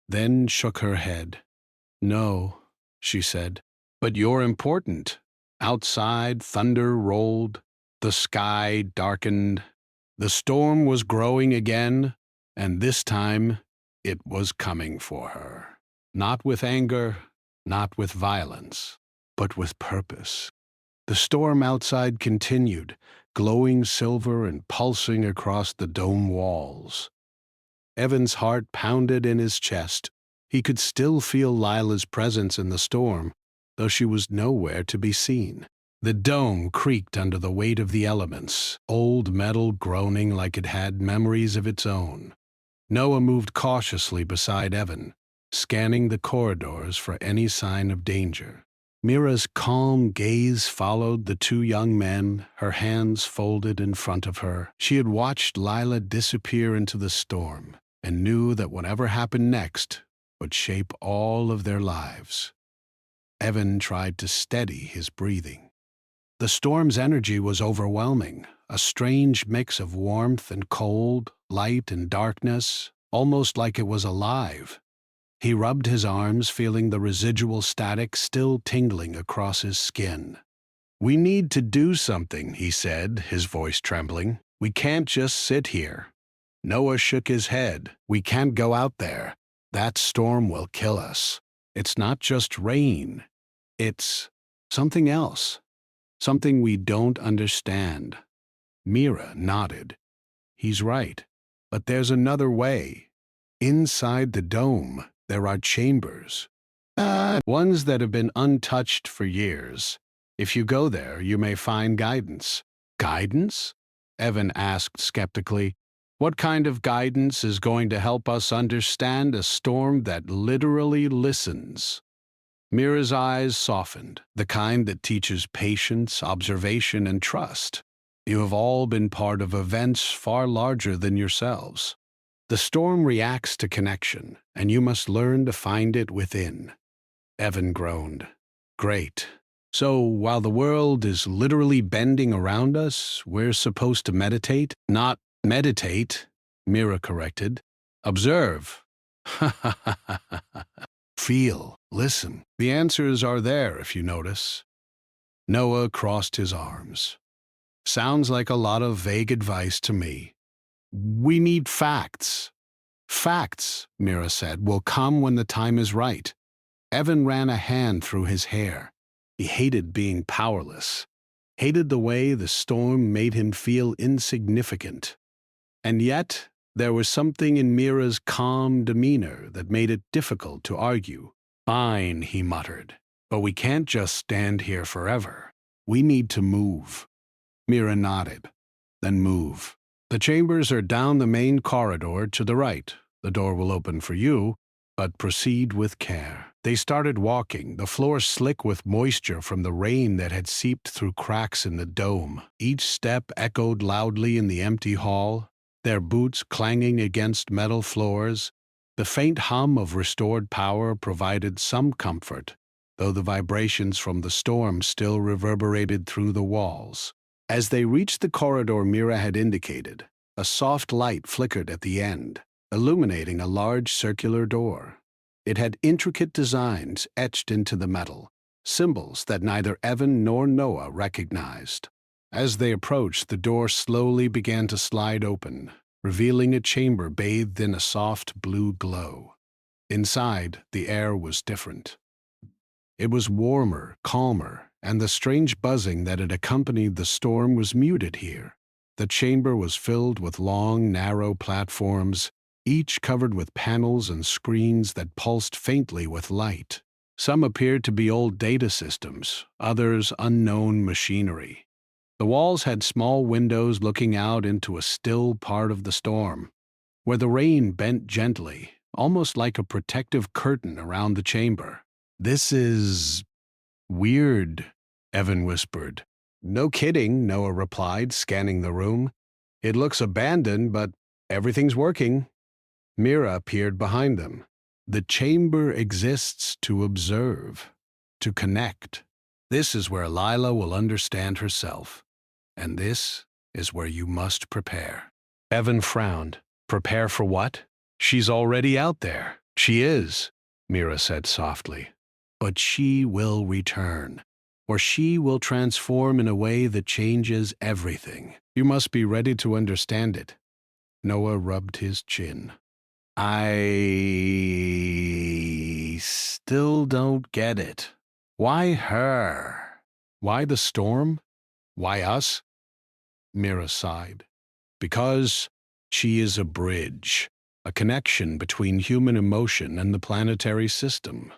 then shook her head. No, she said, but you're important. Outside, thunder rolled. The sky darkened. The storm was growing again, and this time it was coming for her. Not with anger, not with violence, but with purpose. The storm outside continued, glowing silver and pulsing across the dome walls. Evan's heart pounded in his chest. He could still feel Lila's presence in the storm, though she was nowhere to be seen. The dome creaked under the weight of the elements, old metal groaning like it had memories of its own. Noah moved cautiously beside Evan, scanning the corridors for any sign of danger. Mira's calm gaze followed the two young men, her hands folded in front of her. She had watched Lila disappear into the storm and knew that whatever happened next would shape all of their lives. Evan tried to steady his breathing. The storm's energy was overwhelming, a strange mix of warmth and cold, light and darkness, almost like it was alive. He rubbed his arms, feeling the residual static still tingling across his skin. "We need to do something," he said, his voice trembling. "We can't just sit here." Noah shook his head. "We can't go out there. That storm will kill us. It's not just rain. It's something else. Something we don't understand." Mira nodded. "He's right. But there's another way. Inside the dome, there are chambers. Ones that have been untouched for years. If you go there, you may find guidance." "Guidance?" Evan asked skeptically. "What kind of guidance is going to help us understand a storm that literally listens?" Mira's eyes softened, the kind that teaches patience, observation, and trust. "You have all been part of events far larger than yourselves. The storm reacts to connection, and you must learn to find it within." Evan groaned. "Great. So while the world is literally bending around us, we're supposed to meditate?" "Not meditate," Mira corrected. "Observe." "Feel, listen. The answers are there if you notice." Noah crossed his arms. "Sounds like a lot of vague advice to me." "We need facts." "Facts," Mira said, "will come when the time is right." Evan ran a hand through his hair. He hated being powerless, hated the way the storm made him feel insignificant. And yet, there was something in Mira's calm demeanor that made it difficult to argue. "Fine," he muttered, "but we can't just stand here forever. We need to move." Mira nodded. "Then move. The chambers are down the main corridor to the right. The door will open for you, but proceed with care." They started walking, the floor slick with moisture from the rain that had seeped through cracks in the dome. Each step echoed loudly in the empty hall, their boots clanging against metal floors. The faint hum of restored power provided some comfort, though the vibrations from the storm still reverberated through the walls. As they reached the corridor Mira had indicated, a soft light flickered at the end, illuminating a large circular door. It had intricate designs etched into the metal, symbols that neither Evan nor Noah recognized. As they approached, the door slowly began to slide open, revealing a chamber bathed in a soft blue glow. Inside, the air was different. It was warmer, calmer, and the strange buzzing that had accompanied the storm was muted here. The chamber was filled with long, narrow platforms, each covered with panels and screens that pulsed faintly with light. Some appeared to be old data systems, others unknown machinery. The walls had small windows looking out into a still part of the storm, where the rain bent gently, almost like a protective curtain around the chamber. "This is weird," Evan whispered. "No kidding," Noah replied, scanning the room. "It looks abandoned, but everything's working." Mira appeared behind them. "The chamber exists to observe, to connect. This is where Lila will understand herself, and this is where you must prepare." Evan frowned. "Prepare for what?" "She's already out there." "She is," Mira said softly. "But she will return, or she will transform in a way that changes everything. You must be ready to understand it." Noah rubbed his chin. "I still don't get it. Why her? Why the storm? Why us?" Mira sighed. Because she is a bridge, a connection between human emotion and the planetary system.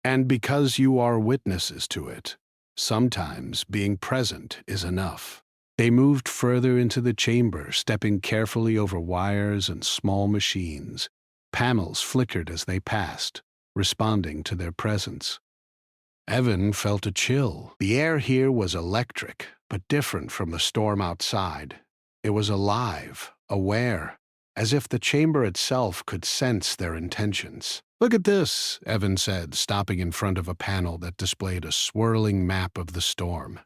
And because you are witnesses to it, sometimes being present is enough. They moved further into the chamber, stepping carefully over wires and small machines. Panels flickered as they passed, responding to their presence. Evan felt a chill. The air here was electric, but different from the storm outside. It was alive, aware, as if the chamber itself could sense their intentions. "Look at this," Evan said, stopping in front of a panel that displayed a swirling map of the storm.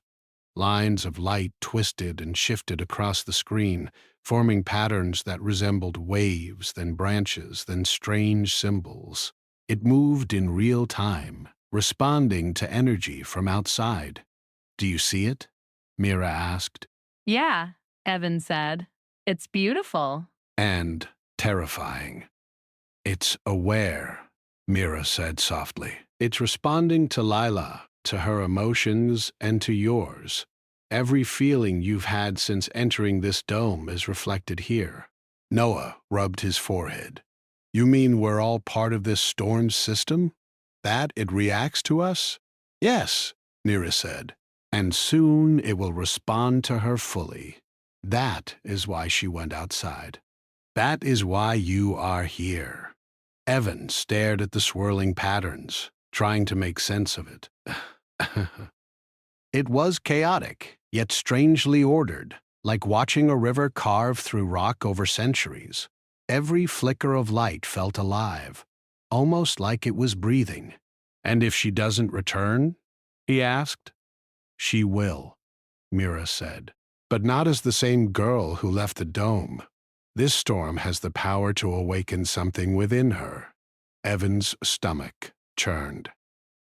Lines of light twisted and shifted across the screen, forming patterns that resembled waves, then branches, then strange symbols. It moved in real time, responding to energy from outside. "Do you see it?" Mira asked. Yeah, Evan said. It's beautiful. "And terrifying." "It's aware," Mira said softly. "It's responding to Lila, to her emotions, and to yours. Every feeling you've had since entering this dome is reflected here." Noah rubbed his forehead. "You mean we're all part of this storm system? That it reacts to us?" "Yes," Mira said. "And soon it will respond to her fully. That is why she went outside. That is why you are here." Evan stared at the swirling patterns, trying to make sense of it. It was chaotic, yet strangely ordered, like watching a river carve through rock over centuries. Every flicker of light felt alive, almost like it was breathing. "And if she doesn't return?" he asked. "She will," Mira said. "But not as the same girl who left the dome. This storm has the power to awaken something within her." Evan's stomach churned.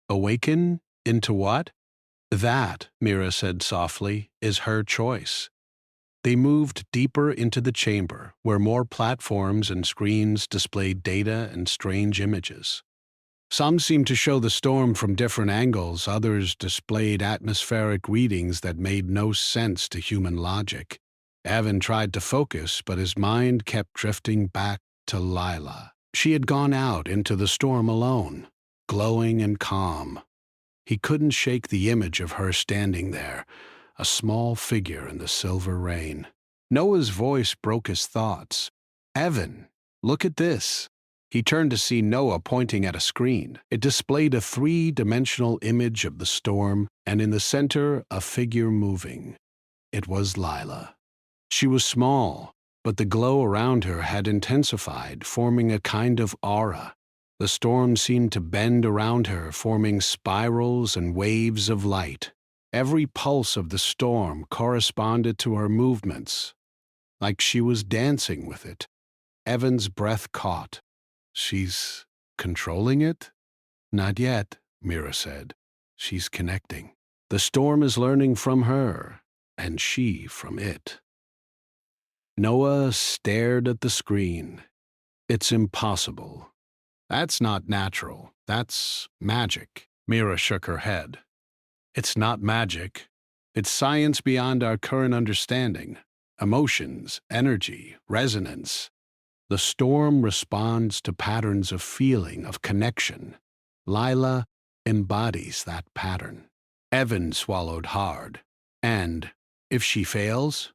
"Awaken into what?" "That," Mira said softly, "is her choice." They moved deeper into the chamber, where more platforms and screens displayed data and strange images. Some seemed to show the storm from different angles, others displayed atmospheric readings that made no sense to human logic. Evan tried to focus, but his mind kept drifting back to Lila. She had gone out into the storm alone, glowing and calm. He couldn't shake the image of her standing there, a small figure in the silver rain. Noah's voice broke his thoughts. "Evan, look at this." He turned to see Noah pointing at a screen. It displayed a three-dimensional image of the storm, and in the center, a figure moving. It was Lila. She was small, but the glow around her had intensified, forming a kind of aura. The storm seemed to bend around her, forming spirals and waves of light. Every pulse of the storm corresponded to her movements, like she was dancing with it. Evan's breath caught. "She's controlling it?" "Not yet," Mira said. "She's connecting. The storm is learning from her, and she from it." Noah stared at the screen. "It's impossible. That's not natural. That's magic." Mira shook her head. "It's not magic. It's science beyond our current understanding. Emotions, energy, resonance. The storm responds to patterns of feeling, of connection. Lila embodies that pattern." Evan swallowed hard. "And if she fails?"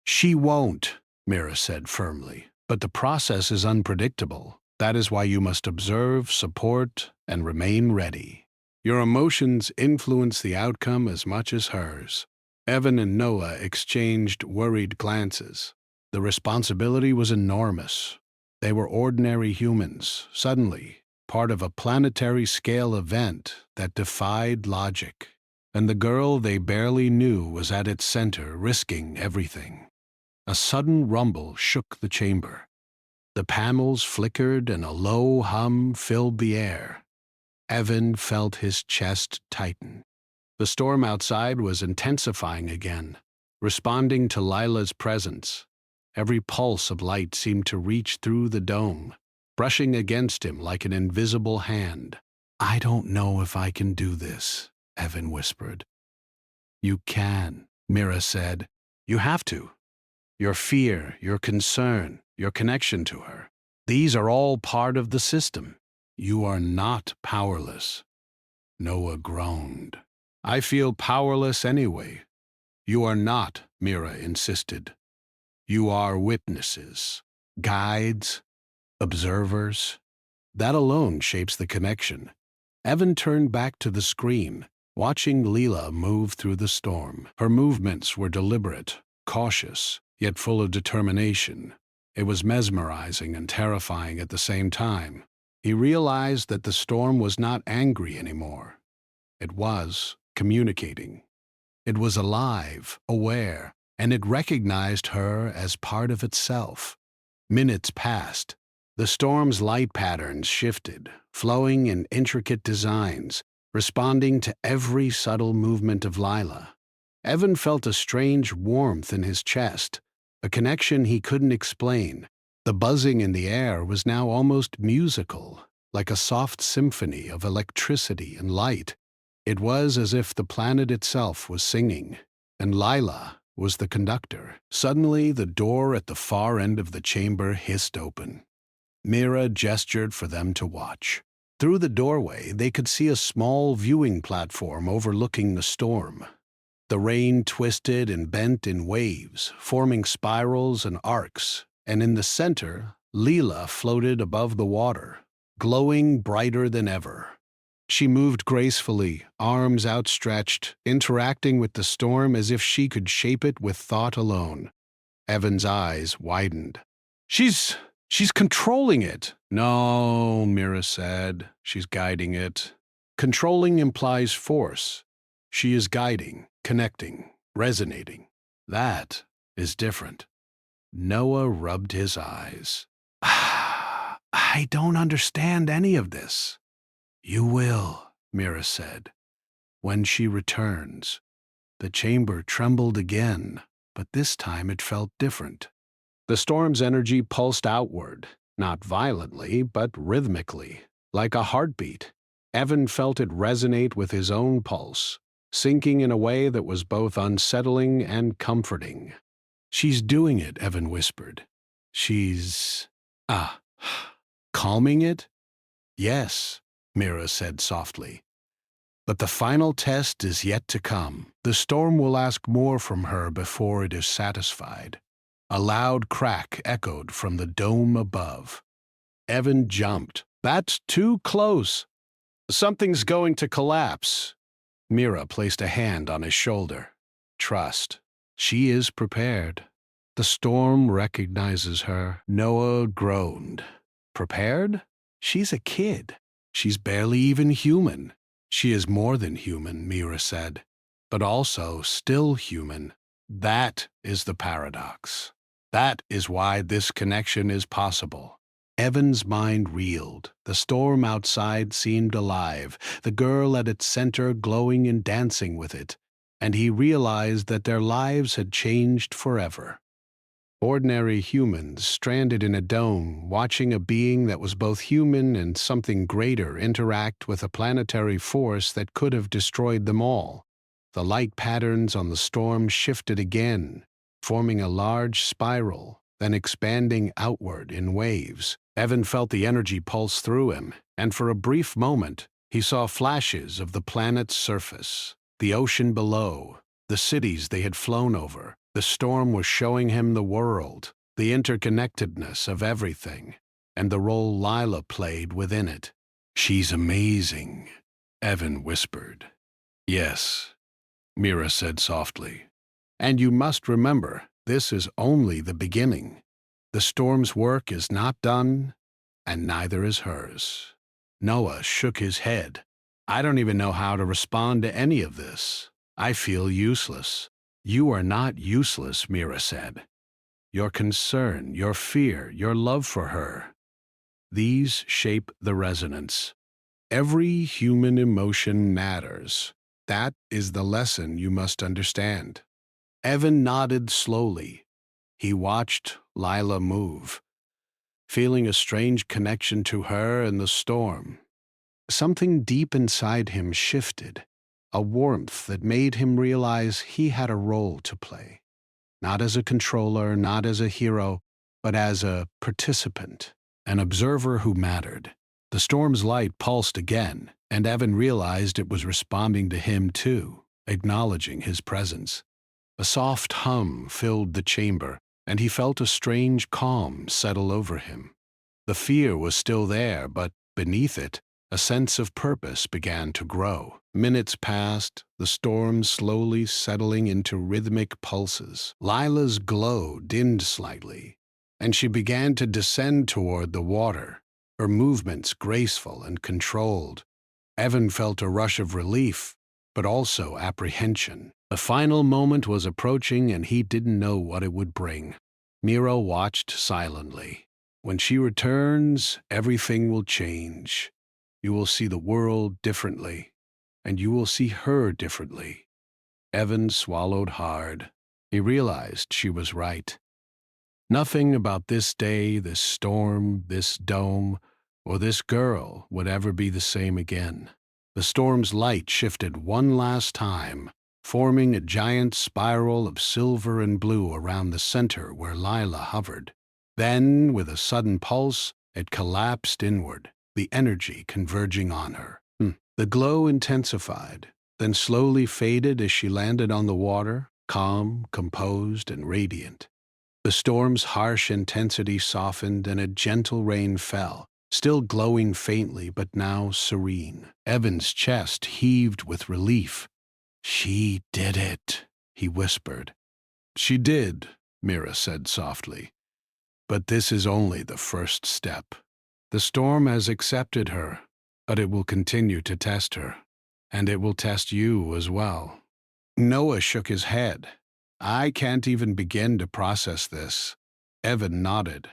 "She won't," Mira said firmly. "But the process is unpredictable. That is why you must observe, support, and remain ready. Your emotions influence the outcome as much as hers." Evan and Noah exchanged worried glances. The responsibility was enormous. They were ordinary humans, suddenly part of a planetary-scale event that defied logic. And the girl they barely knew was at its center, risking everything. A sudden rumble shook the chamber. The panels flickered and a low hum filled the air. Evan felt his chest tighten. The storm outside was intensifying again, responding to Lila's presence. Every pulse of light seemed to reach through the dome, brushing against him like an invisible hand. "I don't know if I can do this," Evan whispered. "You can," Mira said. "You have to. your fear, your concern, your connection to her. These are all part of the system. You are not powerless. Noah groaned. I feel powerless anyway. You are not, Mira insisted. You are witnesses, guides, observers. That alone shapes the connection. Evan turned back to the screen, watching Leela move through the storm. Her movements were deliberate, cautious, yet full of determination. It was mesmerizing and terrifying at the same time. He realized that the storm was not angry anymore. It was communicating. It was alive, aware, and it recognized her as part of itself. Minutes passed. The storm's light patterns shifted, flowing in intricate designs, responding to every subtle movement of Lila. Evan felt a strange warmth in his chest, a connection he couldn't explain. The buzzing in the air was now almost musical, like a soft symphony of electricity and light. It was as if the planet itself was singing, and Lila was the conductor. Suddenly, the door at the far end of the chamber hissed open. Mira gestured for them to watch. Through the doorway, they could see a small viewing platform overlooking the storm. The rain twisted and bent in waves, forming spirals and arcs, and in the center, Leela floated above the water, glowing brighter than ever. She moved gracefully, arms outstretched, interacting with the storm as if she could shape it with thought alone. Evan's eyes widened. She's controlling it. No, Mira said. She's guiding it. Controlling implies force. She is guiding, connecting, resonating. That is different. Noah rubbed his eyes. I don't understand any of this. You will, Mira said. When she returns. The chamber trembled again, but this time it felt different. The storm's energy pulsed outward, not violently, but rhythmically, like a heartbeat. Evan felt it resonate with his own pulse, sinking in a way that was both unsettling and comforting. She's doing it, Evan whispered. She's... calming it? Yes, Mira said softly. But the final test is yet to come. The storm will ask more from her before it is satisfied. A loud crack echoed from the dome above. Evan jumped. That's too close. Something's going to collapse. Mira placed a hand on his shoulder. Trust. She is prepared. The storm recognizes her. Noah groaned. Prepared? She's a kid. She's barely even human. She is more than human, Mira said, but also still human. That is the paradox. That is why this connection is possible. Evan's mind reeled. The storm outside seemed alive, the girl at its center glowing and dancing with it, and he realized that their lives had changed forever. Ordinary humans stranded in a dome, watching a being that was both human and something greater interact with a planetary force that could have destroyed them all. The light patterns on the storm shifted again, forming a large spiral, then expanding outward in waves. Evan felt the energy pulse through him, and for a brief moment, he saw flashes of the planet's surface, the ocean below, the cities they had flown over. The storm was showing him the world, the interconnectedness of everything, and the role Lila played within it. She's amazing, Evan whispered. Yes, Mira said softly. And you must remember, this is only the beginning. The storm's work is not done, and neither is hers. Noah shook his head. I don't even know how to respond to any of this. I feel useless. You are not useless, Mira said. Your concern, your fear, your love for her, these shape the resonance. Every human emotion matters. That is the lesson you must understand. Evan nodded slowly. He watched Lila move, feeling a strange connection to her and the storm. Something deep inside him shifted, a warmth that made him realize he had a role to play. not as a controller, not as a hero, but as a participant, an observer who mattered. The storm's light pulsed again, and Evan realized it was responding to him too, acknowledging his presence. A soft hum filled the chamber, and he felt a strange calm settle over him. The fear was still there, but beneath it, a sense of purpose began to grow. Minutes passed, the storm slowly settling into rhythmic pulses. Lila's glow dimmed slightly, and she began to descend toward the water, her movements graceful and controlled. Evan felt a rush of relief, but also apprehension. The final moment was approaching, and he didn't know what it would bring. Mira watched silently. When she returns, everything will change. You will see the world differently, and you will see her differently. Evan swallowed hard. He realized she was right. Nothing about this day, this storm, this dome, or this girl would ever be the same again. The storm's light shifted one last time, forming a giant spiral of silver and blue around the center where Lila hovered. Then, with a sudden pulse, it collapsed inward, the energy converging on her. The glow intensified, then slowly faded as she landed on the water, calm, composed, and radiant. The storm's harsh intensity softened, and a gentle rain fell, still glowing faintly but now serene. Evan's chest heaved with relief. "She did it," he whispered. "She did," Mira said softly. "But this is only the first step. The storm has accepted her, but it will continue to test her, and it will test you as well." Noah shook his head. "I can't even begin to process this." Evan nodded.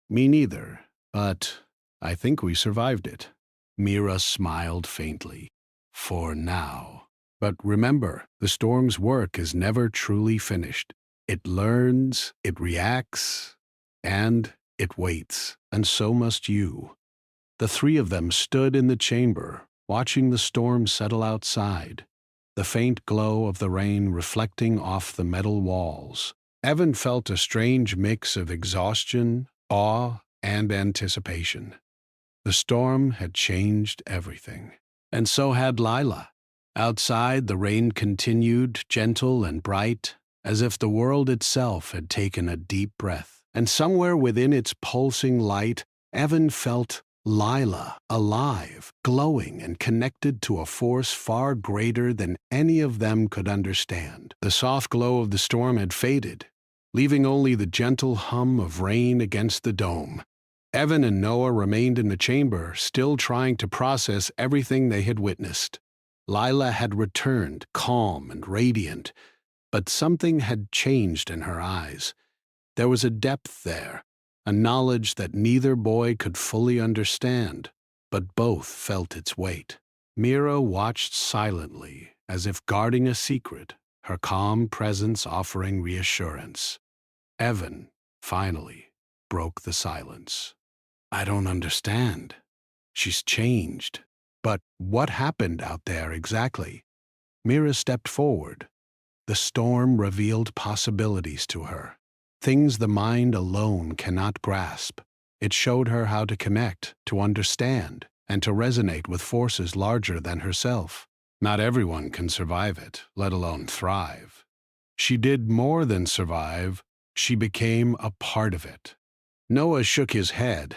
"Me neither, but I think we survived it." Mira smiled faintly. "For now. But remember, the storm's work is never truly finished. It learns, it reacts, and it waits, and so must you." The three of them stood in the chamber, watching the storm settle outside, the faint glow of the rain reflecting off the metal walls. Evan felt a strange mix of exhaustion, awe, and anticipation. The storm had changed everything, and so had Lila. Outside, the rain continued, gentle and bright, as if the world itself had taken a deep breath. And somewhere within its pulsing light, Evan felt Lila, alive, glowing, and connected to a force far greater than any of them could understand. The soft glow of the storm had faded, leaving only the gentle hum of rain against the dome. Evan and Noah remained in the chamber, still trying to process everything they had witnessed. Lila had returned, calm and radiant, but something had changed in her eyes. There was a depth there, a knowledge that neither boy could fully understand, but both felt its weight. Mira watched silently, as if guarding a secret, her calm presence offering reassurance. Evan, finally, broke the silence. "I don't understand. She's changed. But what happened out there exactly?" Mira stepped forward. The storm revealed possibilities to her, things the mind alone cannot grasp. It showed her how to connect, to understand, and to resonate with forces larger than herself. Not everyone can survive it, let alone thrive. She did more than survive. She became a part of it. Noah shook his head.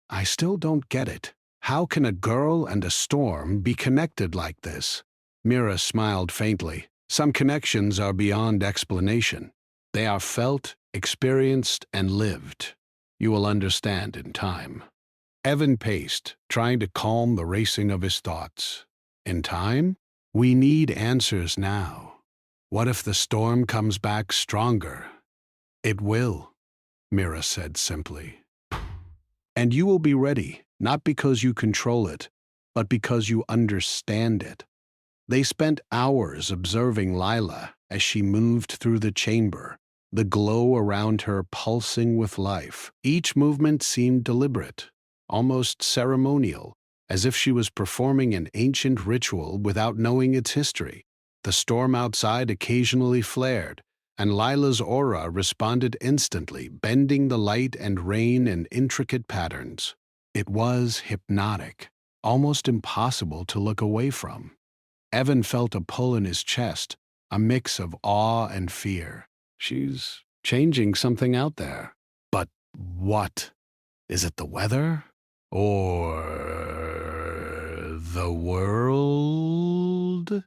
"I still don't get it. How can a girl and a storm be connected like this?" Mira smiled faintly. "Some connections are beyond explanation. They are felt, experienced, and lived. You will understand in time." Evan paced, trying to calm the racing of his thoughts. "In time? We need answers now. What if the storm comes back stronger?" "It will," Mira said simply. "And you will be ready, not because you control it, but because you understand it." They spent hours observing Lila as she moved through the chamber, the glow around her pulsing with life. Each movement seemed deliberate, almost ceremonial, as if she was performing an ancient ritual without knowing its history. The storm outside occasionally flared, and Lila's aura responded instantly, bending the light and rain in intricate patterns. It was hypnotic, almost impossible to look away from. Evan felt a pull in his chest, a mix of awe and fear. She's changing something out there. But what? Is it the weather? Or the world?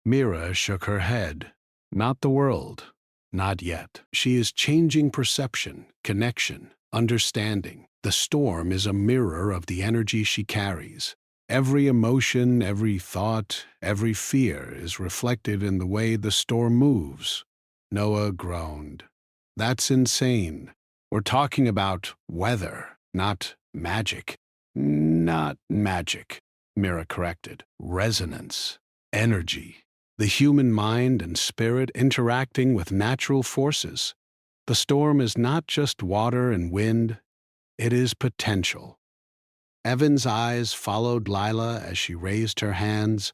Mira shook her head. Not the world. Not yet. She is changing perception, connection, understanding. The storm is a mirror of the energy she carries. Every emotion, every thought, every fear is reflected in the way the storm moves. Noah groaned. That's insane. We're talking about weather, not magic. Not magic, Mira corrected. Resonance, energy. The human mind and spirit interacting with natural forces. The storm is not just water and wind, it is potential. Evan's eyes followed Lila as she raised her hands,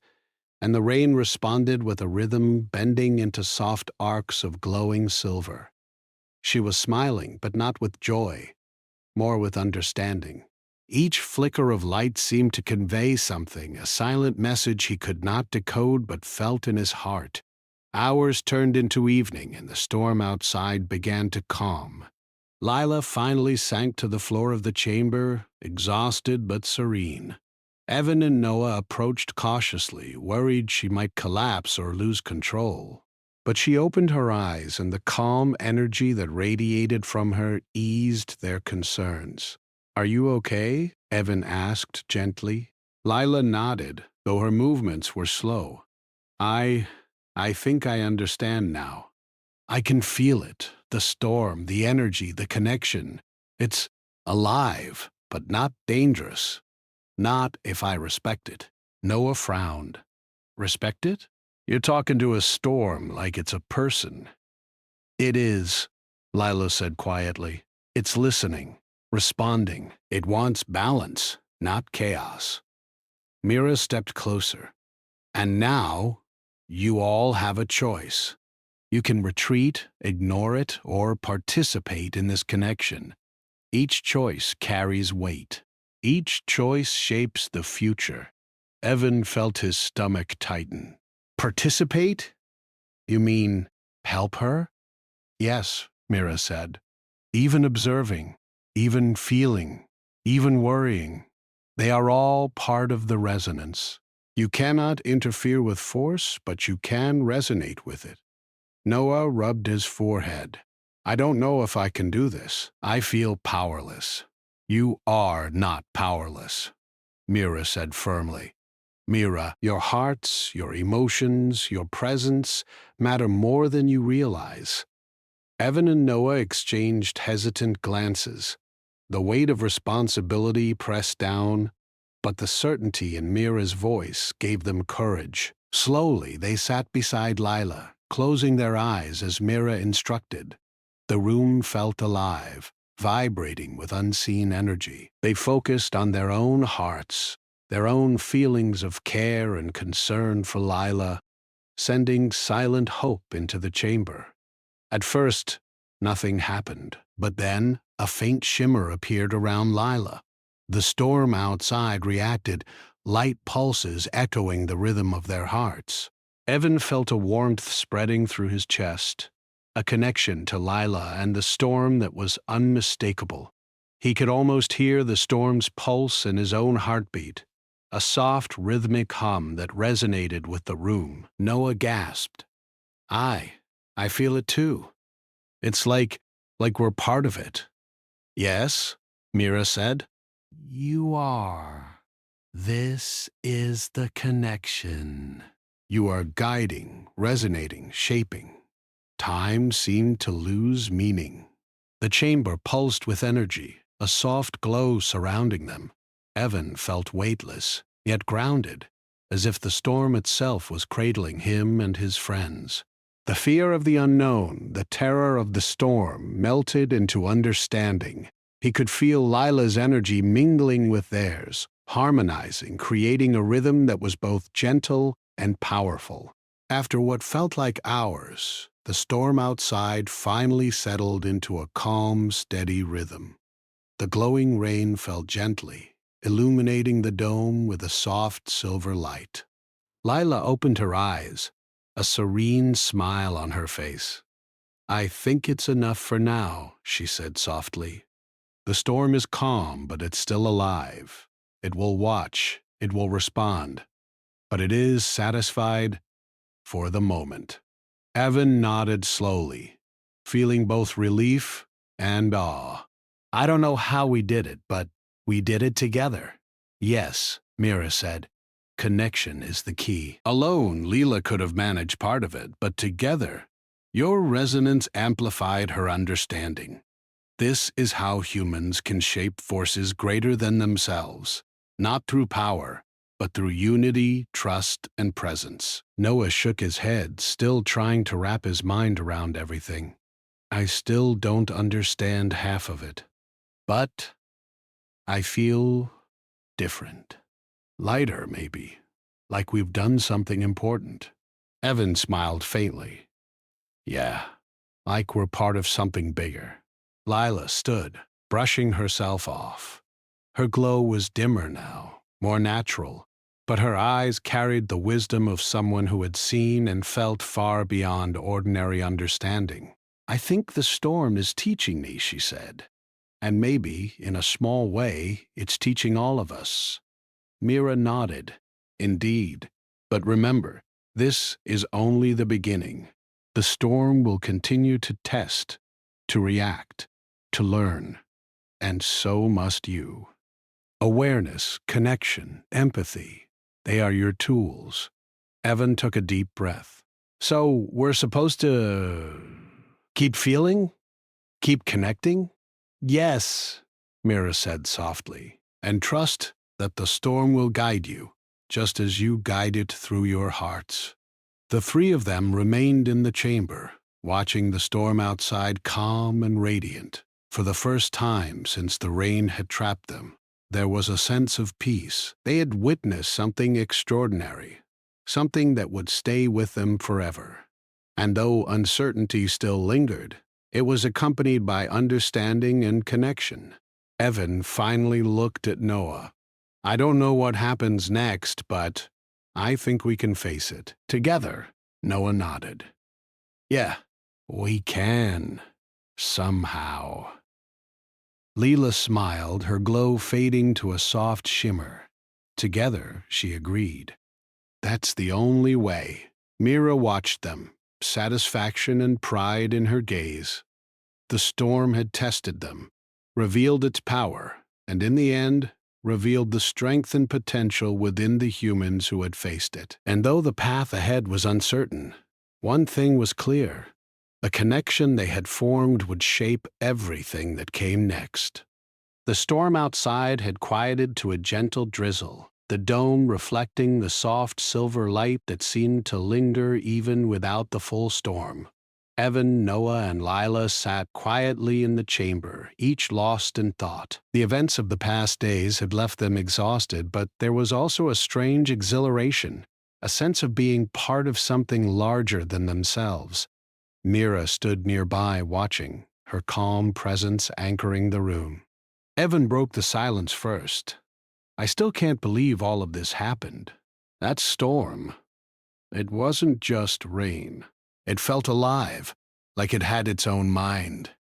and the rain responded with a rhythm bending into soft arcs of glowing silver. She was smiling, but not with joy, more with understanding. Each flicker of light seemed to convey something, a silent message he could not decode but felt in his heart. Hours turned into evening, and the storm outside began to calm. Lila finally sank to the floor of the chamber, exhausted but serene. Evan and Noah approached cautiously, worried she might collapse or lose control. But she opened her eyes, and the calm energy that radiated from her eased their concerns. "Are you okay?" Evan asked gently. Lila nodded, though her movements were slow. I think I understand now. I can feel it, the storm, the energy, the connection. It's alive, but not dangerous. Not if I respect it." Noah frowned. "Respect it? You're talking to a storm like it's a person." "It is," Lila said quietly. "It's listening, responding. It wants balance, not chaos." Mira stepped closer. "And now, you all have a choice. You can retreat, ignore it, or participate in this connection. Each choice carries weight. Each choice shapes the future." Evan felt his stomach tighten. "Participate? You mean help her?" "Yes," Mira said. "Even observing, even feeling, even worrying. They are all part of the resonance. You cannot interfere with force, but you can resonate with it." Noah rubbed his forehead. "I don't know if I can do this. I feel powerless." "You are not powerless," Mira said firmly. "Mira, your hearts, your emotions, your presence matter more than you realize." Evan and Noah exchanged hesitant glances. The weight of responsibility pressed down, but the certainty in Mira's voice gave them courage. Slowly, they sat beside Lila, closing their eyes as Mira instructed. The room felt alive, vibrating with unseen energy. They focused on their own hearts, their own feelings of care and concern for Lila, sending silent hope into the chamber. At first, nothing happened, but then a faint shimmer appeared around Lila. The storm outside reacted, light pulses echoing the rhythm of their hearts. Evan felt a warmth spreading through his chest, a connection to Lila and the storm that was unmistakable. He could almost hear the storm's pulse in his own heartbeat, a soft rhythmic hum that resonated with the room. Noah gasped. I feel it too. It's like we're part of it." "Yes," Mira said. "You are. This is the connection. You are guiding, resonating, shaping." Time seemed to lose meaning. The chamber pulsed with energy, a soft glow surrounding them. Evan felt weightless, yet grounded, as if the storm itself was cradling him and his friends. The fear of the unknown, the terror of the storm, melted into understanding. He could feel Lila's energy mingling with theirs, harmonizing, creating a rhythm that was both gentle and powerful. After what felt like hours, the storm outside finally settled into a calm, steady rhythm. The glowing rain fell gently, illuminating the dome with a soft silver light. Lila opened her eyes, a serene smile on her face. "I think it's enough for now," she said softly. "The storm is calm, but it's still alive. It will watch, it will respond, but it is satisfied for the moment." Evan nodded slowly, feeling both relief and awe. "I don't know how we did it, but we did it together." "Yes," Mira said. "Connection is the key. Alone, Leela could have managed part of it, but together, your resonance amplified her understanding. This is how humans can shape forces greater than themselves, not through power, but through unity, trust, and presence." Noah shook his head, still trying to wrap his mind around everything. "I still don't understand half of it, but I feel different. Lighter, maybe, like we've done something important." Evan smiled faintly. "Yeah, like we're part of something bigger." Lila stood, brushing herself off. Her glow was dimmer now, more natural, but her eyes carried the wisdom of someone who had seen and felt far beyond ordinary understanding. "I think the storm is teaching me," she said. "And maybe, in a small way, it's teaching all of us." Mira nodded. "Indeed. But remember, this is only the beginning. The storm will continue to test, to react, to learn, and so must you. Awareness, connection, empathy, they are your tools." Evan took a deep breath. "So we're supposed to keep feeling? Keep connecting?" "Yes," Mira said softly, "and trust that the storm will guide you, just as you guide it through your hearts." The three of them remained in the chamber, watching the storm outside calm and radiant. For the first time since the rain had trapped them, there was a sense of peace. They had witnessed something extraordinary, something that would stay with them forever. And though uncertainty still lingered, it was accompanied by understanding and connection. Evan finally looked at Noah. "I don't know what happens next, but I think we can face it together." Noah nodded. "Yeah, we can. Somehow." Leela smiled, her glow fading to a soft shimmer. Together, she agreed. "That's the only way." Mira watched them, satisfaction and pride in her gaze. The storm had tested them, revealed its power, and in the end, revealed the strength and potential within the humans who had faced it. And though the path ahead was uncertain, one thing was clear. The connection they had formed would shape everything that came next. The storm outside had quieted to a gentle drizzle, the dome reflecting the soft silver light that seemed to linger even without the full storm. Evan, Noah, and Lila sat quietly in the chamber, each lost in thought. The events of the past days had left them exhausted, but there was also a strange exhilaration, a sense of being part of something larger than themselves. Mira stood nearby watching, her calm presence anchoring the room. Evan broke the silence first. "I still can't believe all of this happened. That storm, it wasn't just rain. It felt alive, like it had its own mind."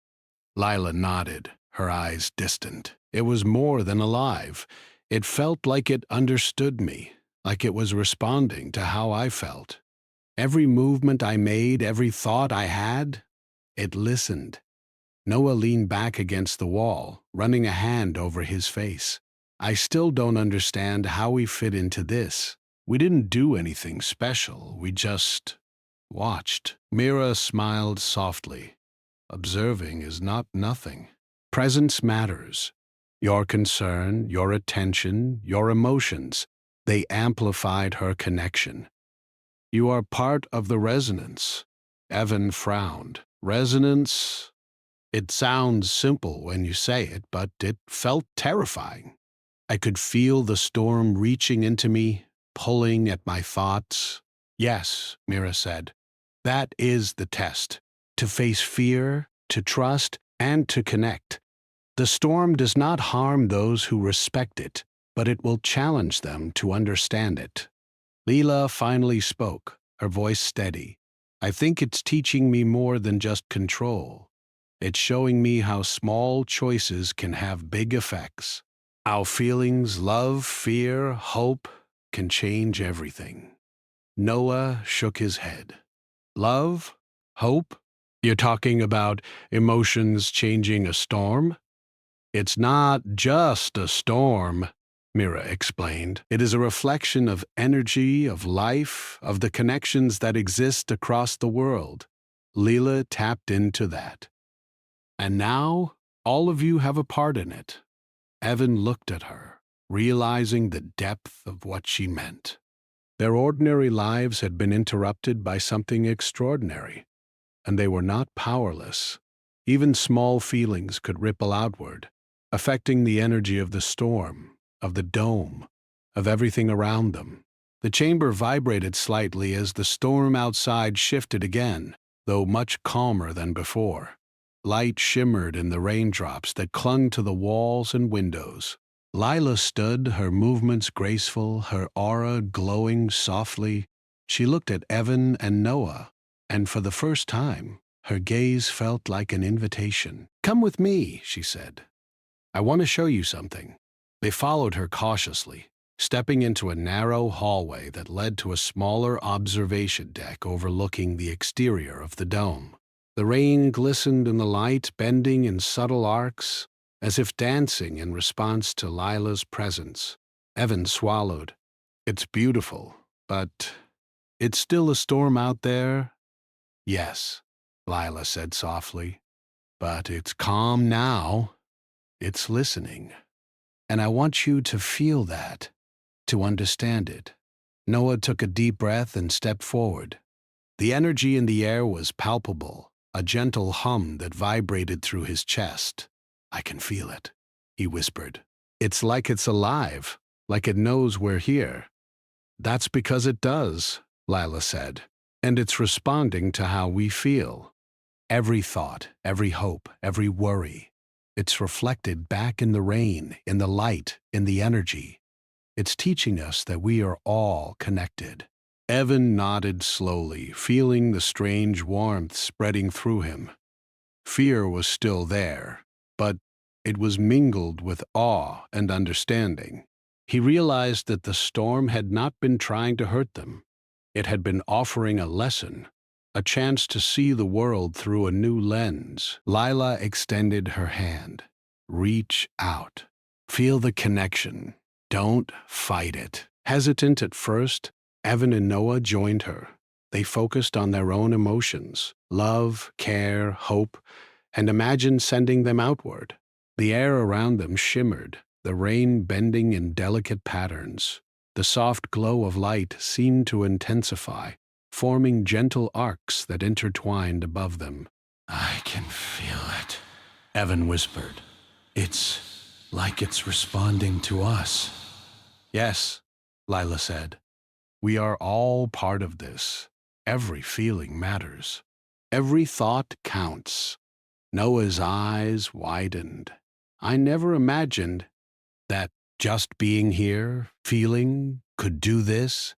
Lila nodded, her eyes distant. "It was more than alive. It felt like it understood me, like it was responding to how I felt. Every movement I made, every thought I had, it listened." Noah leaned back against the wall, running a hand over his face. "I still don't understand how we fit into this. We didn't do anything special, we just watched." Mira smiled softly. "Observing is not nothing. Presence matters. Your concern, your attention, your emotions, they amplified her connection. You are part of the resonance." Evan frowned. "Resonance? It sounds simple when you say it, but it felt terrifying. I could feel the storm reaching into me, pulling at my thoughts." "Yes," Mira said. That is the test. To face fear, to trust, and to connect. The storm does not harm those who respect it, but it will challenge them to understand it. Leela finally spoke, her voice steady. I think it's teaching me more than just control. It's showing me how small choices can have big effects. How feelings, love, fear, hope can change everything. Noah shook his head. Love? Hope? You're talking about emotions changing a storm? It's not just a storm, Mira explained. It is a reflection of energy, of life, of the connections that exist across the world. Leela tapped into that. And now, all of you have a part in it. Evan looked at her, realizing the depth of what she meant. Their ordinary lives had been interrupted by something extraordinary, and they were not powerless. Even small feelings could ripple outward, affecting the energy of the storm, of the dome, of everything around them. The chamber vibrated slightly as the storm outside shifted again, though much calmer than before. Light shimmered in the raindrops that clung to the walls and windows. Lila stood, her movements graceful, her aura glowing softly. She looked at Evan and Noah, and for the first time, her gaze felt like an invitation. Come with me, she said. I want to show you something. They followed her cautiously, stepping into a narrow hallway that led to a smaller observation deck overlooking the exterior of the dome. The rain glistened in the light, bending in subtle arcs, as if dancing in response to Lila's presence. Evan swallowed. It's beautiful, but it's still a storm out there? Yes, Lila said softly, but it's calm now. It's listening. And I want you to feel that, to understand it. Noah took a deep breath and stepped forward. The energy in the air was palpable, a gentle hum that vibrated through his chest. I can feel it, he whispered. It's alive, like it knows we're here. That's because it does, Lila said, and it's responding to how we feel. Every thought, every hope, every worry. It's reflected back in the rain, in the light, in the energy. It's teaching us that we are all connected. Evan nodded slowly, feeling the strange warmth spreading through him. Fear was still there, but it was mingled with awe and understanding. He realized that the storm had not been trying to hurt them. It had been offering a lesson, a chance to see the world through a new lens. Lila extended her hand. Reach out. Feel the connection. Don't fight it. Hesitant at first, Evan and Noah joined her. They focused on their own emotions, love, care, hope, and imagined sending them outward. The air around them shimmered, the rain bending in delicate patterns. The soft glow of light seemed to intensify, forming gentle arcs that intertwined above them. I can feel it, Evan whispered. It's like it's responding to us. Yes, Lila said. We are all part of this. Every feeling matters. Every thought counts. Noah's eyes widened. I never imagined that just being here, feeling, could do this.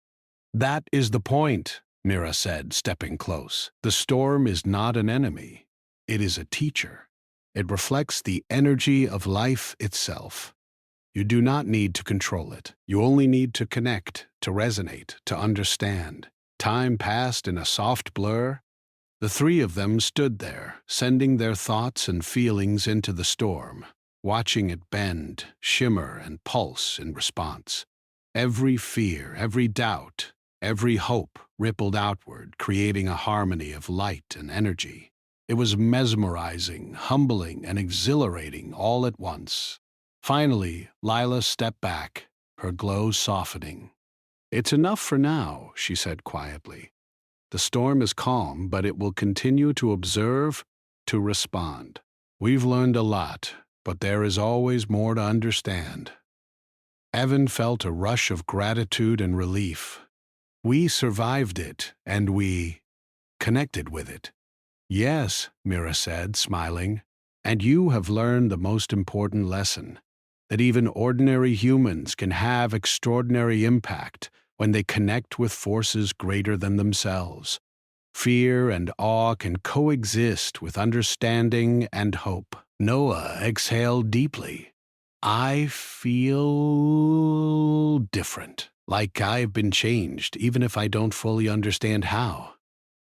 That is the point, Mira said, stepping close. The storm is not an enemy. It is a teacher. It reflects the energy of life itself. You do not need to control it. You only need to connect, to resonate, to understand. Time passed in a soft blur. The three of them stood there, sending their thoughts and feelings into the storm, watching it bend, shimmer, and pulse in response. Every fear, every doubt, every hope rippled outward, creating a harmony of light and energy. It was mesmerizing, humbling, and exhilarating all at once. Finally, Lila stepped back, her glow softening. It's enough for now, she said quietly. The storm is calm, but it will continue to observe, to respond. We've learned a lot, but there is always more to understand. Evan felt a rush of gratitude and relief. We survived it, and we connected with it. Yes, Mira said, smiling, and you have learned the most important lesson, that even ordinary humans can have extraordinary impact when they connect with forces greater than themselves. Fear and awe can coexist with understanding and hope. Noah exhaled deeply. I feel different, like I've been changed, even if I don't fully understand how.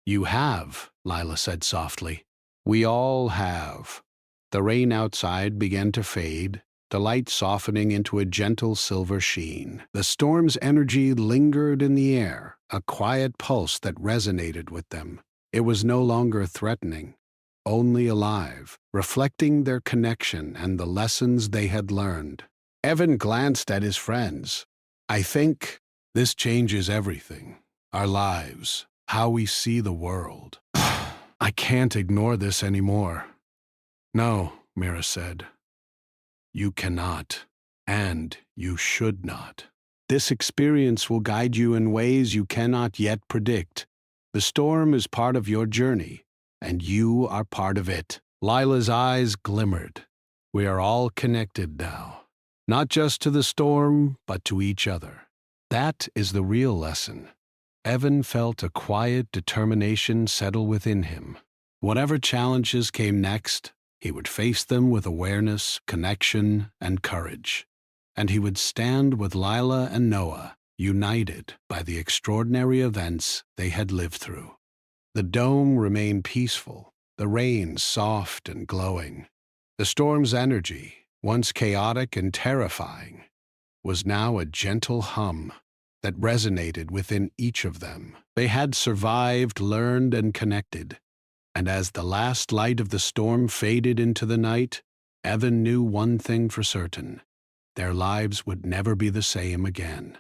You have, Lila said softly. We all have. The rain outside began to fade, the light softening into a gentle silver sheen. The storm's energy lingered in the air, a quiet pulse that resonated with them. It was no longer threatening, only alive, reflecting their connection and the lessons they had learned. Evan glanced at his friends. I think this changes everything. Our lives, how we see the world. I can't ignore this anymore. No, Mira said. You cannot, and you should not. This experience will guide you in ways you cannot yet predict. The storm is part of your journey, and you are part of it. Lila's eyes glimmered. We are all connected now, not just to the storm, but to each other. That is the real lesson. Evan felt a quiet determination settle within him. Whatever challenges came next, he would face them with awareness, connection, and courage. And he would stand with Lila and Noah, united by the extraordinary events they had lived through. The dome remained peaceful, the rain soft and glowing. The storm's energy, once chaotic and terrifying, was now a gentle hum that resonated within each of them. They had survived, learned, and connected. And as the last light of the storm faded into the night, Evan knew one thing for certain. Their lives would never be the same again.